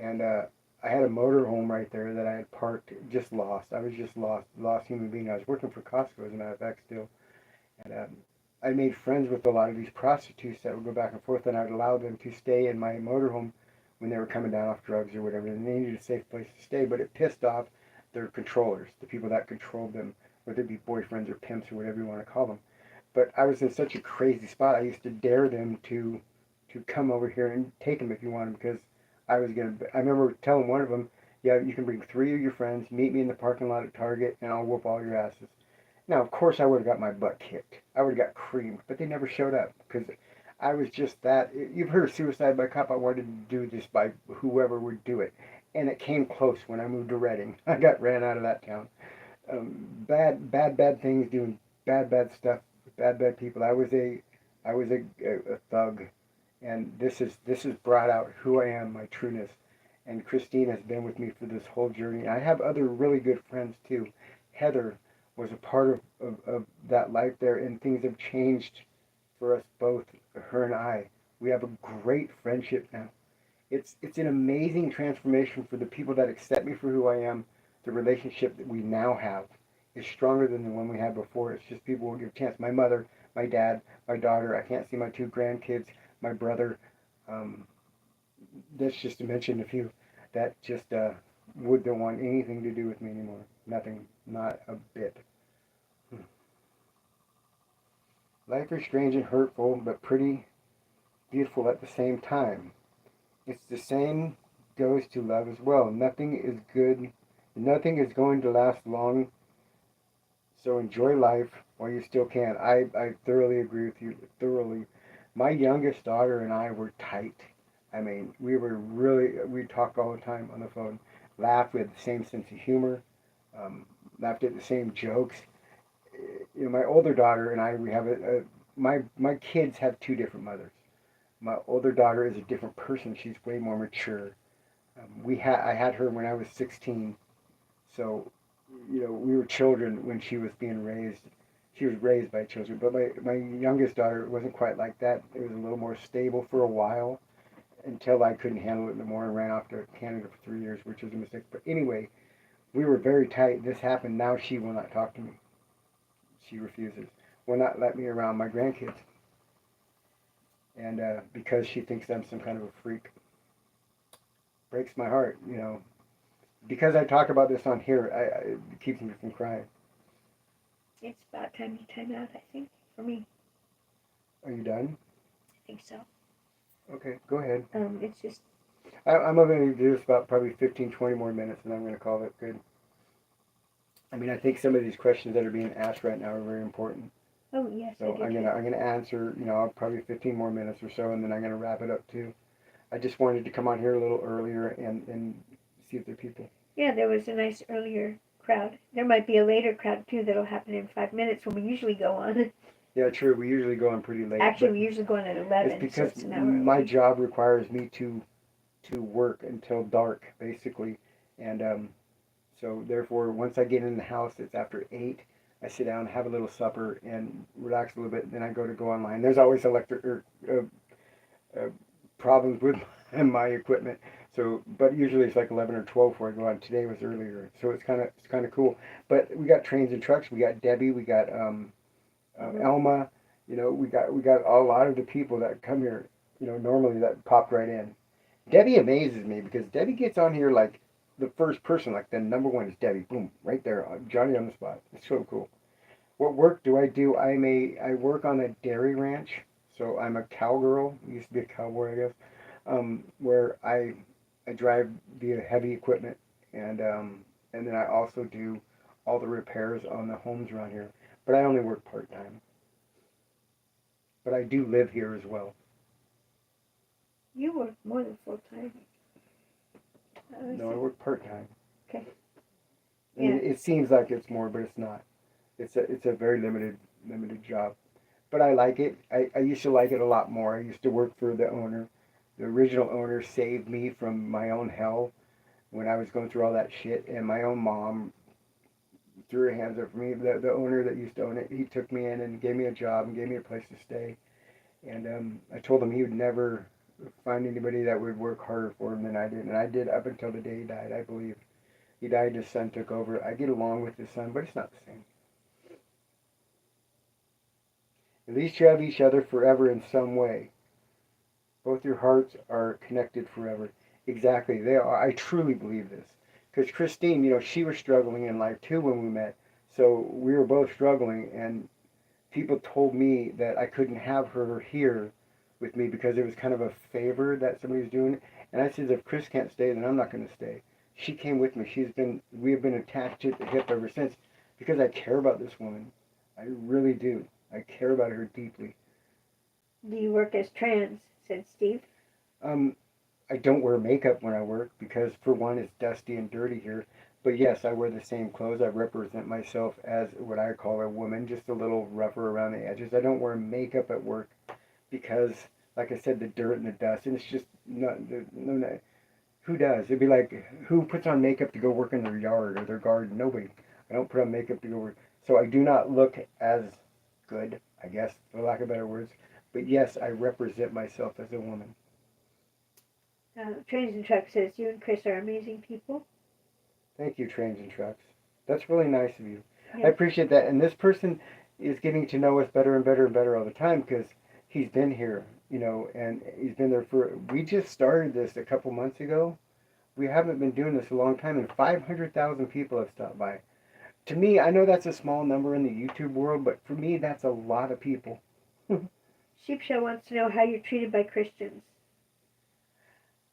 And I had a motorhome right there that I had parked, just lost. I was just lost human being. I was working for Costco, as a matter of fact, still. And I made friends with a lot of these prostitutes that would go back and forth, and I would allow them to stay in my motorhome when they were coming down off drugs or whatever, and they needed a safe place to stay, but it pissed off their controllers, the people that controlled them, whether it be boyfriends or pimps or whatever you want to call them. But I was in such a crazy spot, I used to dare them to come over here and take them if you want them, because I remember telling one of them, yeah, you can bring 3 of your friends, meet me in the parking lot at Target, and I'll whoop all your asses. Now, of course, I would have got my butt kicked. I would have got creamed, but they never showed up because I was just that. You've heard of suicide by cop. I wanted to do this by whoever would do it, and it came close when I moved to Reading. I got ran out of that town. Bad things, doing bad stuff with bad people. I was a thug, and this has brought out who I am, my trueness. And Christine has been with me for this whole journey. I have other really good friends too. Heather was a part of that life there, and things have changed for us both, her and I. We have a great friendship now. It's an amazing transformation for the people that accept me for who I am. The relationship that we now have is stronger than the one we had before. It's just people won't give a chance. My mother, my dad, my daughter. I can't see my 2 grandkids, my brother. Um, that's just to mention a few that just wouldn't want anything to do with me anymore. Nothing, not a bit. Life is strange and hurtful, but pretty beautiful at the same time. It's the same goes to love as well. Nothing is good. Nothing is going to last long. So enjoy life while you still can. I thoroughly agree with you. Thoroughly. My youngest daughter and I were tight. I mean, we talk all the time on the phone, laugh, we had the same sense of humor, um, laughed at the same jokes. My older daughter and I, we have my kids have two different mothers. My older daughter is a different person. She's way more mature. I had her when I was 16, so we were children when she was being raised. She was raised by children, but my youngest daughter wasn't quite like that. It was a little more stable for a while until I couldn't handle it anymore and ran off to Canada for 3 years, which was a mistake. But anyway, we were very tight. This happened. Now she will not talk to me. She refuses. Will not let me around my grandkids, and because she thinks I'm some kind of a freak, breaks my heart. Because I talk about this on here, it keeps me from crying. It's about time to time out, I think, for me. Are you done? I think so. Okay, go ahead. It's just. I'm going to do this about probably 15, 20 more minutes, and I'm going to call it good. I mean, I think some of these questions that are being asked right now are very important. Oh yes, So I do. I'm gonna answer, probably 15 more minutes or so, and then I'm gonna wrap it up too. I just wanted to come on here a little earlier and see if there are people. Yeah, there was a nice earlier crowd. There might be a later crowd too that'll happen in 5 minutes when we usually go on. Yeah, true. We usually go on pretty late, Actually, but we usually go on at it's 11, so because it's an hour my early. job requires me to work until dark, basically, and so therefore, once I get in the house, it's after 8. I sit down, have a little supper, and relax a little bit. Then I go online. There's always electric uh, problems with my equipment. So, but usually it's like 11 or 12 before I go on. Today was earlier, so it's kind of cool. But we got trains and trucks. We got Debbie. We got Elma. We got a lot of the people that come here. Normally that popped right in. Debbie amazes me because Debbie gets on here like the first person, like the number one is Debbie. Boom, right there, Johnny on the spot. It's so cool. What work do I do? I work on a dairy ranch, so I'm a cowgirl. Used to be a cowboy, I guess. Where I drive the heavy equipment, and then I also do all the repairs on the homes around here. But I only work part time. But I do live here as well. You work more than full time. No, I work part time. Okay. I mean, Yeah. it seems like it's more, but it's not. It's a very limited job. But I like it. I used to like it a lot more. I used to work for the owner. The original owner saved me from my own hell when I was going through all that shit, and my own mom threw her hands up for me. The owner that used to own it, he took me in and gave me a job and gave me a place to stay. And I told him he would never find anybody that would work harder for him than I did, and I did up until the day he died, I believe. He died, his son took over. I get along with his son, but it's not the same. At least you have each other forever in some way. Both your hearts are connected forever. Exactly, they are. I truly believe this. Because Christine, she was struggling in life too when we met. So we were both struggling, and people told me that I couldn't have her here with me because it was kind of a favor that somebody was doing. And I said, if Chris can't stay, then I'm not going to stay. She came with me. We have been attached at the hip ever since because I care about this woman. I really do. I care about her deeply. Do you work as trans? Said Steve. Um, I don't wear makeup when I work because, for one, it's dusty and dirty here. But yes, I wear the same clothes. I represent myself as what I call a woman, just a little rougher around the edges. I don't wear makeup at work because, like I said, the dirt and the dust, and it's just no. Who does? It'd be like who puts on makeup to go work in their yard or their garden? Nobody. I don't put on makeup to go work. So I do not look as good, I guess, for lack of better words. But yes, I represent myself as a woman. Trains and Truck says you and Chris are amazing people. Thank you, Trains and Trucks. That's really nice of you. I Yes. appreciate that. And this person is getting to know us better and better and better all the time because he's been here, and he's been there for. We just started this a couple months ago. We haven't been doing this a long time, and 500,000 people have stopped by. To me, I know that's a small number in the YouTube world, but for me, that's a lot of people. Sheep Show wants to know how you're treated by Christians.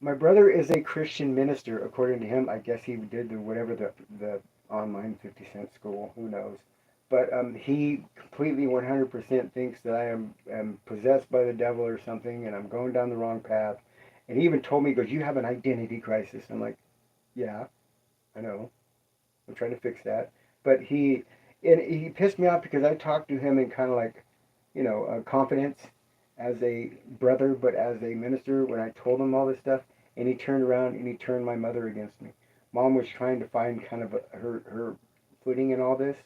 My brother is a Christian minister, according to him. I guess he did whatever the online 50-cent school. Who knows? But he completely 100% thinks that I am possessed by the devil or something, and I'm going down the wrong path. And he even told me, he goes, "You have an identity crisis." I'm like, "Yeah, I know. I'm trying to fix that." But he pissed me off because I talked to him in kind of like, confidence as a brother, but as a minister when I told him all this stuff, and he turned around and he turned my mother against me. Mom was trying to find kind of her footing in all this,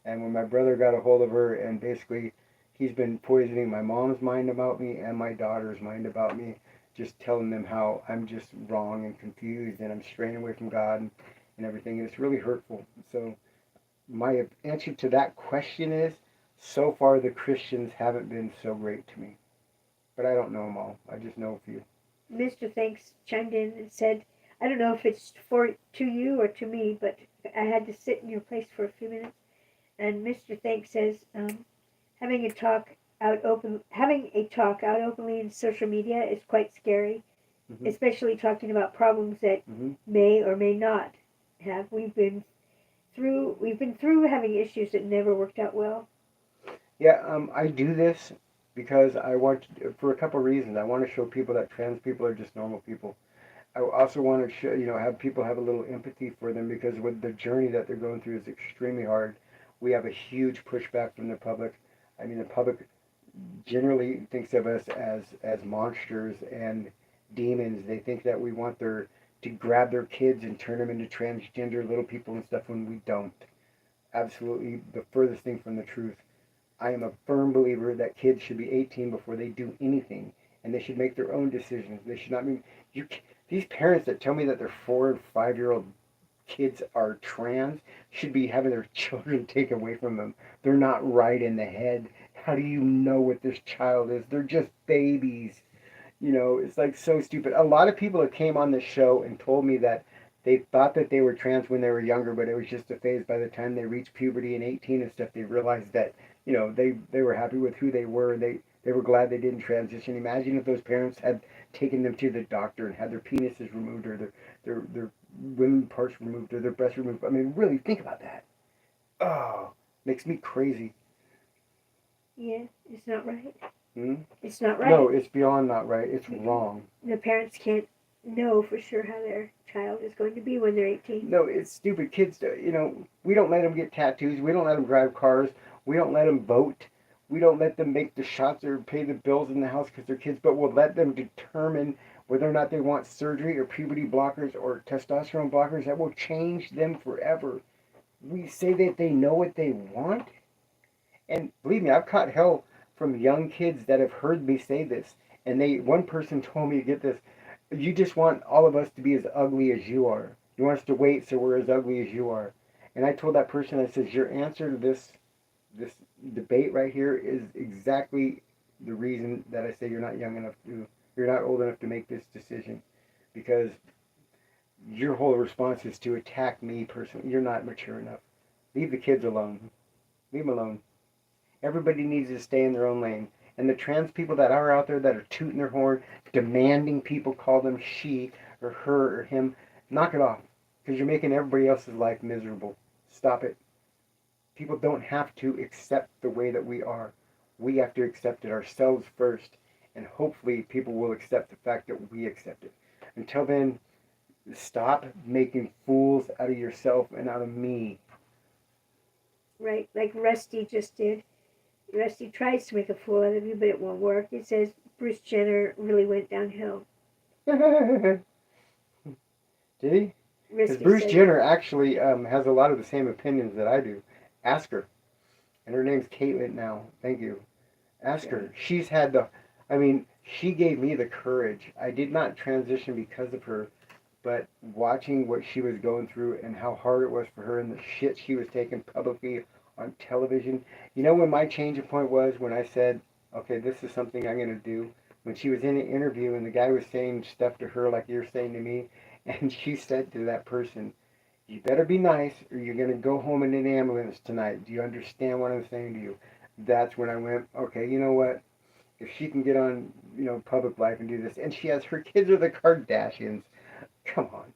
and when my brother got a hold of her, and basically he's been poisoning my mom's mind about me and my daughter's mind about me, just telling them how I'm just wrong and confused and I'm straying away from God and everything, and it's really hurtful. So my answer to that question is, so far the Christians haven't been so great to me. But I don't know them all. I just know a few. Mr. Thanks chimed in and said, I don't know if it's for to you or to me, but I had to sit in your place for a few minutes. And Mr. Thanks says, having a talk out openly in social media is quite scary, Mm-hmm. especially talking about problems that Mm-hmm. may or may not have. We've been through having issues that never worked out well. Yeah, I do this because I want to, for a couple of reasons. I want to show people that trans people are just normal people. I also want to show, have people have a little empathy for them because with the journey that they're going through is extremely hard. We have a huge pushback from the public. I mean, the public generally thinks of us as monsters and demons. They think that we want their to grab their kids and turn them into transgender little people and stuff when we don't. Absolutely the furthest thing from the truth. I am a firm believer that kids should be 18 before they do anything, and they should make their own decisions. They should not be you. These parents that tell me that their 4 and 5 year old kids are trans should be having their children taken away from them. They're not right in the head. How do you know what this child is? They're just babies. It's like so stupid. A lot of people that came on the show and told me that they thought that they were trans when they were younger, but it was just a phase. By the time they reached puberty and 18 and stuff, they realized that they were happy with who they were. They were glad they didn't transition. Imagine if those parents had taken them to the doctor and had their penises removed or their women parts removed or their breasts removed. I mean, really think about that. Oh, makes me crazy. Yeah, it's not right. Hmm? It's not right. No, it's beyond not right. It's wrong. The parents can't know for sure how their child is going to be when they're 18. No, it's stupid. Kids, we don't let them get tattoos. We don't let them drive cars. We don't let them vote. We don't let them make the shots or pay the bills in the house because they're kids, but we'll let them determine whether or not they want surgery or puberty blockers or testosterone blockers that will change them forever. We say that they know what they want. And believe me, I've caught hell from young kids that have heard me say this. And one person told me, get this, you just want all of us to be as ugly as you are. You want us to wait so we're as ugly as you are. And I told that person, I says, your answer to this debate right here is exactly the reason that I say you're not old enough to make this decision. Because your whole response is to attack me personally. You're not mature enough. Leave the kids alone. Leave them alone. Everybody needs to stay in their own lane. And the trans people that are out there that are tooting their horn, demanding people call them she or her or him, knock it off. Because you're making everybody else's life miserable. Stop it. People don't have to accept the way that we are. We have to accept it ourselves first. And hopefully people will accept the fact that we accept it. Until then, stop making fools out of yourself and out of me. Right, like Rusty just did. Rusty tries to make a fool out of you, but it won't work. It says Bruce Jenner really went downhill. Did he? Because Rusty Bruce said, Jenner actually has a lot of the same opinions that I do. Ask her. And her name's Caitlin now. Thank you. Ask her. She's had she gave me the courage. I did not transition because of her, but watching what she was going through and how hard it was for her and the shit she was taking publicly on television. You know when my changing point was when I said, okay, this is something I'm going to do? When she was in an interview and the guy was saying stuff to her like you're saying to me, and she said to that person, you better be nice or you're going to go home in an ambulance tonight. Do you understand what I'm saying to you? That's when I went, okay, you know what? If she can get on, public life and do this, and she has her kids are the Kardashians. Come on.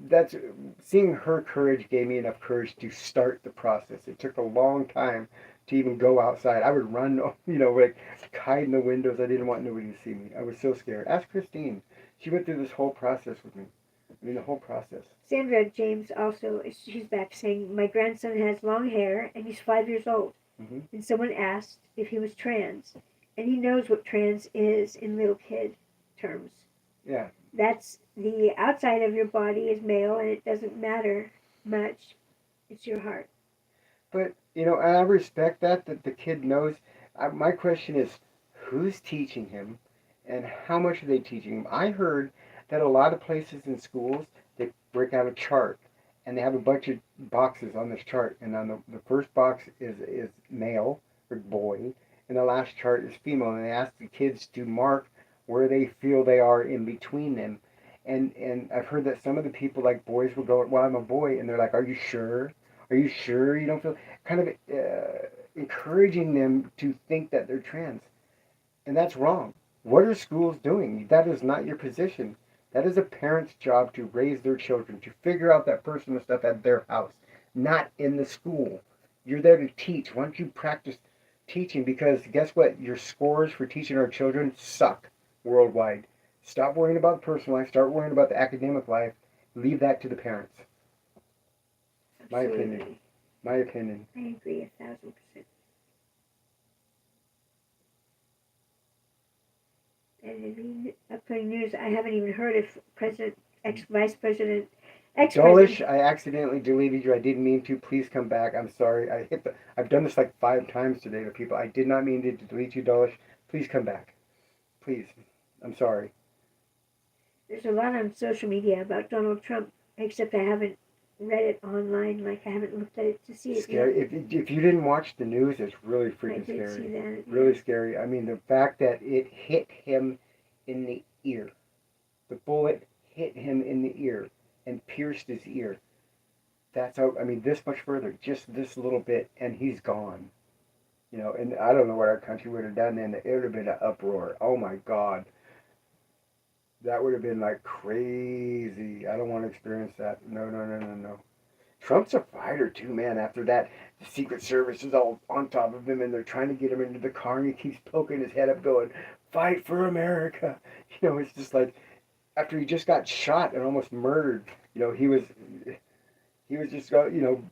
that's seeing her courage gave me enough courage to start the process. It took a long time to even go outside. I would run, like hide in the windows. I didn't want nobody to see me. I was so scared. Ask Christine. She went through this whole process with me. I mean, the whole process. Sandra James also, she's back saying, my grandson has long hair and he's 5 years old. Hmm. And someone asked if he was trans. And he knows what trans is in little kid terms. Yeah. That's the outside of your body is male and it doesn't matter much. It's your heart. But, and I respect that the kid knows. My question is, who's teaching him and how much are they teaching him? I heard that a lot of places in schools, they break out a chart and they have a bunch of boxes on this chart. And on the first box is male or boy, and the last chart is female. And they ask the kids to mark where they feel they are in between them. And I've heard that some of the people, like boys, will go, well, I'm a boy. And they're like, are you sure? Are you sure you don't feel, kind of encouraging them to think that they're trans? And that's wrong. What are schools doing? That is not your position. That is a parent's job to raise their children, to figure out that personal stuff at their house, not in the school. You're there to teach. Why don't you practice teaching? Because guess what? Your scores for teaching our children suck worldwide. Stop worrying about the personal life. Start worrying about the academic life. Leave that to the parents. My opinion. Absolutely. My opinion. I agree 1,000%. And in the upcoming news, I haven't even heard if President, ex-Vice President, ex-President, Dolish, I accidentally deleted you. I didn't mean to. Please come back. I'm sorry. I've done this like 5 times today to people. I did not mean to delete you, Dolish. Please come back. Please. I'm sorry. there's a lot on social media about Donald Trump, except I haven't read it online, like I haven't looked at it to see it Scary. yet. If you didn't watch the news, it's really I freaking did see scary. that. Really scary. I mean, the fact that it hit him in the ear. The bullet hit him in the ear and pierced his ear. That's how, I mean, this much further, just this little bit, and he's gone. And I don't know what our country would have done then. It would have been an uproar. Oh my God. That would have been like crazy. I don't want to experience that. No, no, no, no, no. Trump's a fighter too, man. After that, the Secret Service is all on top of him and they're trying to get him into the car and he keeps poking his head up going, fight for America. It's just like, after he just got shot and almost murdered, he was just,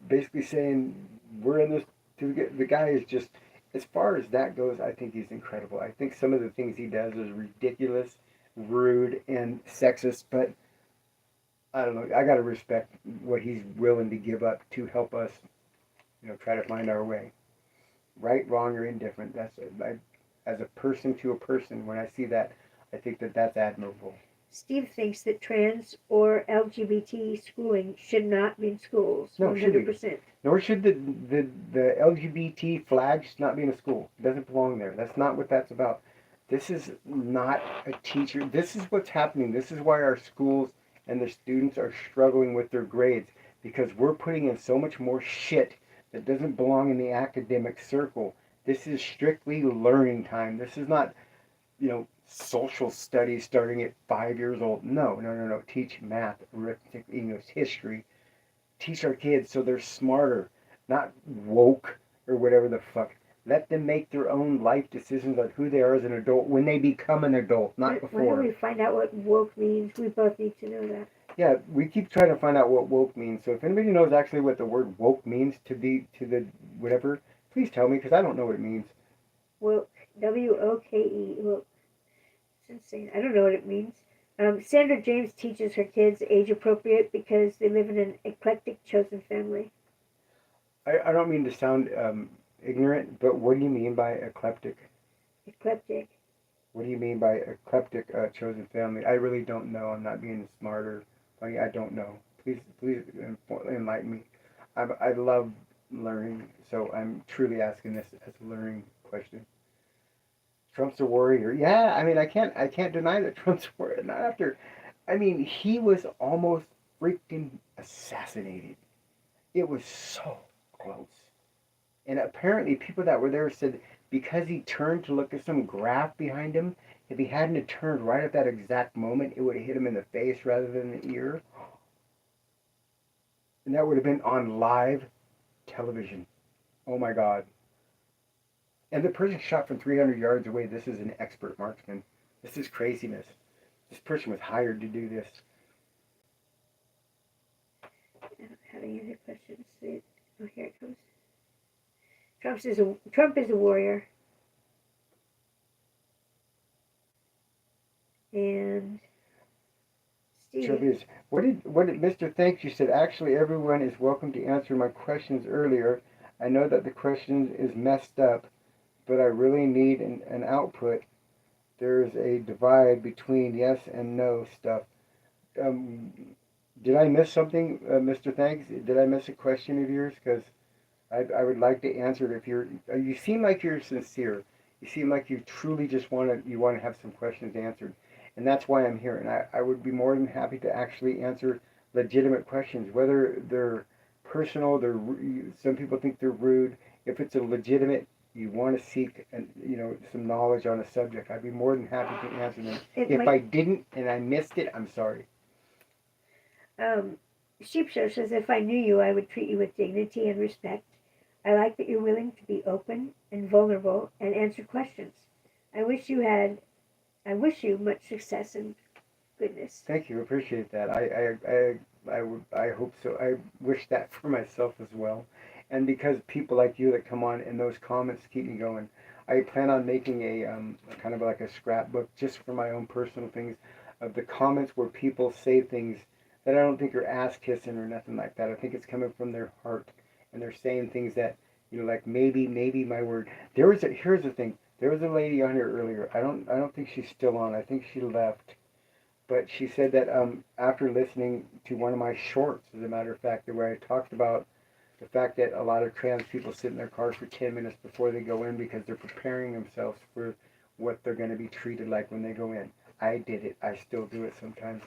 basically saying, we're in this, the guy is just, as far as that goes, I think he's incredible. I think some of the things he does is ridiculous, rude, and sexist, but I don't know. I got to respect what he's willing to give up to help us, try to find our way. Right, wrong, or indifferent. As a person to a person, when I see that, I think that that's admirable. Steve thinks that trans or LGBT schooling should not be in schools. No, it shouldn't be. 100%. Nor should the LGBT flags not be in a school. It doesn't belong there. That's not what that's about. This is not a teacher. This is what's happening. This is why our schools and the students are struggling with their grades, because we're putting in so much more shit that doesn't belong in the academic circle. This is strictly learning time. This is not, social studies starting at 5 years old. No, no, no, no. Teach math, arithmetic, English, history. Teach our kids so they're smarter, not woke or whatever the fuck. Let them make their own life decisions on who they are as an adult when they become an adult, not Why before. don't we find out what woke means? We both need to know that. Yeah, we keep trying to find out what woke means. So if anybody knows actually what the word woke means to the whatever, please tell me, because I don't know what it means. Woke. WOKE. Woke. It's insane. I don't know what it means. Sandra James teaches her kids age appropriate because they live in an eclectic chosen family. I don't mean to sound ignorant, but what do you mean by eclectic? Eclectic. What do you mean by eclectic chosen family? I really don't know. I'm not being smart or funny. I don't know. Please enlighten me. I love learning, so I'm truly asking this as a learning question. Trump's a warrior. Yeah, I mean, I can't deny that Trump's a warrior. Not after, I mean, he was almost freaking assassinated. It was so close. And apparently, people that were there said because he turned to look at some graph behind him, if he hadn't turned right at that exact moment, it would have hit him in the face rather than the ear. And that would have been on live television. Oh my God. And the person shot from 300 yards away. This is an expert marksman. This is craziness. This person was hired to do this. I don't have any other questions. Oh, here it comes. Trump is a warrior. And Trump Steve, is. What did Mr. Thanks you said? Actually, everyone is welcome to answer my questions earlier. I know that the question is messed up, but I really need an output. There's a divide between yes and no stuff. Um, did I miss something, Mr. Thanks? Did I miss a question of yours? Because I would like to answer it if you're. You seem like you're sincere. You seem like you truly just want to have some questions answered, and that's why I'm here. And I would be more than happy to actually answer legitimate questions, whether they're personal. Some people think they're rude. If it's a legitimate, you want to seek some knowledge on a subject, I'd be more than happy to answer them. it If I might. didn't and I missed it, I'm sorry. Um, Sheep Show says, if I knew you, I would treat you with dignity and respect. I like that you're willing to be open and vulnerable and answer questions. I wish you had. I wish you much success and goodness. Thank you. Appreciate that. I hope so. I wish that for myself as well. And because people like you that come on and those comments keep me going, I plan on making a kind of like a scrapbook just for my own personal things of the comments where people say things that I don't think are ass kissing or nothing like that. I think it's coming from their heart and they're saying things that like maybe my word. Here's the thing. There was a lady on here earlier. I don't think she's still on. I think she left, but she said that after listening to one of my shorts, as a matter of fact, where I talked about the fact that a lot of trans people sit in their cars for 10 minutes before they go in because they're preparing themselves for what they're going to be treated like when they go in. I did it. I still do it sometimes.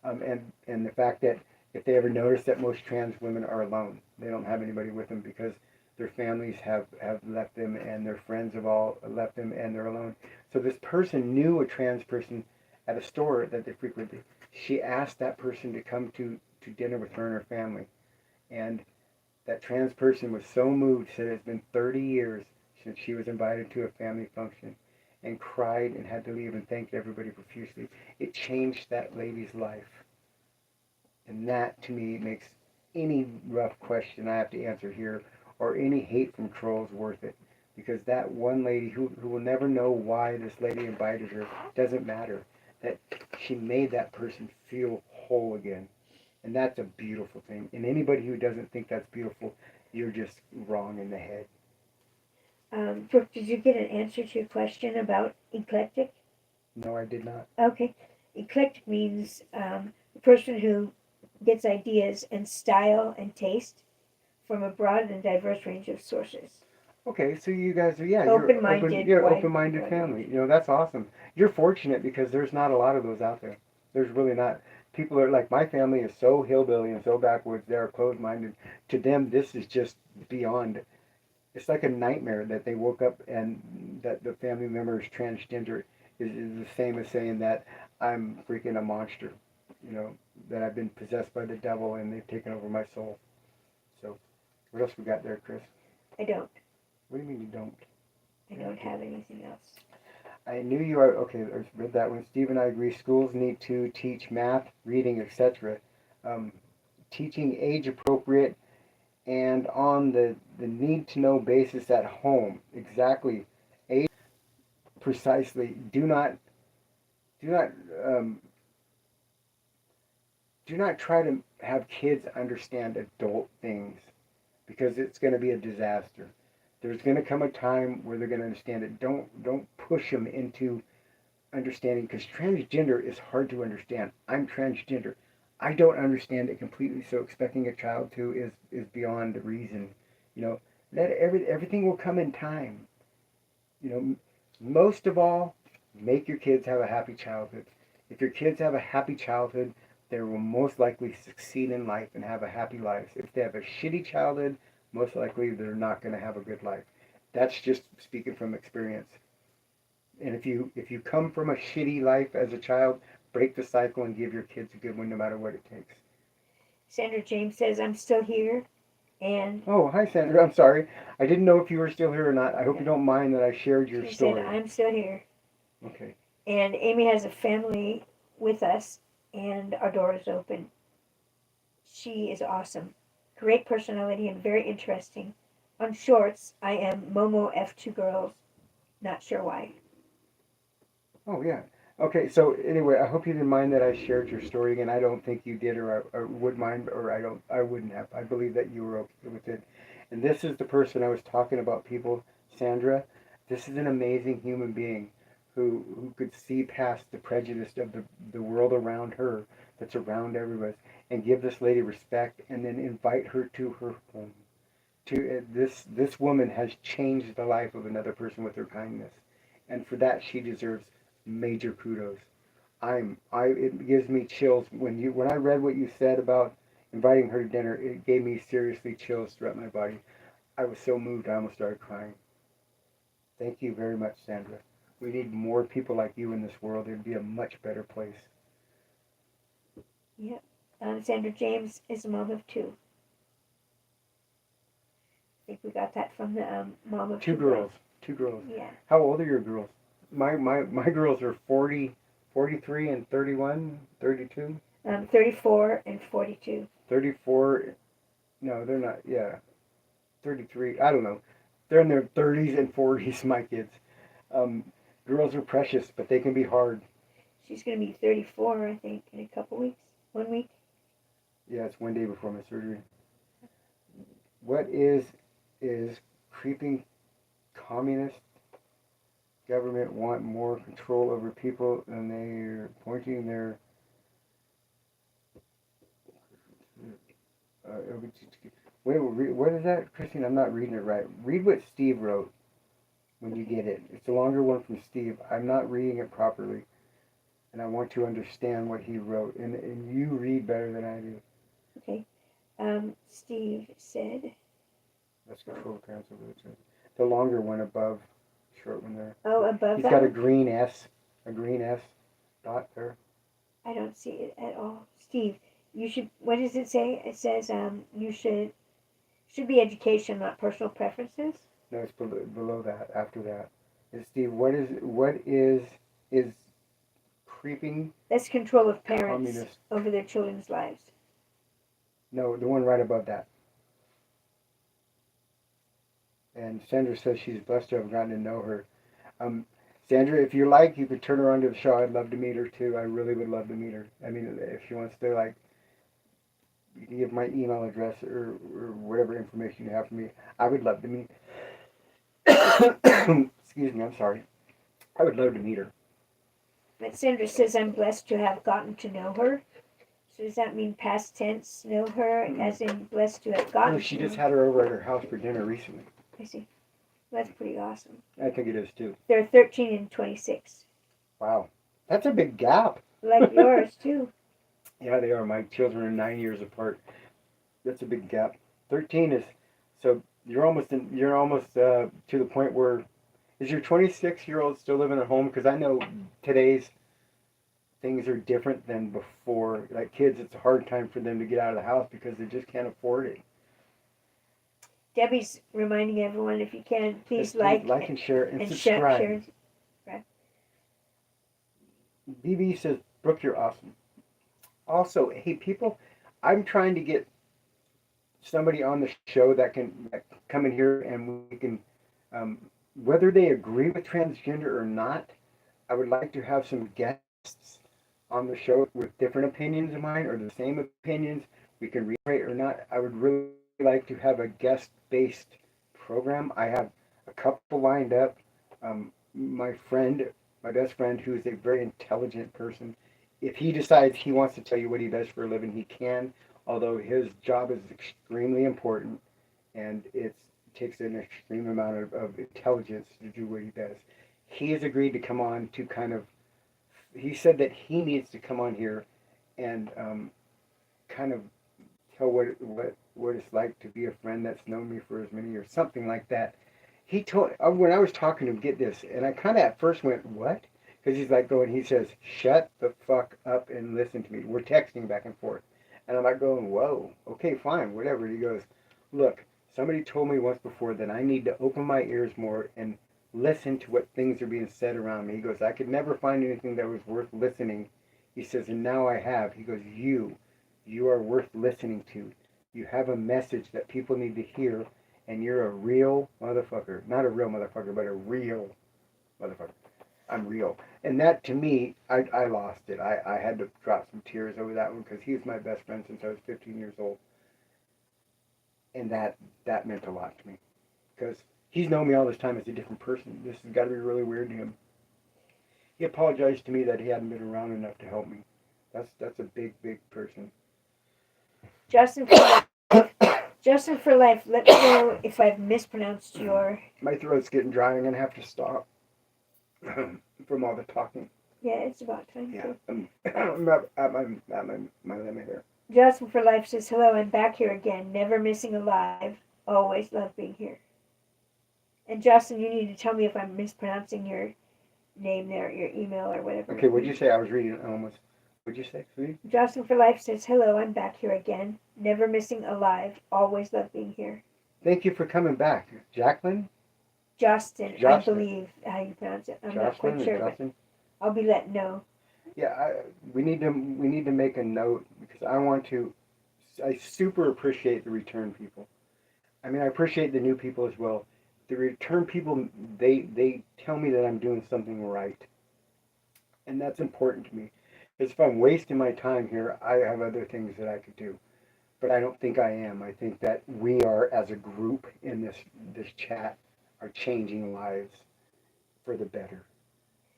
And the fact that if they ever notice that most trans women are alone, they don't have anybody with them because their families have left them and their friends have all left them and they're alone. So this person knew a trans person at a store that they frequented. She asked that person to come to dinner with her and her family. And that trans person was so moved, said it's been 30 years since she was invited to a family function and cried and had to leave and thanked everybody profusely. It changed that lady's life. And that to me makes any rough question I have to answer here or any hate from trolls worth it. Because that one lady who will never know why this lady invited her doesn't matter. That she made that person feel whole again. And that's a beautiful thing. And anybody who doesn't think that's beautiful, you're just wrong in the head. Brooke, did you get an answer to your question about eclectic? No, I did not. Okay. Eclectic means a person who gets ideas and style and taste from a broad and diverse range of sources. Okay, so you guys are, yeah, Open-minded, you're wide, open-minded broad family. range. That's awesome. You're fortunate because there's not a lot of those out there. There's really not. People are like, my family is so hillbilly and so backwoods. They're closed-minded. To them, this is just beyond. It's like a nightmare that they woke up and that the family member is transgender is the same as saying that I'm freaking a monster. That I've been possessed by the devil and they've taken over my soul. So, what else we got there, Chris? I don't. What do you mean you don't? I don't have anything else. I knew you are okay. I read that one. Steve and I agree. Schools need to teach math, reading, etc. Um, Teaching age appropriate and on the need to know basis at home. Exactly. Age precisely. Do not um, do not try to have kids understand adult things because it's going to be a disaster. There's going to come a time where they're going to understand it. Don't push them into understanding because transgender is hard to understand. I'm transgender. I don't understand it completely, so expecting a child to is beyond reason. You know, let everything will come in time. You know, most of all, make your kids have a happy childhood. If your kids have a happy childhood, they will most likely succeed in life and have a happy life. If they have a shitty childhood, most likely they're not going to have a good life. That's just speaking from experience. And if you come from a shitty life as a child, break the cycle and give your kids a good one no matter what it takes. Sandra James says, I'm still here. And Oh, hi, Sandra. I'm sorry. I didn't know if you were still here or not. I hope you yeah, don't mind that I shared your she said, story. I'm still here. Okay. And Amy has a family with us, and our door is open. She is awesome. Great personality and very interesting. On shorts, I am Momo F2 Girls. Not sure why. Oh, yeah. Okay, so anyway, I hope you didn't mind that I shared your story again. I don't think you did, or would mind, or I wouldn't have. I believe that you were okay with it. And this is the person I was talking about, people, Sandra. This is an amazing human being who could see past the prejudice of the world around her, that's around everybody, and give this lady respect, and then invite her to her home. This woman has changed the life of another person with her kindness, and for that she deserves major kudos. I it gives me chills when I read what you said about inviting her to dinner. It gave me seriously chills throughout my body. I was so moved I almost started crying. Thank you very much, Sandra. We need more people like you in this world. It'd be a much better place. Yep. Sandra James is a mom of two. I think we got that from the mom of Two two girls. girls. Two girls. Yeah. How old are your girls? My girls are 40, 43, and 31, 32. 34 and 42. 34. No, they're not. Yeah, 33. I don't know. They're in their 30s and 40s, my kids. Um, Girls are precious, but they can be hard. She's going to be 34, I think, in a couple weeks. 1 week. Yeah, it's one day before my surgery. What is creeping communist government want more control over people and they're pointing their wait, what is that, Christine? I'm not reading it right. Read what Steve wrote when you Okay. get it. It's a longer one from Steve. I'm not reading it properly, and I want to understand what he wrote. And you read better than I do. Okay. Steve said, Let's control cancel the longer one above, short one there. oh, above He's that got one? a green S dot there. I don't see it at all. Steve, you should, what does it say? It says, you should be education, not personal preferences. No, it's below that. After that, and Steve, what is creeping That's control of parents communist? over their children's lives. No, the one right above that. And Sandra says she's blessed to have gotten to know her. Um, Sandra, if you like, you could turn her on to the show. I'd love to meet her too. I really would love to meet her. I mean, if she wants to, like, you can give my email address or whatever information you have for me. I would love to meet. Excuse me, I'm sorry. I would love to meet her. But Sandra says, I'm blessed to have gotten to know her. So does that mean past tense, know her, as in blessed to have gotten No, she to just know? had her over at her house for dinner recently. I see. That's pretty awesome. I think it is too. They're 13 and 26. Wow, that's a big gap. Like yours, too. Yeah, they are. My children are 9 years apart. That's a big gap. 13 is so you're almost to the point where is your 26-year-old still living at home? Because I know today's things are different than before. Like kids, it's a hard time for them to get out of the house because they just can't afford it. Debbie's reminding everyone, if you can, please Just like like and share and and subscribe. share. BB says, Brooke, you're awesome. Also, hey people, I'm trying to get somebody on the show that can come in here and we can, um, whether they agree with transgender or not, I would like to have some guests on the show with different opinions of mine or the same opinions. We can reiterate or not. I would really like to have a guest-based program. I have a couple lined up. My friend, my best friend, who is a very intelligent person, if he decides he wants to tell you what he does for a living, he can. Although his job is extremely important, and it takes an extreme amount of intelligence to do what he does. He has agreed to come on to kind of. He said that he needs to come on here and kind of tell what it's like to be a friend that's known me for as many years, something like that. He told when I was talking to him, get this, and I kind of at first went, "What?" Because he's like going. He says, "Shut the fuck up and listen to me." We're texting back and forth. And I'm like going, whoa, okay, fine, whatever. He goes, look, somebody told me once before that I need to open my ears more and listen to what things are being said around me. He goes, I could never find anything that was worth listening. He says, and now I have. He goes, you are worth listening to. You have a message that people need to hear, and you're a real motherfucker. Not a real motherfucker, but a real motherfucker. I'm real. And that, to me, I lost it. I had to drop some tears over that one because he was my best friend since I was 15 years old. And that meant a lot to me because he's known me all this time as a different person. This has got to be really weird to him. He apologized to me that he hadn't been around enough to help me. That's a big person. Justin for life. Justin for life. Let me know if I've mispronounced your. My throat's getting dry. I'm gonna have to stop from all the talking. Yeah, it's about time. Yeah, Too. I'm at my limit here. Justin for life says, hello, I'm back here again. Never missing a live. Always love being here. And Justin, you need to tell me if I'm mispronouncing your name there, your email or whatever. Okay, what'd you say? I was reading almost. What'd you say, sweetie? Justin for life says, hello, I'm back here again. Never missing a live. Always love being here. Thank you for coming back, Jacqueline. Justin, I believe how you pronounce it. I'm not quite sure, but I'll be letting know. Yeah, we need to make a note because I super appreciate the return people. I mean, I appreciate the new people as well. The return people, they tell me that I'm doing something right, and that's important to me. Because if I'm wasting my time here, I have other things that I could do. But I don't think I am. I think that we are, as a group in this chat, are changing lives for the better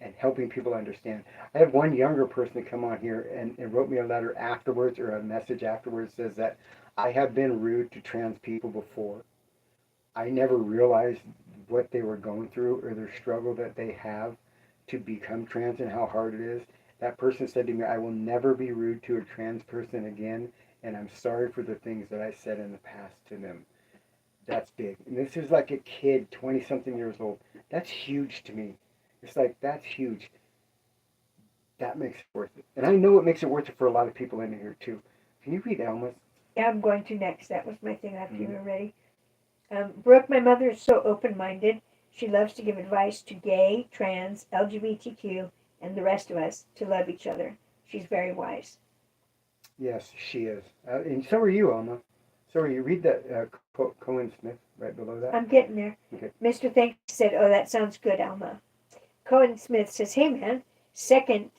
and helping people understand. I have one younger person come on here and wrote me a letter afterwards or a message afterwards says that I have been rude to trans people before. I never realized what they were going through or their struggle that they have to become trans and how hard it is. That person said to me, I will never be rude to a trans person again, and I'm sorry for the things that I said in the past to them. That's big. And this is like a kid, 20-something years old. That's huge to me. It's like, that's huge. That makes it worth it. And I know it makes it worth it for a lot of people in here, too. Can you read Alma's? Yeah, I'm going to next. That was my thing after you were ready. Brooke, my mother is so open-minded. She loves to give advice to gay, trans, LGBTQ, and the rest of us to love each other. She's very wise. Yes, she is. And so are you, Alma. So are you. Read that Cohen Smith right below that. I'm getting there. Okay. Mr. Thanks said, oh, that sounds good, Alma. Cohen Smith says, hey, man, second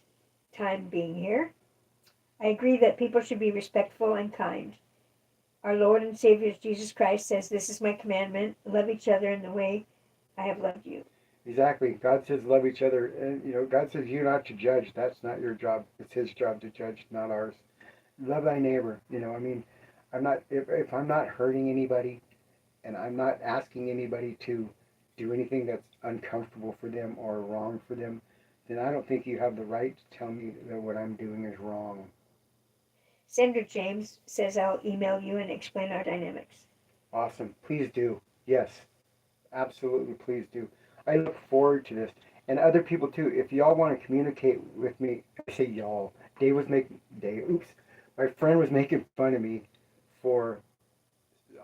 time being here. I agree that people should be respectful and kind. Our Lord and Savior Jesus Christ says, this is my commandment, love each other in the way I have loved you. Exactly. God says love each other. And, God says you're not to judge. That's not your job. It's his job to judge, not ours. Love thy neighbor. I'm not, if I'm not hurting anybody and I'm not asking anybody to do anything that's uncomfortable for them or wrong for them, then I don't think you have the right to tell me that what I'm doing is wrong. Senator James says I'll email you and explain our dynamics. Awesome. Please do. Yes. Absolutely. Please do. I look forward to this. And other people too. If y'all want to communicate with me, I say y'all. My friend was making fun of me for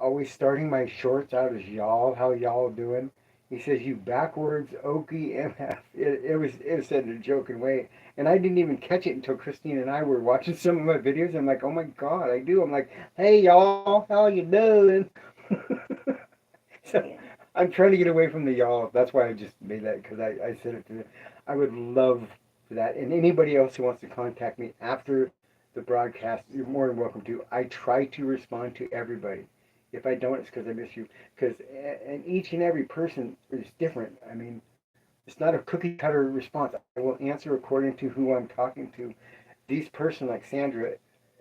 always starting my shorts out as y'all. How y'all doing? He says, you backwards Okie MF. It was said in a joking way. And I didn't even catch it until Christine and I were watching some of my videos. I'm like, oh my God, I do. I'm like, hey y'all, how you doing? So I'm trying to get away from the y'all. That's why I just made that, because I said it to them. I would love for that. And anybody else who wants to contact me after the broadcast, you're more than welcome to. I try to respond to everybody. If I don't, it's because I miss you. Because and each and every person is different. I mean, it's not a cookie cutter response. I will answer according to who I'm talking to. This person, like Sandra,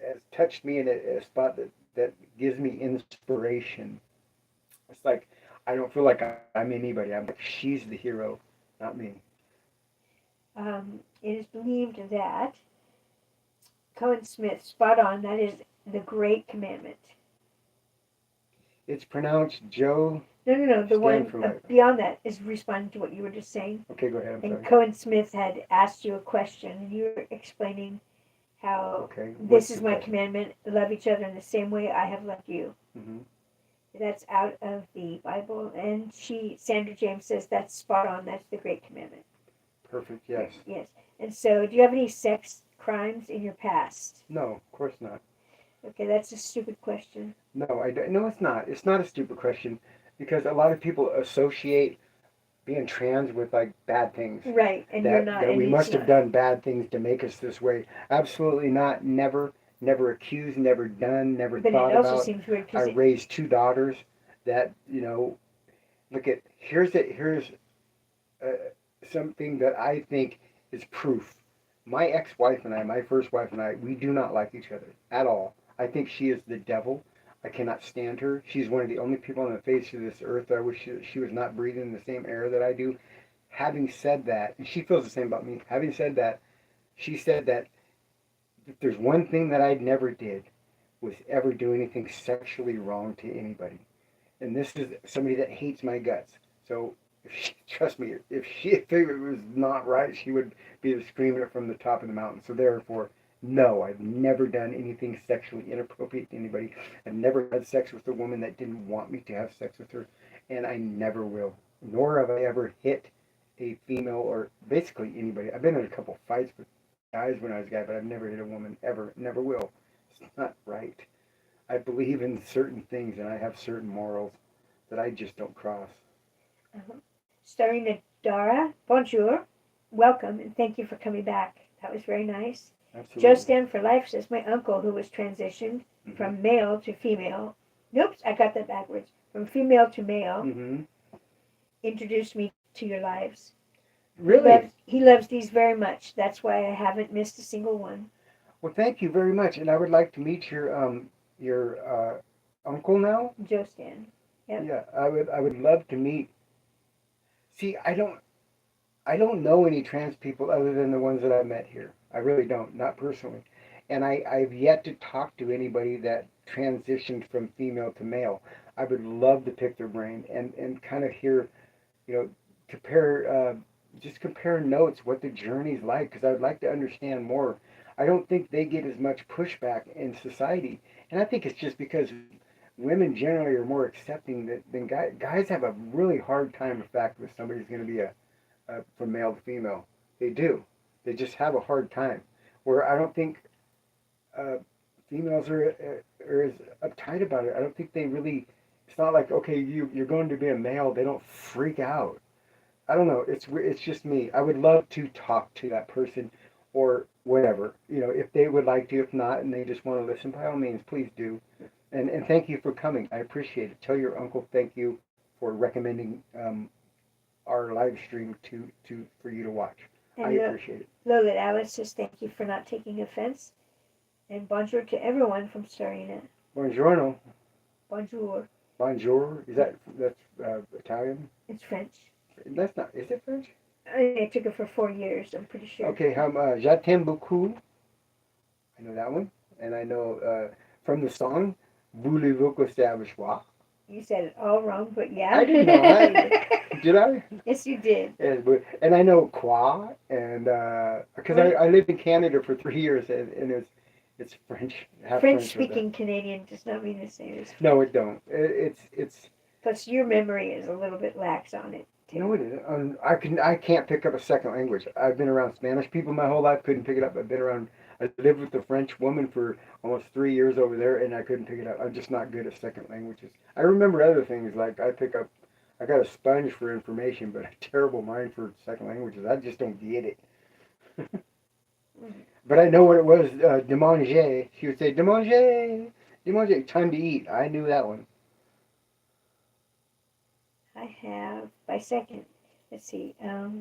has touched me in a spot that gives me inspiration. It's like, I don't feel like I'm anybody. I'm like, she's the hero, not me. It is believed that Cohen Smith, spot on, that is the great commandment. It's pronounced Joe. No. The one beyond that is responding to what you were just saying. Okay, go ahead. I'm sorry. And Cohen Smith had asked you a question, and you were explaining how Okay. this What's is the my question? commandment: love each other in the same way I have loved you. Hmm. That's out of the Bible, and Sandra James says that's spot on. That's the great commandment. Perfect. Yes. Yes. And so, do you have any sex crimes in your past? No, of course not. Okay, that's a stupid question. No, I don't. No, it's not. It's not a stupid question because a lot of people associate being trans with like bad things. Right, and you're That not, that and we he's must have not. done bad things to make us this way. Absolutely not. Never. Never accused. Never done. Never But it thought also about. seems weird I because raised two daughters. That look at here's uh, something that I think is proof. My ex-wife and I, my first wife and I, we do not like each other at all. I think she is the devil. I cannot stand her. She's one of the only people on the face of this earth that I wish she was not breathing the same air that I do. Having said that, and she feels the same about me. Having said that, she said that if there's one thing that I never did was ever do anything sexually wrong to anybody. And this is somebody that hates my guts. So trust me, if it was not right, she would be screaming it from the top of the mountain. So therefore, no, I've never done anything sexually inappropriate to anybody. I've never had sex with a woman that didn't want me to have sex with her, and I never will. Nor have I ever hit a female or basically anybody. I've been in a couple fights with guys when I was a guy, but I've never hit a woman ever. Never will. It's not right. I believe in certain things, and I have certain morals that I just don't cross. uh starring Dara, bonjour, welcome, and thank you for coming back. That was very nice. Joe Absolutely. Stand for Life says my uncle, who was transitioned Mm-hmm. from male to female, nope, I got that backwards, from female to male, Mm-hmm. introduced me to your lives. Really? He loves these very much. That's why I haven't missed a single one. Well, thank you very much, and I would like to meet your uncle now. Joe Stan. Yep. Yeah, I would love to meet. See, I don't know any trans people other than the ones that I met here. I really don't, not personally. And I've yet to talk to anybody that transitioned from female to male. I would love to pick their brain and kind of hear, you know, compare, just compare notes, what the journey's like, because I would like to understand more. I don't think they get as much pushback in society. And I think it's just because women generally are more accepting than guys. Guys have a really hard time, in fact, if somebody's going to be from male to female. They do. They just have a hard time. Where I don't think uh, females are as uptight about it. I don't think they really. It's not like okay, you're going to be a male. They don't freak out. I don't know. It's just me. I would love to talk to that person, or whatever. If they would like to. If not, and they just want to listen, by all means, please do. And thank you for coming. I appreciate it. Tell your uncle thank you for recommending our live stream to for you to watch. I And appreciate it. Lola Alice says thank you for not taking offense. And bonjour to everyone from Starina. Buongiorno. Bonjour. Bonjour. That's Italian? It's French. That's not. Is it French? I took it for 4 years, I'm pretty sure. Okay. Je t'aime beaucoup. I know that one, and I know from the song Voulez-vous que c'est avec moi? You said it all wrong, but yeah. I did not. Did I? Yes, you did. And I know quoi, and because I lived in Canada for 3 years, and it's French, half French. French-speaking Canadian does not mean the same as. No, it don't. It's. Plus, your memory is a little bit lax on it. Too. No, it isn't. I can't pick up a second language. I've been around Spanish people my whole life, couldn't pick it up. I've been around. I lived with a French woman for almost 3 years over there, and I couldn't pick it up. I'm just not good at second languages. I remember other things like I pick up. I got a sponge for information, but a terrible mind for second languages. I just don't get it. But I know what it was. De manger. She would say de manger, de manger. Time to eat. I knew that one. I have by second. Let's see. This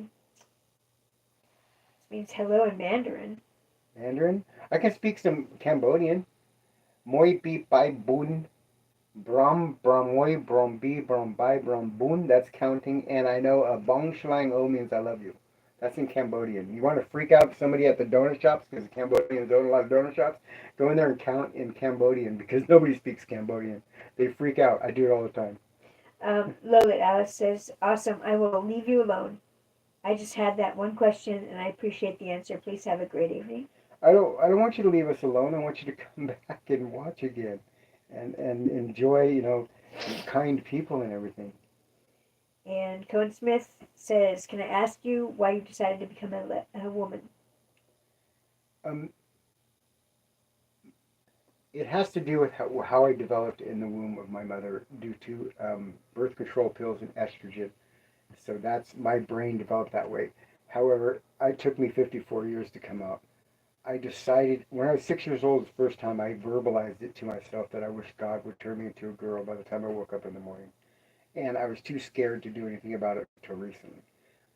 means hello in Mandarin. Mandarin. I can speak some Cambodian. Moi pi pai bun. Brom moi brom bi brom bai brom bun. That's counting. And I know a bong shlang o means I love you. That's in Cambodian. You want to freak out somebody at the donut shops because Cambodians own a lot of donut shops? Go in there and count in Cambodian because nobody speaks Cambodian. They freak out. I do it all the time. Lola Alice says, awesome, I will leave you alone. I just had that one question and I appreciate the answer. Please have a great evening. I don't want you to leave us alone. I want you to come back and watch again, and enjoy, kind people and everything. And Cohen Smith says, "Can I ask you why you decided to become a woman?" Um, it has to do with how I developed in the womb of my mother due to birth control pills and estrogen. So that's my brain developed that way. However, it took me 54 years to come out. I decided when I was 6 years old, the first time I verbalized it to myself that I wish God would turn me into a girl by the time I woke up in the morning. And I was too scared to do anything about it until recently.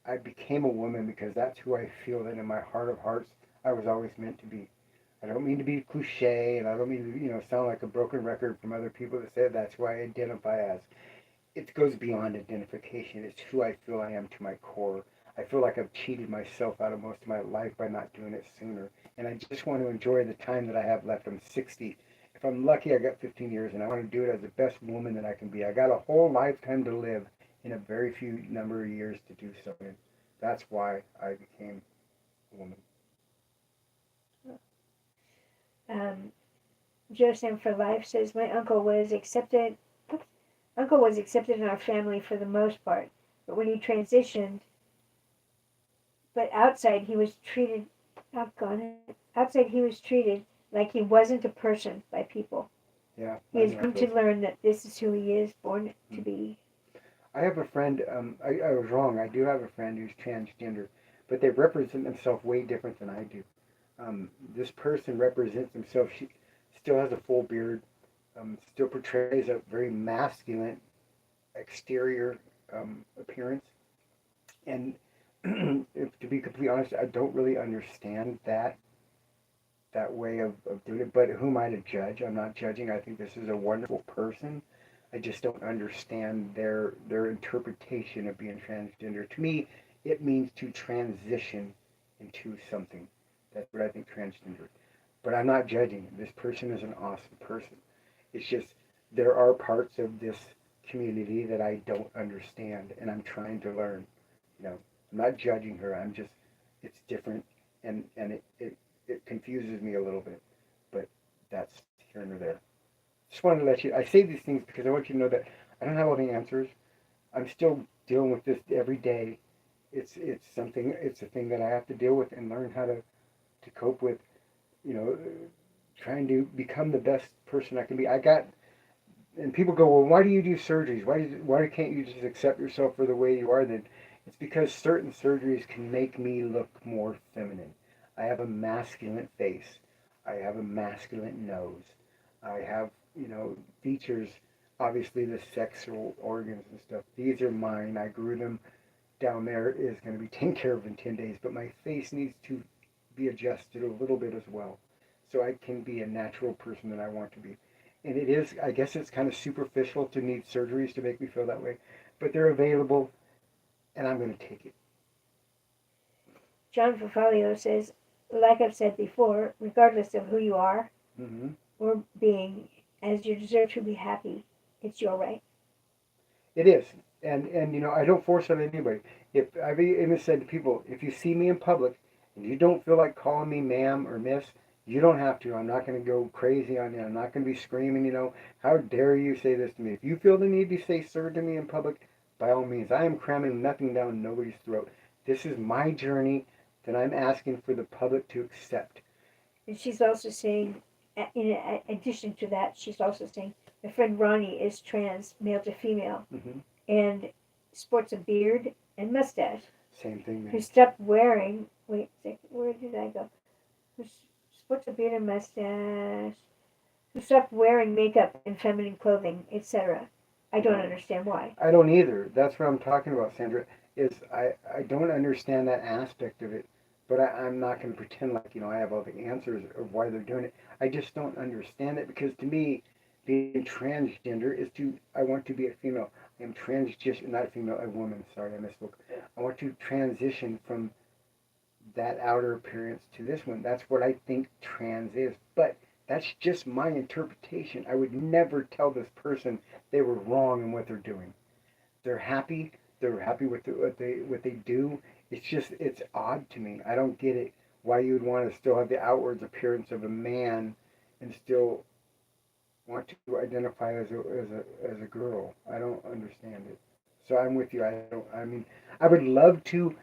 I became a woman because that's who I feel that in my heart of hearts I was always meant to be. I don't mean to be cliche, and I don't mean to, sound like a broken record from other people that say that's who I identify as. It goes beyond identification. It's who I feel I am to my core. I feel like I've cheated myself out of most of my life by not doing it sooner. And I just want to enjoy the time that I have left. I'm 60. If I'm lucky, I got 15 years, and I want to do it as the best woman that I can be. I got a whole lifetime to live in a very few number of years to do so. And that's why I became a woman. Um, Joe Sam for Life says, "My Uncle was accepted in our family for the most part, but when he transitioned, but outside he was treated, outside he was treated like he wasn't a person by people. Yeah, He I has know come to those. learn that this is who he is born to Mm. be." I have a friend. I was wrong. I do have a friend who's transgender, but they represent themselves way different than I do. This person represents himself. She still has a full beard, still portrays a very masculine exterior appearance. And if, to be completely honest, I don't really understand that way of doing it. But who am I to judge? I'm not judging. I think this is a wonderful person. I just don't understand their interpretation of being transgender. To me, it means to transition into something. That's what I think transgender. But I'm not judging. This person is an awesome person. It's just there are parts of this community that I don't understand, and I'm trying to learn. I'm not judging her. I'm just it's different, and it confuses me a little bit. But that's here and there. Just wanted to let you. I say these things because I want you to know that I don't have all the answers. I'm still dealing with this every day. It's something. It's a thing that I have to deal with and learn how to cope with. You know, trying to become the best person I can be. I got and people go, well, why do you do surgeries? Why can't you just accept yourself for the way you are? Then it's because certain surgeries can make me look more feminine. I have a masculine face. I have a masculine nose. I have features. Obviously, the sexual organs and stuff. These are mine. I grew them. Down there is going to be taken care of in 10 days. But my face needs to be adjusted a little bit as well, so I can be a natural person that I want to be. And it is, I guess it's kind of superficial to need surgeries to make me feel that way, but they're available, and I'm going to take it. John Fafalio says, "Like I've said before, regardless of who you are Hmm. or being, as you deserve to be happy, it's your right." It is, and I don't force it on anybody. If I've even said to people, if you see me in public and you don't feel like calling me ma'am or miss, you don't have to. I'm not going to go crazy on you. I'm not going to be screaming. How dare you say this to me? If you feel the need to say sir to me in public, by all means, I am cramming nothing down nobody's throat. This is my journey that I'm asking for the public to accept. And she's also saying, in addition to that, she's also saying, "My friend Ronnie is trans, male to female, Hmm. and sports a beard and mustache. Same thing, Who man. stopped wearing, wait a second, where did I go? Who sports a beard and mustache, who stopped wearing makeup and feminine clothing, etc. I don't Right. understand why." I don't either. That's what I'm talking about, Sandra. Is I don't understand that aspect of it, but I'm not going to pretend like I have all the answers of why they're doing it. I just don't understand it because to me, being transgender is I want to be a female. I am not a female, a woman. Sorry, I misspoke. I want to transition from that outer appearance to this one. That's what I think trans is. But that's just my interpretation. I would never tell this person they were wrong in what they're doing. They're happy. They're happy with what they do. It's just it's odd to me. I don't get it why you would want to still have the outwards appearance of a man and still want to identify as a girl. I don't understand it. So I'm with you. I mean, I would love to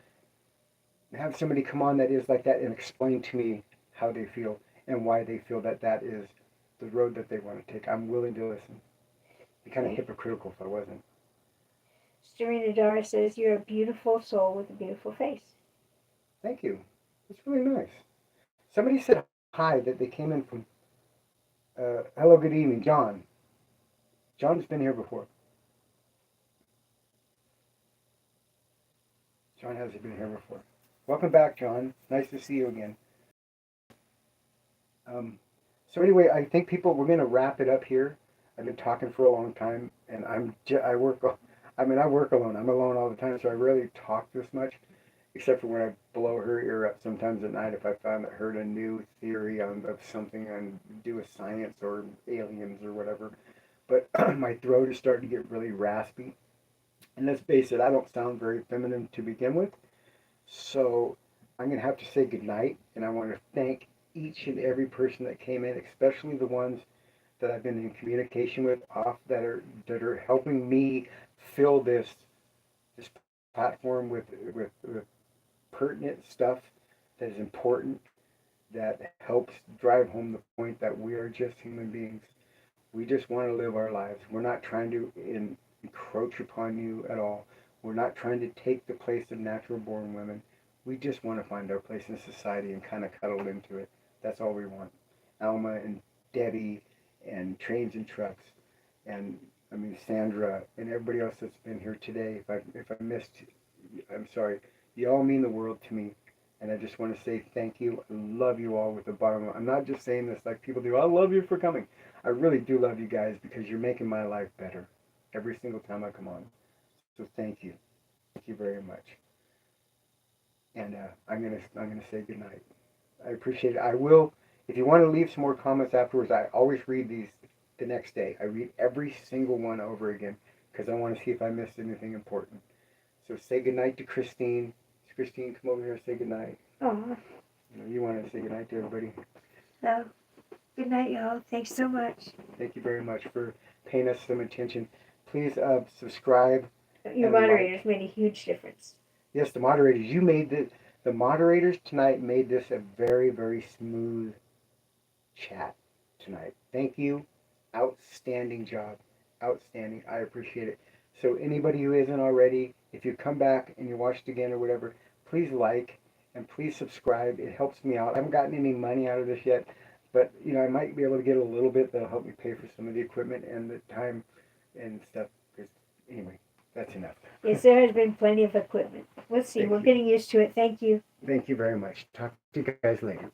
have somebody come on that is like that and explain to me how they feel and why they feel that that is the road that they want to take. I'm willing to listen. Be kind of hypocritical if I wasn't. Serena Dara says, "You're a beautiful soul with a beautiful face." Thank you. That's really nice. Somebody said hi that they came in from. Hello, good evening, John. John's been here before. John hasn't been here before. Welcome back, John. Nice to see you again. Um, so anyway, I think people we're gonna wrap it up here. I've been talking for a long time, and I work. I mean, I work alone. I'm alone all the time, so I rarely talk this much, except for when I blow her ear up sometimes at night if I found that heard a new theory of something and do with science or aliens or whatever. But my throat is starting to get really raspy, and let's face it, I don't sound very feminine to begin with. So I'm going to have to say goodnight, and I want to thank each and every person that came in, especially the ones that I've been in communication with off that are helping me fill this platform with pertinent stuff that is important, that helps drive home the point that we are just human beings. We just want to live our lives. We're not trying to encroach upon you at all. We're not trying to take the place of natural born women. We just want to find our place in society and kind of cuddle into it. That's all we want. Alma and Debbie and Trains and Trucks and I mean Sandra and everybody else that's been here today. If I missed, I'm sorry. You all mean the world to me, and I just want to say thank you. I love you all with the bottom. I'm not just saying this like people do. I love you for coming. I really do love you guys because you're making my life better every single time I come on. So thank you. Thank you very much. And I'm gonna say goodnight. I appreciate it. I will. If you want to leave some more comments afterwards, I always read these the next day. I read every single one over again because I want to see if I missed anything important. So say goodnight to Christine. Christine, come over here and say goodnight. Oh, You want to say goodnight to everybody. so good night, y'all. Thanks so much. Thank you very much for paying us some attention. Please subscribe. Your And moderators made a huge difference. Yes, the moderators. You made the moderators tonight made this a very, very smooth chat tonight. Thank you. Outstanding job. Outstanding. I appreciate it. So anybody who isn't already, if you come back and you watch it again or whatever, please like and please subscribe. It helps me out. I haven't gotten any money out of this yet, but I might be able to get a little bit that'll help me pay for some of the equipment and the time and stuff. Because anyway, that's enough. Yes, there has been plenty of equipment. Let's see. Thank We're you. getting used to it. Thank you. Thank you very much. Talk to you guys later.